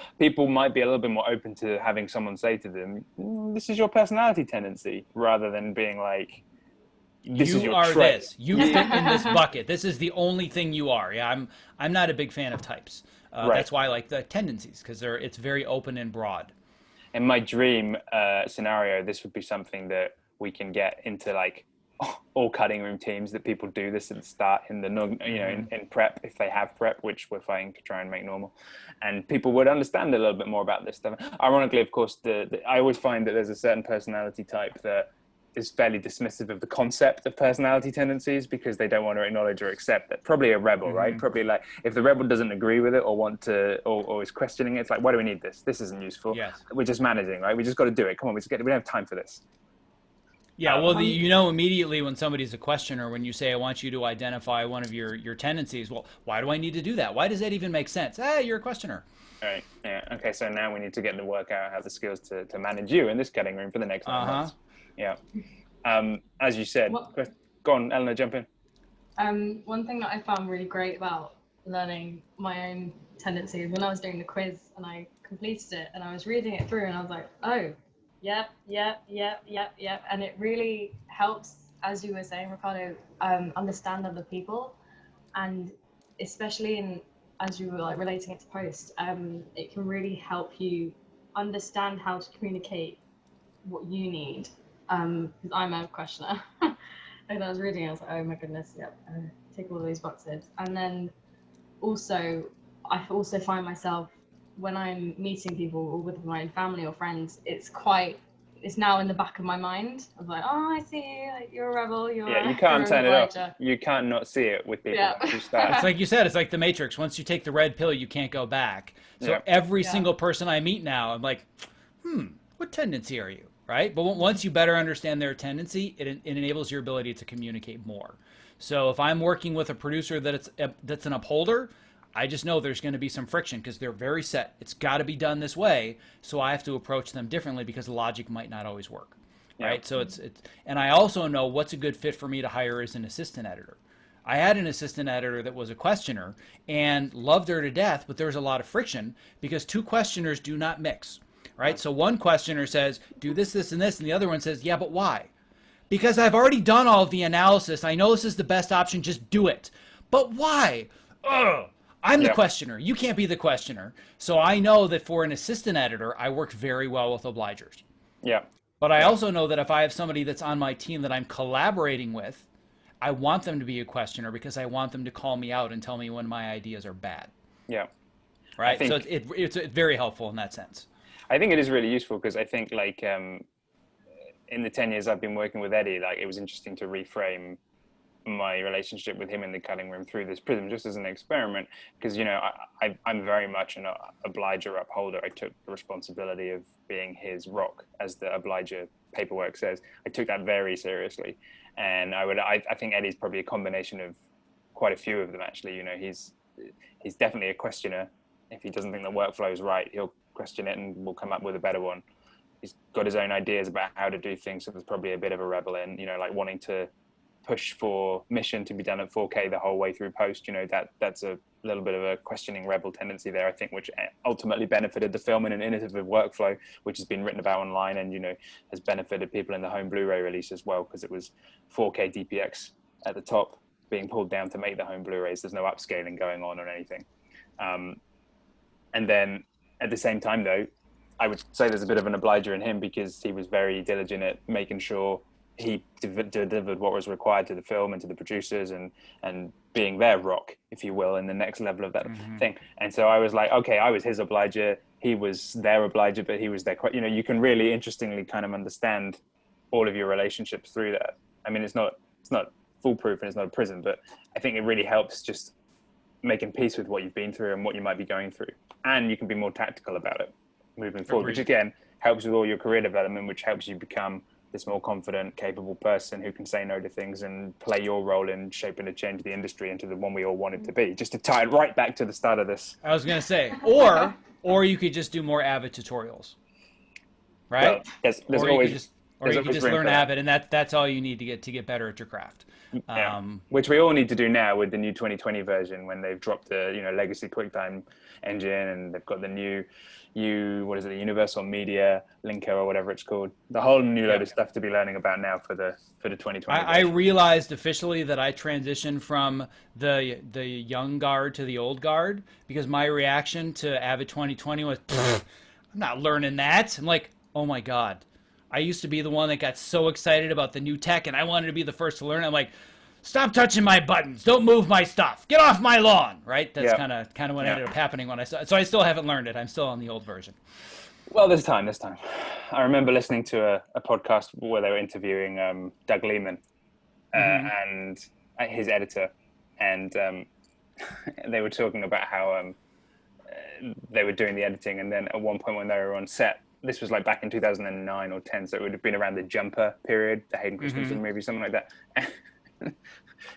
might be a little bit more open to having someone say to them, this is your personality tendency, rather than being like, you are this. You fit in this bucket. This is the only thing you are. Yeah, I'm not a big fan of types. That's why I like the tendencies, because it's very open and broad. In my dream scenario, this would be something that we can get into, like all cutting room teams, that people do this at the start in the in prep, if they have prep, which we're fighting to try and make normal, and people would understand a little bit more about this stuff. Ironically, of course, I always find that there's a certain personality type that is fairly dismissive of the concept of personality tendencies because they don't want to acknowledge or accept that. Probably a rebel, right? Probably like if the rebel doesn't agree with it or want to, or is questioning it, it's like, why do we need this? This isn't useful. Yes. We're just managing, right? We just got to do it. Come on, we don't have time for this. Yeah, well, immediately when somebody's a questioner, when you say, I want you to identify one of your tendencies, well, why do I need to do that? Why does that even make sense? You're a questioner. All right. Yeah. Okay. So now we need to get to work out how the skills to manage you in this cutting room for the next 9 months. Yeah. As you said, go on, Eleanor, jump in. One thing that I found really great about learning my own tendencies when I was doing the quiz and I completed it and I was reading it through and I was like, oh, yep. And it really helps, as you were saying, Ricardo, understand other people. And especially as you were like relating it to post, it can really help you understand how to communicate what you need. Because I'm a questioner. And I was reading, I was like, oh my goodness, yep, tick all of these boxes. And then also, I also find myself when I'm meeting people or with my family or friends, it's now in the back of my mind. I was like, oh, I see you, like, you're a rebel, You can't turn it off. You can't not see it with people. Yeah. Once you start. It's like you said, it's like the Matrix. Once you take the red pill, you can't go back. So every single person I meet now, I'm like, what tendency are you? Right? But once you better understand their tendency, it enables your ability to communicate more. So if I'm working with a producer that's an upholder, I just know there's going to be some friction because they're very set. It's got to be done this way. So I have to approach them differently because logic might not always work. Right? So it's and I also know what's a good fit for me to hire as an assistant editor. I had an assistant editor that was a questioner and loved her to death, but there was a lot of friction because two questioners do not mix. Right? So one questioner says, do this, this, and this, and the other one says, yeah, but why? Because I've already done all of the analysis. I know this is the best option. Just do it. But why? Ugh. I'm the questioner. You can't be the questioner. So I know that for an assistant editor, I work very well with obligers. Yeah. But I also know that if I have somebody that's on my team that I'm collaborating with, I want them to be a questioner because I want them to call me out and tell me when my ideas are bad. Yeah. Right? So it's very helpful in that sense. I think it is really useful because I think like in the 10 years I've been working with Eddie, like it was interesting to reframe my relationship with him in the cutting room through this prism just as an experiment because, you know, I'm very much an obliger upholder. I took the responsibility of being his rock, as the obliger paperwork says. I took that very seriously. And I think Eddie's probably a combination of quite a few of them, actually. You know, he's definitely a questioner. If he doesn't think the workflow is right, he'll question it and we'll come up with a better one. He's got his own ideas about how to do things, so there's probably a bit of a rebel in, you know, like wanting to push for Mission to be done at 4K the whole way through post. You know, that's a little bit of a questioning rebel tendency there, I think, which ultimately benefited the film in an innovative workflow, which has been written about online and, you know, has benefited people in the home Blu-ray release as well, because it was 4K DPX at the top being pulled down to make the home Blu-rays. There's no upscaling going on or anything. And then at the same time, though, I would say there's a bit of an obliger in him because he was very diligent at making sure he delivered what was required to the film and to the producers and being their rock, if you will, in the next level of that thing. And so I was like, okay, I was his obliger, he was their obliger, but he was their, you know, you can really interestingly kind of understand all of your relationships through that. I mean, it's not foolproof and it's not a prison, but I think it really helps just making peace with what you've been through and what you might be going through. And you can be more tactical about it moving forward, which again helps with all your career development, which helps you become this more confident, capable person who can say no to things and play your role in shaping to change the industry into the one we all want it to be. Just to tie it right back to the start of this. I was going to say, or you could just do more Avid tutorials, right? Well, there's always you could just learn Avid, and that's all you need to get better at your craft. Which we all need to do now with the new 2020 version when they've dropped the, you know, legacy QuickTime engine and they've got the new the Universal Media Linker or whatever it's called. The whole new load of stuff to be learning about now for the 2020 I realized officially that I transitioned from the young guard to the old guard because my reaction to Avid 2020 was, I'm not learning that. I'm like, oh my God. I used to be the one that got so excited about the new tech and I wanted to be the first to learn. I'm like, stop touching my buttons. Don't move my stuff. Get off my lawn, right? That's kind of what ended up happening when I saw it. So I still haven't learned it. I'm still on the old version. Well, there's time. I remember listening to a podcast where they were interviewing Doug Lehman and his editor. And they were talking about how they were doing the editing. And then at one point when they were on set, this was like back in 2009 or 10, so it would have been around the Jumper period, the Hayden Christensen movie, something like that.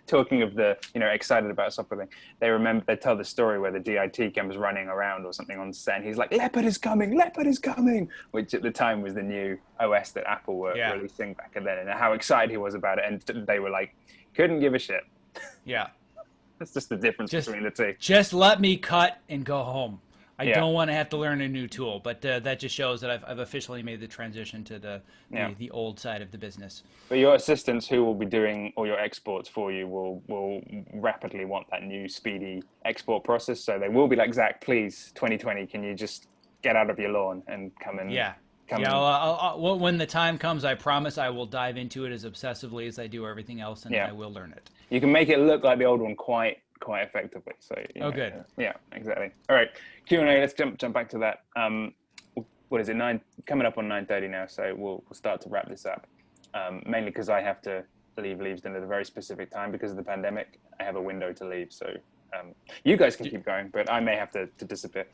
Talking of the, you know, excited about software thing, they tell the story where the DIT comes running around or something on set, and he's like, Leopard is coming, which at the time was the new OS that Apple were releasing back then, and how excited he was about it. And they were like, couldn't give a shit. Yeah. That's just the difference between the two. Just let me cut and go home. I Yeah. don't want to have to learn a new tool, but that just shows that I've officially made the transition to the old side of the business. But your assistants who will be doing all your exports for you will rapidly want that new speedy export process. So they will be like, Zach, please, 2020, can you just get out of your lawn and come and when the time comes, I promise I will dive into it as obsessively as I do everything else, and I will learn it. You can make it look like the old one quite effectively. So good. Yeah, exactly. All right, Q&A. Let's jump back to that. What is it? Coming up on 9:30 now. So we'll start to wrap this up. Mainly because I have to leave Leavesden at a very specific time because of the pandemic. I have a window to leave, so you guys can keep going, but I may have to disappear.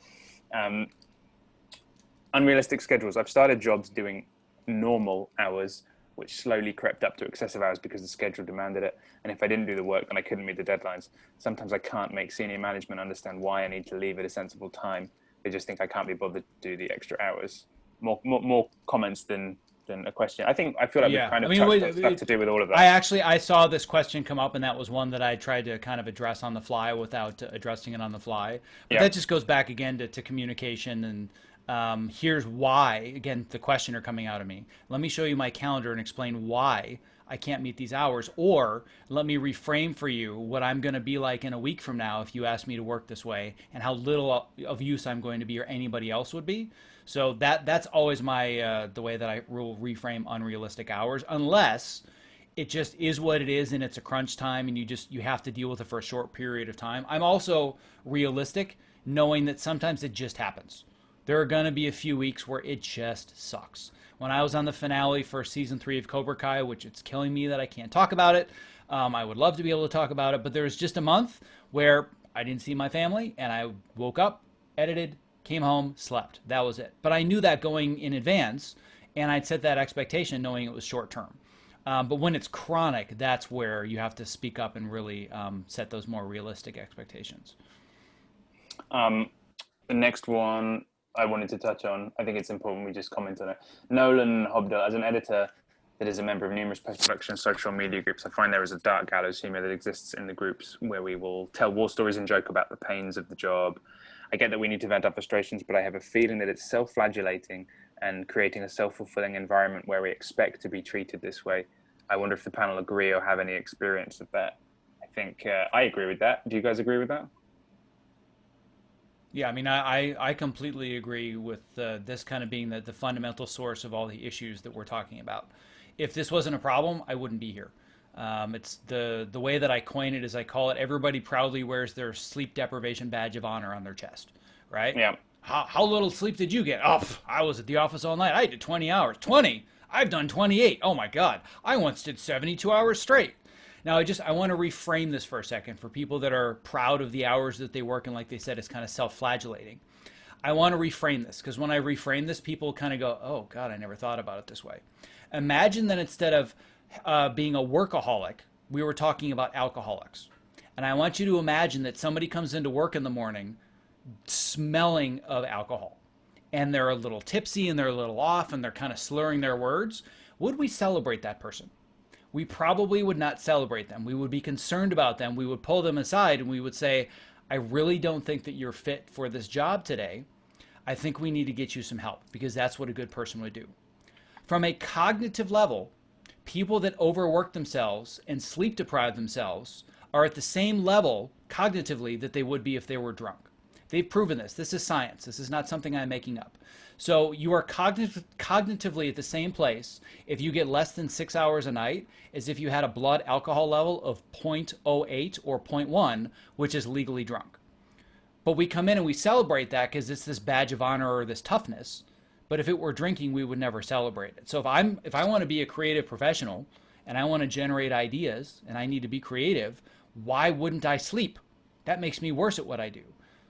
Unrealistic schedules. I've started jobs doing normal hours, which slowly crept up to excessive hours because the schedule demanded it. And if I didn't do the work, then I couldn't meet the deadlines. Sometimes I can't make senior management understand why I need to leave at a sensible time. They just think I can't be bothered to do the extra hours. More comments than a question. I feel like we've kind of touched on stuff to do with all of that. I saw this question come up, and that was one that I tried to kind of address on the fly without addressing it on the fly. But that just goes back again to communication, and here's why. Again, the questioner coming out of me. Let me show you my calendar and explain why I can't meet these hours, or let me reframe for you what I'm going to be like in a week from now if you ask me to work this way, and how little of use I'm going to be or anybody else would be. So that's always my the way that I will reframe unrealistic hours, unless it just is what it is and it's a crunch time and you have to deal with it for a short period of time. I'm also realistic, knowing that sometimes it just happens. There are going to be a few weeks where it just sucks. When I was on the finale for season 3 of Cobra Kai, which it's killing me that I can't talk about it. I would love to be able to talk about it, but there was just a month where I didn't see my family, and I woke up, edited, came home, slept. That was it. But I knew that going in advance, and I'd set that expectation knowing it was short term. But when it's chronic, that's where you have to speak up and really set those more realistic expectations. The next one I wanted to touch on, I think it's important we just comment on it. Nolan Hobdell, as an editor that is a member of numerous post-production social media groups, I find there is a dark gallows humor that exists in the groups where we will tell war stories and joke about the pains of the job. I get that we need to vent our frustrations, but I have a feeling that it's self-flagellating and creating a self-fulfilling environment where we expect to be treated this way. I wonder if the panel agree or have any experience of that. I think I agree with that. Do you guys agree with that? Yeah, I mean, I completely agree with this kind of being the fundamental source of all the issues that we're talking about. If this wasn't a problem, I wouldn't be here. It's the way that I coin it is I call it everybody proudly wears their sleep deprivation badge of honor on their chest, right? Yeah. How little sleep did you get? Oh, I was at the office all night. I did 20 hours. 20? I've done 28. Oh my God. I once did 72 hours straight. Now, I want to reframe this for a second for people that are proud of the hours that they work, and like they said, it's kind of self-flagellating. I want to reframe this because when I reframe this, people kind of go, oh God, I never thought about it this way. Imagine that instead of being a workaholic, we were talking about alcoholics. And I want you to imagine that somebody comes into work in the morning smelling of alcohol, and they're a little tipsy and they're a little off and they're kind of slurring their words. Would we celebrate that person? We probably would not celebrate them. We would be concerned about them. We would pull them aside and we would say, I really don't think that you're fit for this job today. I think we need to get you some help, because that's what a good person would do. From a cognitive level, people that overwork themselves and sleep deprive themselves are at the same level cognitively that they would be if they were drunk. They've proven this. This is science. This is not something I'm making up. So you are cognitively at the same place if you get less than 6 hours a night as if you had a blood alcohol level of 0.08 or 0.1, which is legally drunk. But we come in and we celebrate that because it's this badge of honor or this toughness. But if it were drinking, we would never celebrate it. So if I want to be a creative professional and I want to generate ideas and I need to be creative, why wouldn't I sleep? That makes me worse at what I do.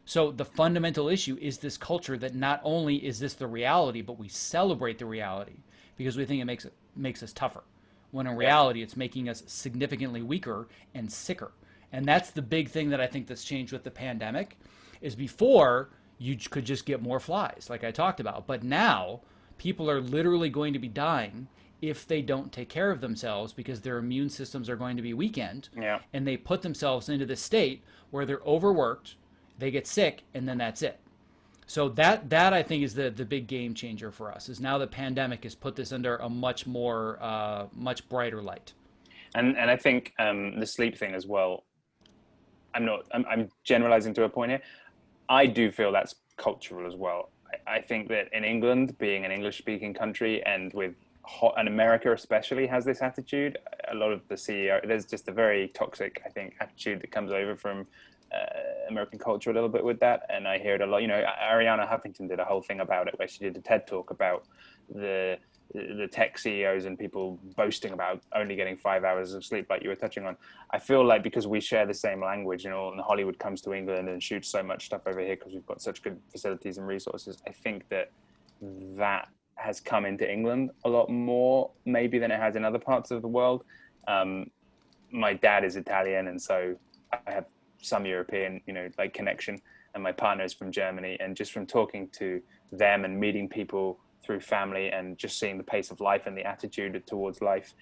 So the fundamental issue is this culture that not only is this the reality, but we celebrate the reality because we think it makes us tougher. When in reality, it's making us significantly weaker and sicker. And that's the big thing that I think that's changed with the pandemic is before you could just get more flies like I talked about. But now people are literally going to be dying if they don't take care of themselves because their immune systems are going to be weakened. Yeah. And they put themselves into this state where they're overworked, they get sick, and then that's it. So that I think is the big game changer for us, is now the pandemic has put this under a much more much brighter light. And I think the sleep thing as well. I'm generalizing to a point here. I do feel that's cultural as well. I think that in England, being an English-speaking country, and and America especially has this attitude. A lot of the CEO, there's just a very toxic, I think, attitude that comes over from American culture a little bit with that. And I hear it a lot. You know, Arianna Huffington did a whole thing about it, where she did a TED talk about the tech CEOs and people boasting about only getting 5 hours of sleep, like you were touching on. I feel like because we share the same language, you know, and Hollywood comes to England and shoots so much stuff over here because we've got such good facilities and resources. I think that has come into England a lot more maybe than it has in other parts of the world. My dad is Italian, and so I have some European, you know, like connection, and my partner is from Germany, and just from talking to them and meeting people through family and just seeing the pace of life and the attitude towards life,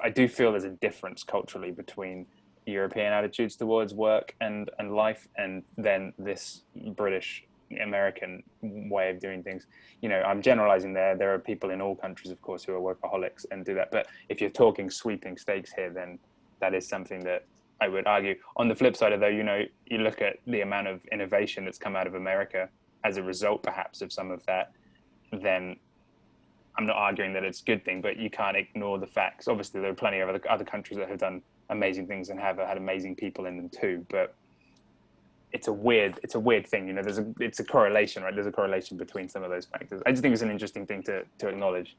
I do feel there's a difference culturally between European attitudes towards work and life, and then this British American way of doing things. You know, I'm generalizing there are people in all countries, of course, who are workaholics and do that, but if you're talking sweeping stakes here, then that is something that I would argue. On the flip side of though, you know, you look at the amount of innovation that's come out of America as a result perhaps of some of that, then I'm not arguing that it's a good thing, but you can't ignore the facts. Obviously, there are plenty of other countries that have done amazing things and have had amazing people in them too. But it's a weird thing. You know, it's a correlation, right? There's a correlation between some of those factors. I just think it's an interesting thing to acknowledge.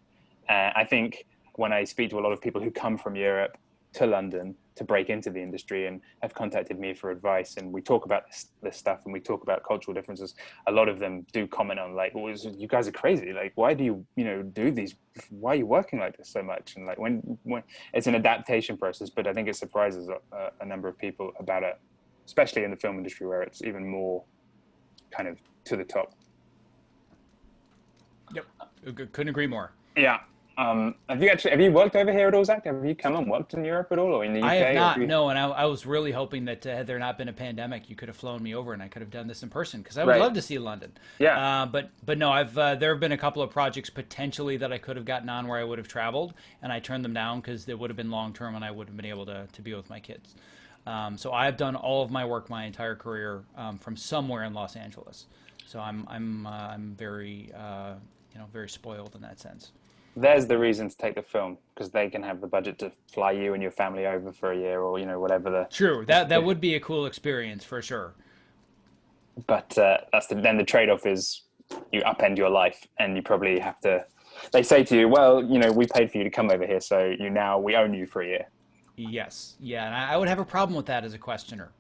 I think when I speak to a lot of people who come from Europe to London to break into the industry and have contacted me for advice, and we talk about this stuff and we talk about cultural differences, a lot of them do comment on like, well, you guys are crazy, like why do you do these, why are you working like this so much? And like when it's an adaptation process, but I think it surprises a number of people about it, especially in the film industry where it's even more kind of to the top. Yep, couldn't agree more. Yeah. Have you worked over here at all, Zach? Have you come and worked in Europe at all, or in the UK? I have not, no, and I was really hoping that had there not been a pandemic, you could have flown me over and I could have done this in person, because I would love to see London. Yeah. But no, there have been a couple of projects potentially that I could have gotten on where I would have traveled, and I turned them down because they would have been long term and I would have been able to be with my kids. So I've done all of my work my entire career from somewhere in Los Angeles. So I'm very very spoiled in that sense. There's the reason to take the film, because they can have the budget to fly you and your family over for a year, or whatever the. True, that would be a cool experience for sure. But then the trade-off is you upend your life, and you probably have to. They say to you, well, we paid for you to come over here, so we own you for a year. Yes, yeah, and I would have a problem with that as a questioner.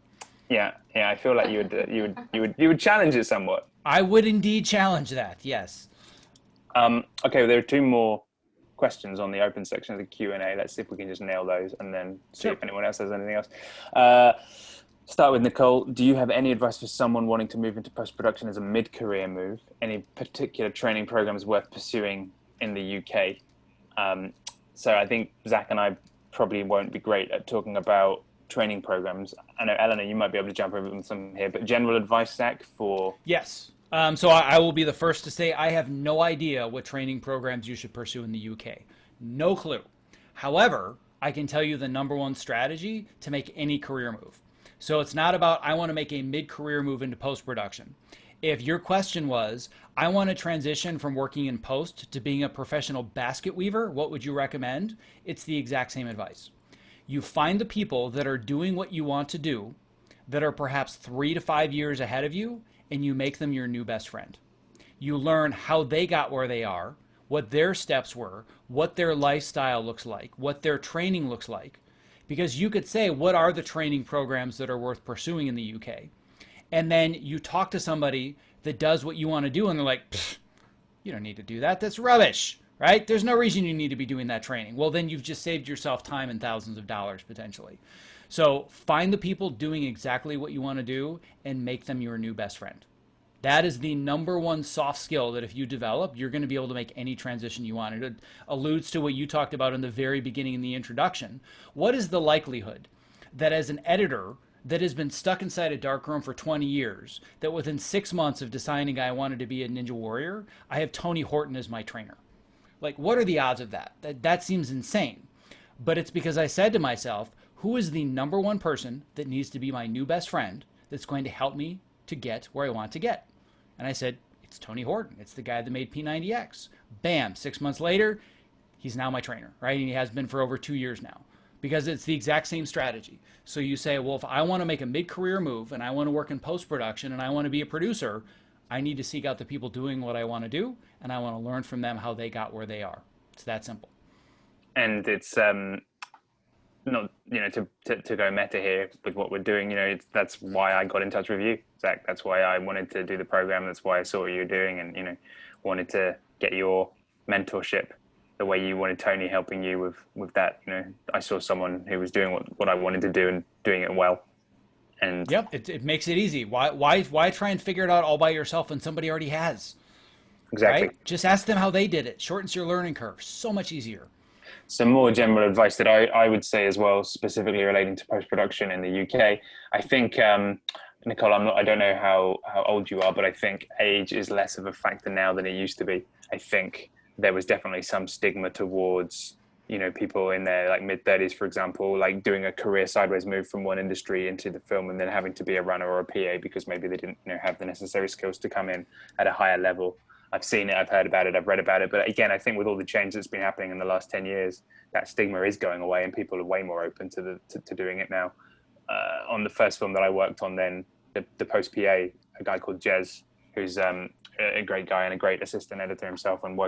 Yeah, I feel like you would challenge it somewhat. I would indeed challenge that. Yes. Okay, there are two more questions on the open section of the Q&A. Let's see if we can just nail those, and then see if anyone else has anything else. Start with Nicole. Do you have any advice for someone wanting to move into post-production as a mid-career move? Any particular training programs worth pursuing in the UK? So I think Zach and I probably won't be great at talking about training programs. I know, Eleanor, you might be able to jump over some here, but general advice, Zach, for... Yes. So I will be the first to say I have no idea what training programs you should pursue in the UK. No clue. However, I can tell you the number one strategy to make any career move. So it's not about I want to make a mid-career move into post-production. If your question was, I want to transition from working in post to being a professional basket weaver, what would you recommend? It's the exact same advice. You find the people that are doing what you want to do, that are perhaps 3 to 5 years ahead of you, and you make them your new best friend. You learn how they got where they are, what their steps were, what their lifestyle looks like, what their training looks like. Because you could say, what are the training programs that are worth pursuing in the UK? And then you talk to somebody that does what you want to do, and they're like, you don't need to do that. That's rubbish, right? There's no reason you need to be doing that training. Well, then you've just saved yourself time and thousands of dollars potentially. So find the people doing exactly what you want to do and make them your new best friend. That is the number one soft skill that if you develop, you're going to be able to make any transition you want. It alludes to what you talked about in the very beginning in the introduction. What is the likelihood that as an editor that has been stuck inside a darkroom for 20 years, that within 6 months of deciding I wanted to be a ninja warrior, I have Tony Horton as my trainer? Like, what are the odds of that? That seems insane. But it's because I said to myself, who is the number one person that needs to be my new best friend that's going to help me to get where I want to get? And I said, it's Tony Horton. It's the guy that made P90X. Bam, 6 months later, he's now my trainer, right? And he has been for over 2 years now, because it's the exact same strategy. So you say, well, if I want to make a mid-career move and I want to work in post-production and I want to be a producer, I need to seek out the people doing what I want to do, and I want to learn from them how they got where they are. It's that simple. And it's not, to go meta here with what we're doing, that's why I got in touch with you, Zach. That's why I wanted to do the program. That's why I saw what you were doing, and wanted to get your mentorship the way you wanted Tony helping you with that. I saw someone who was doing what I wanted to do and doing it well. And yep, it makes it easy. Why try and figure it out all by yourself when somebody already has? Exactly. Right? Just ask them how they did it. Shortens your learning curve. So much easier. Some more general advice that I would say as well, specifically relating to post-production in the UK. I think, Nicole, I don't know how old you are, but I think age is less of a factor now than it used to be. I think there was definitely some stigma towards, people in their like mid-30s, for example, like doing a career sideways move from one industry into the film and then having to be a runner or a PA because maybe they didn't have the necessary skills to come in at a higher level. I've seen it, I've heard about it, I've read about it. But again, I think with all the change that's been happening in the last 10 years, that stigma is going away and people are way more open to doing it now. On the first film that I worked on then, the post-PA, a guy called Jez, who's a great guy and a great assistant editor himself and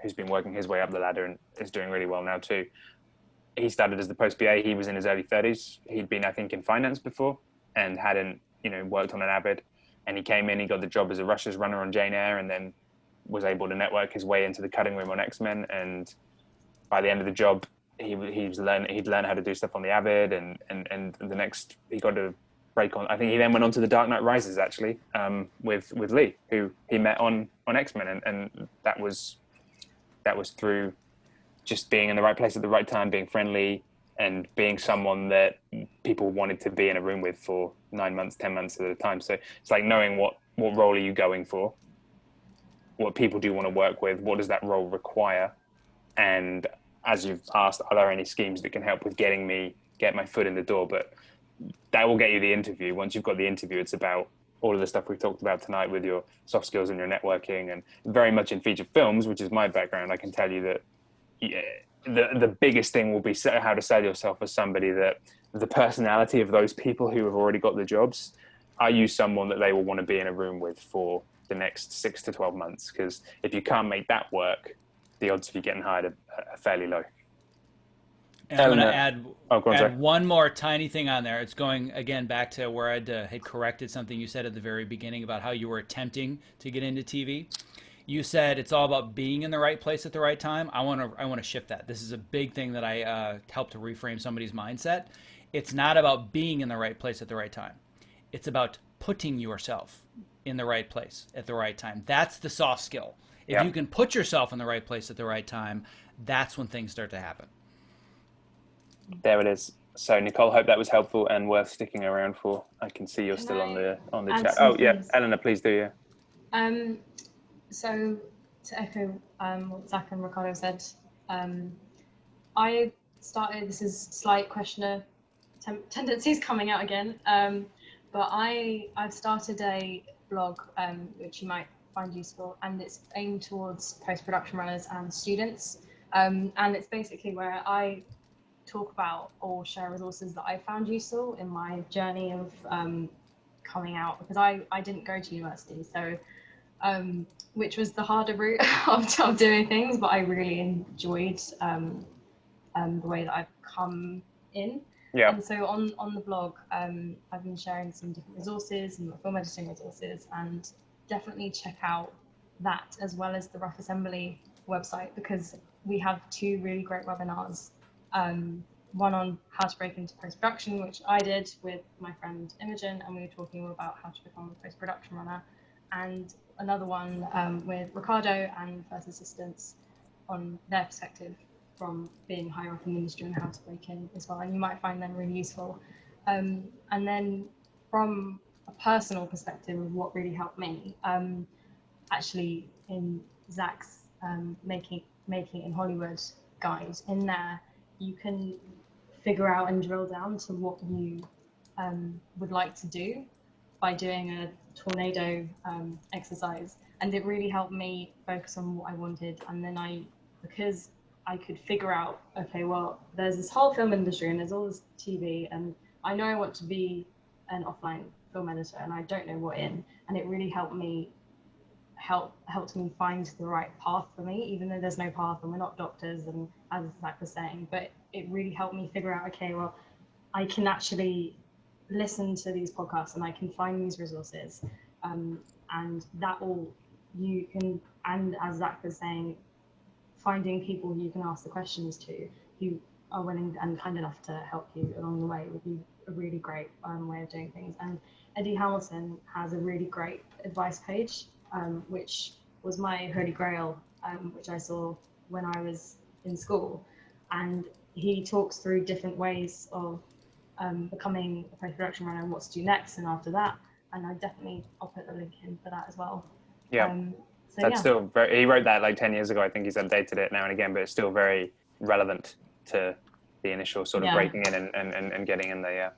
who's been working his way up the ladder and is doing really well now too. He started as the post-PA, he was in his early 30s. He'd been, I think, in finance before and hadn't, worked on an Avid. And he came in, he got the job as a Russia's runner on Jane Eyre and then was able to network his way into the cutting room on X-Men, and by the end of the job he'd learned how to do stuff on the Avid, and the next he got to break on. I think he then went on to the Dark Knight Rises actually, with Lee, who he met on X-Men, and that was through just being in the right place at the right time, being friendly and being someone that people wanted to be in a room with for 9 months, 10 months at a time. So it's like knowing what role are you going for, what people do want to work with, what does that role require, and as you've asked, are there any schemes that can help with get my foot in the door? But that will get you the interview. Once you've got the interview, it's about all of the stuff we've talked about tonight with your soft skills and your networking, and very much in feature films, which is my background. I can tell you that the biggest thing will be how to sell yourself as somebody that the personality of those people who have already got the jobs, are you someone that they will want to be in a room with for the next 6 to 12 months? Because if you can't make that work, the odds of you getting hired are fairly low. And I'm going to add one more tiny thing on there. It's going again back to where I had corrected something you said at the very beginning about how you were attempting to get into TV. You said it's all about being in the right place at the right time. I want to shift that. This is a big thing that I help to reframe somebody's mindset. It's not about being in the right place at the right time. It's about putting yourself in the right place at the right time. That's the soft skill. If you can put yourself in the right place at the right time, that's when things start to happen. There it is. So Nicole, hope that was helpful and worth sticking around for. I can see you're still on the chat. Oh yeah, Eleanor, please do. Yeah. So to echo what Zach and Ricardo said, I started. This is slight questioner tendencies coming out again. But I've started a blog which you might find useful, and it's aimed towards post-production runners and students, and it's basically where I talk about or share resources that I found useful in my journey of coming out, because I didn't go to university, so which was the harder route of doing things, but I really enjoyed the way that I've come in. Yeah. And so on the blog, I've been sharing some different resources and film editing resources, and definitely check out that as well as the Rough Assembly website, because we have 2 really great webinars. One on how to break into post-production, which I did with my friend Imogen, and we were talking about how to become a post-production runner. and another one with Ricardo and First Assistants on their perspective from being higher up in the industry and how to break in as well. And you might find them really useful. And then from a personal perspective of what really helped me, actually in Zack's making it in Hollywood guide, in there you can figure out and drill down to what you would like to do by doing a tornado exercise. And it really helped me focus on what I wanted. And then because I could figure out, okay, well, there's this whole film industry and there's all this TV, and I know I want to be an offline film editor and I don't know what in. And it really helped me find the right path for me, even though there's no path and we're not doctors, and as Zack was saying, but it really helped me figure out, okay, well, I can actually listen to these podcasts and I can find these resources, and that all you can, and as Zack was saying, finding people you can ask the questions to who are willing and kind enough to help you along the way would be a really great way of doing things. And Eddie Hamilton has a really great advice page, which was my holy grail, which I saw when I was in school. And he talks through different ways of becoming a post-production runner and what to do next and after that. And I'll put the link in for that as well. Yeah. That's still very, he wrote that like 10 years ago. I think he's updated it now and again, but it's still very relevant to the initial sort of breaking in and getting in there.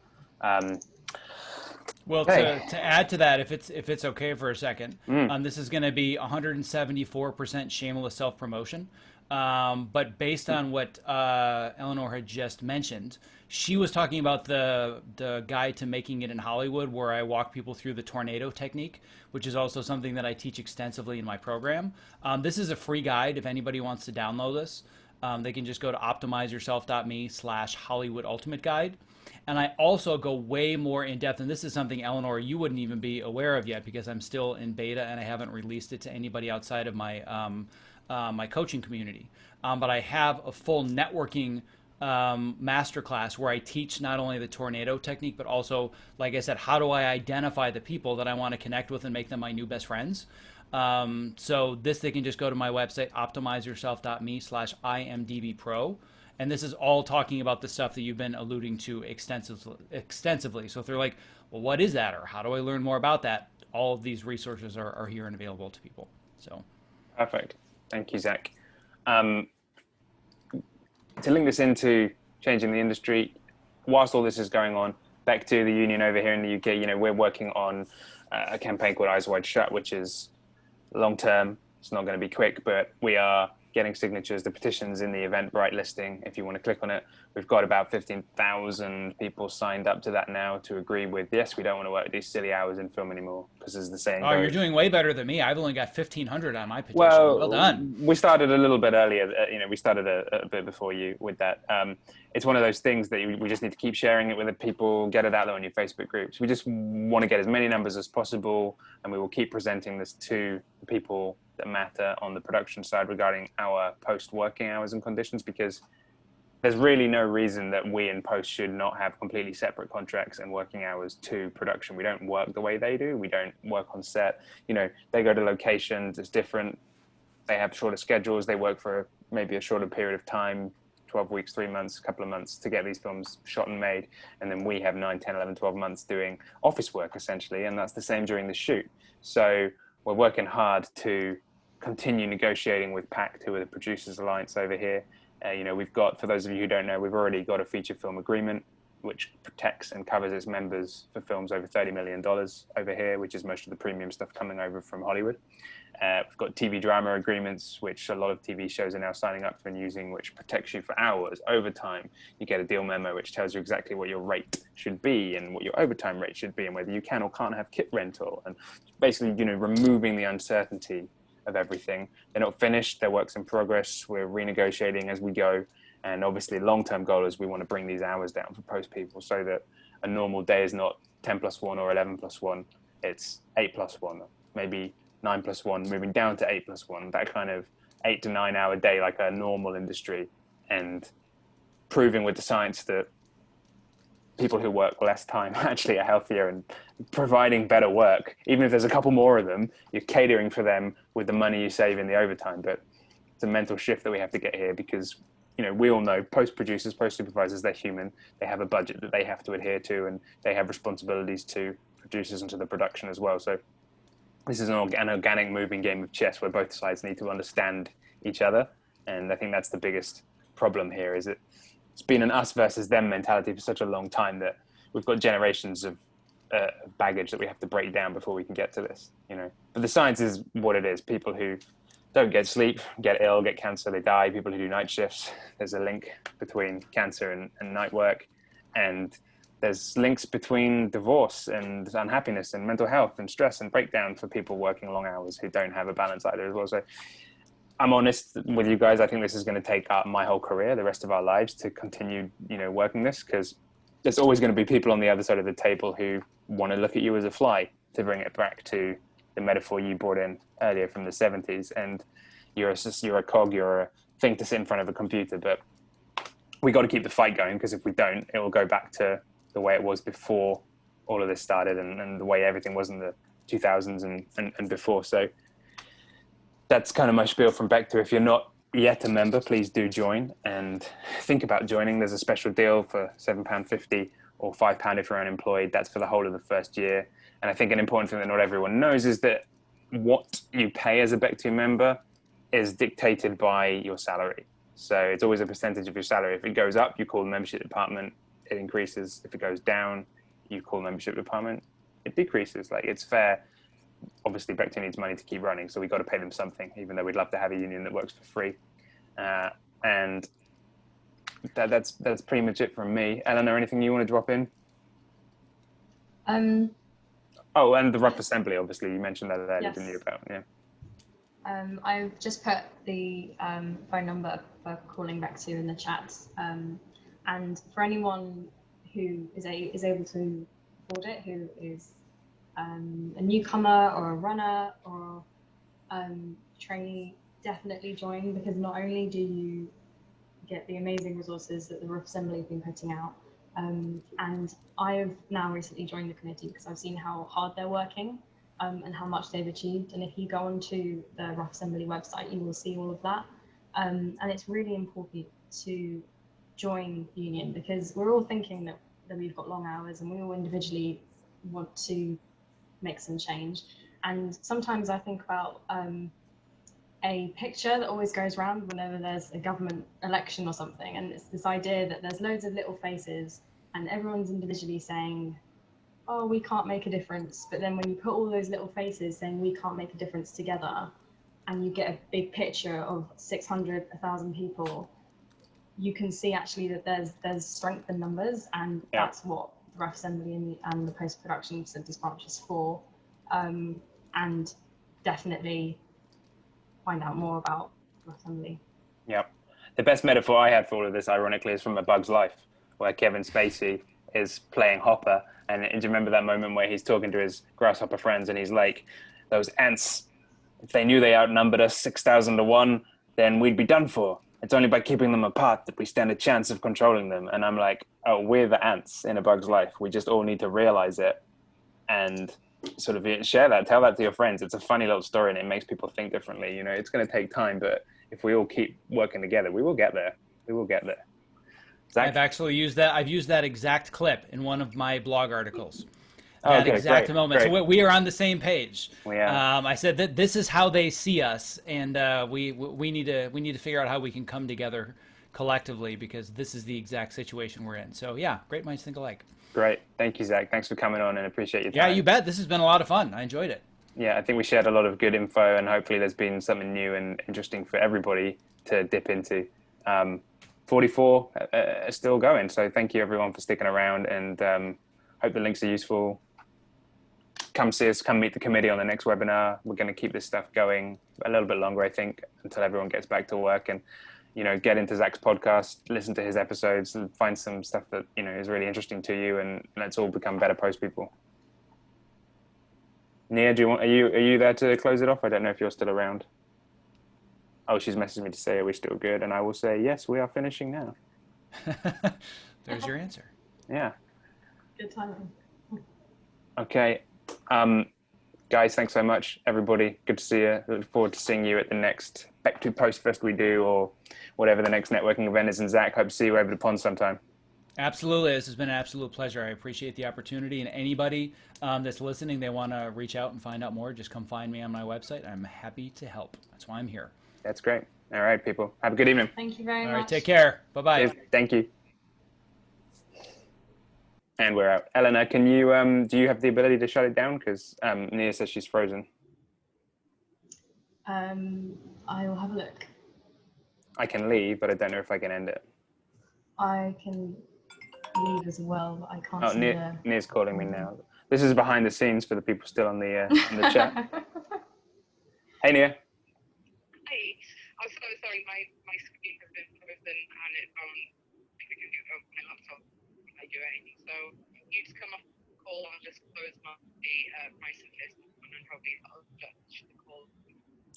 Well, to add to that, if it's okay for a second, this is going to be 174% shameless self-promotion. But based on what Eleanor had just mentioned, she was talking about the guide to making it in Hollywood, where I walk people through the tornado technique, which is also something that I teach extensively in my program. This is a free guide. If anybody wants to download this, they can just go to optimizeyourself.me/Hollywood Ultimate Guide. And I also go way more in depth, and this is something, Eleanor, you wouldn't even be aware of yet because I'm still in beta and I haven't released it to anybody outside of my my coaching community. But I have a full networking masterclass where I teach not only the tornado technique, but also, like I said, how do I identify the people that I want to connect with and make them my new best friends. So this, they can just go to my website, optimizeyourself.me/IMDbPro. And this is all talking about the stuff that you've been alluding to extensively. So if they're like, well, what is that? Or how do I learn more about that? All of these resources are here and available to people. So perfect. Thank you, Zack. To link this into changing the industry, whilst all this is going on, Bectu, the union over here in the UK, we're working on a campaign called Eyes Wide Shut, which is long term. It's not going to be quick, but we are getting signatures. The petition's in the Eventbrite listing. If you want to click on it, we've got about 15,000 people signed up to that now to agree with, yes, we don't want to work these silly hours in film anymore, because as the saying goes, you're doing way better than me. I've only got 1,500 on my petition. Well done. We started a little bit earlier. We started a bit before you with that. It's one of those things that we just need to keep sharing it with the people, get it out there on your Facebook groups. We just want to get as many numbers as possible, and we will keep presenting this to the people that matter on the production side regarding our post-working hours and conditions, because there's really no reason that we in post should not have completely separate contracts and working hours to production. We don't work the way they do. We don't work on set. They go to locations. It's different. They have shorter schedules. They work for maybe a shorter period of time, 12 weeks, 3 months, a couple of months to get these films shot and made. And then we have 9, 10, 11, 12 months doing office work essentially. And that's the same during the shoot. So we're working hard to continue negotiating with PACT, who are the Producers Alliance over here. We've got, for those of you who don't know, we've already got a feature film agreement which protects and covers its members for films over $30 million over here, which is most of the premium stuff coming over from Hollywood. We've got TV drama agreements, which a lot of TV shows are now signing up for and using, which protects you for hours. Overtime, you get a deal memo which tells you exactly what your rate should be and what your overtime rate should be and whether you can or can't have kit rental, and basically, removing the uncertainty of everything. They're not finished, they're works in progress. We're renegotiating as we go. And obviously long-term goal is we want to bring these hours down for post people so that a normal day is not 10+1 or 11+1. It's 8+1, maybe 9+1, moving down to 8+1, that kind of 8 to 9 hour day, like a normal industry, and proving with the science that people who work less time actually are healthier and providing better work. Even if there's a couple more of them, you're catering for them with the money you save in the overtime. But it's a mental shift that we have to get here, because we all know post producers, post supervisors, they're human. They have a budget that they have to adhere to, and they have responsibilities to producers and to the production as well. So this is an organic moving game of chess where both sides need to understand each other. And I think that's the biggest problem here, is that it's been an us versus them mentality for such a long time that we've got generations of baggage that we have to break down before we can get to this, But the science is what it is. People who don't get sleep, get ill, get cancer, they die. People who do night shifts, there's a link between cancer and night work. And there's links between divorce and unhappiness and mental health and stress and breakdown for people working long hours who don't have a balance either as well. So I'm honest with you guys. I think this is going to take up my whole career, the rest of our lives, to continue, working this, because there's always going to be people on the other side of the table who want to look at you as a fly, to bring it back to the metaphor you brought in earlier from the 70s. And you're a cog, you're a thing to sit in front of a computer. But we got to keep the fight going, because if we don't, it will go back to the way it was before all of this started, and the way everything was in the 2000s and before. So that's kind of my spiel from Bectu. If you're not yet a member, please do join, and think about joining. There's a special deal for £7.50 or £5 if you're unemployed. That's for the whole of the first year. And I think an important thing that not everyone knows is that what you pay as a Bectu member is dictated by your salary. So it's always a percentage of your salary. If it goes up, you call the membership department, it increases. If it goes down, you call the membership department, it decreases. Like, it's fair. Obviously, Bectu needs money to keep running, so we got to pay them something, even though we'd love to have a union that works for free. And that's pretty much it from me. Eleanor, anything you want to drop in? Oh, and the Rough Assembly, obviously, you mentioned that earlier, Yes. didn't you? About, yeah. I've just put the phone number for calling Bectu in the chat. And for anyone who is able to afford it, who is a newcomer or a runner or trainee, definitely join, because not only do you get the amazing resources that the Rough Assembly have been putting out, and I have now recently joined the committee because I've seen how hard they're working and how much they've achieved. And if you go onto the Rough Assembly website, you will see all of that. And it's really important to join the union, because we're all thinking that we've got long hours, and we all individually want to make some change. And sometimes I think about a picture that always goes around whenever there's a government election or something, and it's this idea that there's loads of little faces and everyone's individually saying, oh, we can't make a difference. But then when you put all those little faces saying we can't make a difference together, and you get a big picture of 600, 1,000 people, you can see actually that there's strength in numbers, and that's what the Rough Assembly and the post-production centres branch is for. And definitely find out more about the Rough Assembly. Yeah. The best metaphor I had for all of this, ironically, is from A Bug's Life, where Kevin Spacey is playing Hopper. And do you remember that moment where he's talking to his grasshopper friends, and he's like, those ants, if they knew they outnumbered us 6,000 to 1, then we'd be done for. It's only by keeping them apart that we stand a chance of controlling them. And I'm like, oh, we're the ants in A Bug's Life. We just all need to realize it and sort of share that, tell that to your friends. It's a funny little story, and it makes people think differently. It's going to take time, but if we all keep working together, we will get there. We will get there. Zack? I've actually used that. I've used that exact clip in one of my blog articles. Oh, that okay, exact great, moment. great. So we are on the same page. We are. I said that this is how they see us, and we need to figure out how we can come together collectively, because this is the exact situation we're in. So yeah, great minds think alike. Great. Thank you, Zack. Thanks for coming on, and appreciate your time. Yeah, you bet. This has been a lot of fun. I enjoyed it. Yeah, I think we shared a lot of good info, and hopefully there's been something new and interesting for everybody to dip into. 44 are still going, so thank you everyone for sticking around, and hope the links are useful. Come see us, come meet the committee on the next webinar. We're going to keep this stuff going a little bit longer, I think, until everyone gets back to work, and get into Zack's podcast, listen to his episodes, and find some stuff that is really interesting to you, and let's all become better post people. Nia, are you there to close it off? I don't know if you're still around. Oh, she's messaged me to say, are we still good? And I will say, yes, we are finishing now. There's your answer. Yeah. Good timing. Okay. Guys, thanks so much, everybody. Good to see you. Look forward to seeing you at the next Bectu Post Fest we do, or whatever the next networking event is. And Zach, hope to see you over the pond sometime. Absolutely. This has been an absolute pleasure. I appreciate the opportunity. And anybody that's listening, they want to reach out and find out more, just come find me on my website. I'm happy to help. That's why I'm here. That's great. All right, people. Have a good evening. Thank you very much. All right, take care. Bye-bye. Cheers. Thank you. And we're out. Eleanor, can you, do you have the ability to shut it down? Because Nia says she's frozen. I will have a look. I can leave, but I don't know if I can end it. I can leave as well, but I can't Oh, see Nia's calling me now. This is behind the scenes for the people still on the chat. Hey, Nia. Hey, I'm so sorry. My screen has been frozen and it's because of my laptop when I do anything. So you just come off the call and just close my pricing list and then probably I'll judge the call.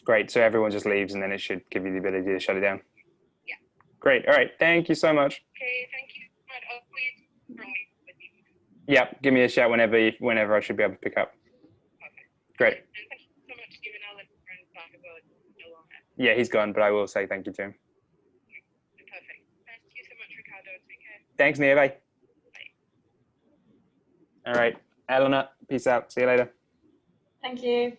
Great. So everyone just leaves and then it should give you the ability to shut it down. Yeah. Great. All right. Thank you so much. Okay, thank you. Right, I'll please from me with you. Yeah. Give me a shout whenever I should be able to pick up. Perfect. Great. And thank you so much, Stephen Allen, for talking about still on it. Yeah, he's gone, but I will say thank you to him. Perfect. Thank you so much, Ricardo. Take care. Thanks, Nia. Bye. Bye. All right. Eleanor, peace out. See you later. Thank you.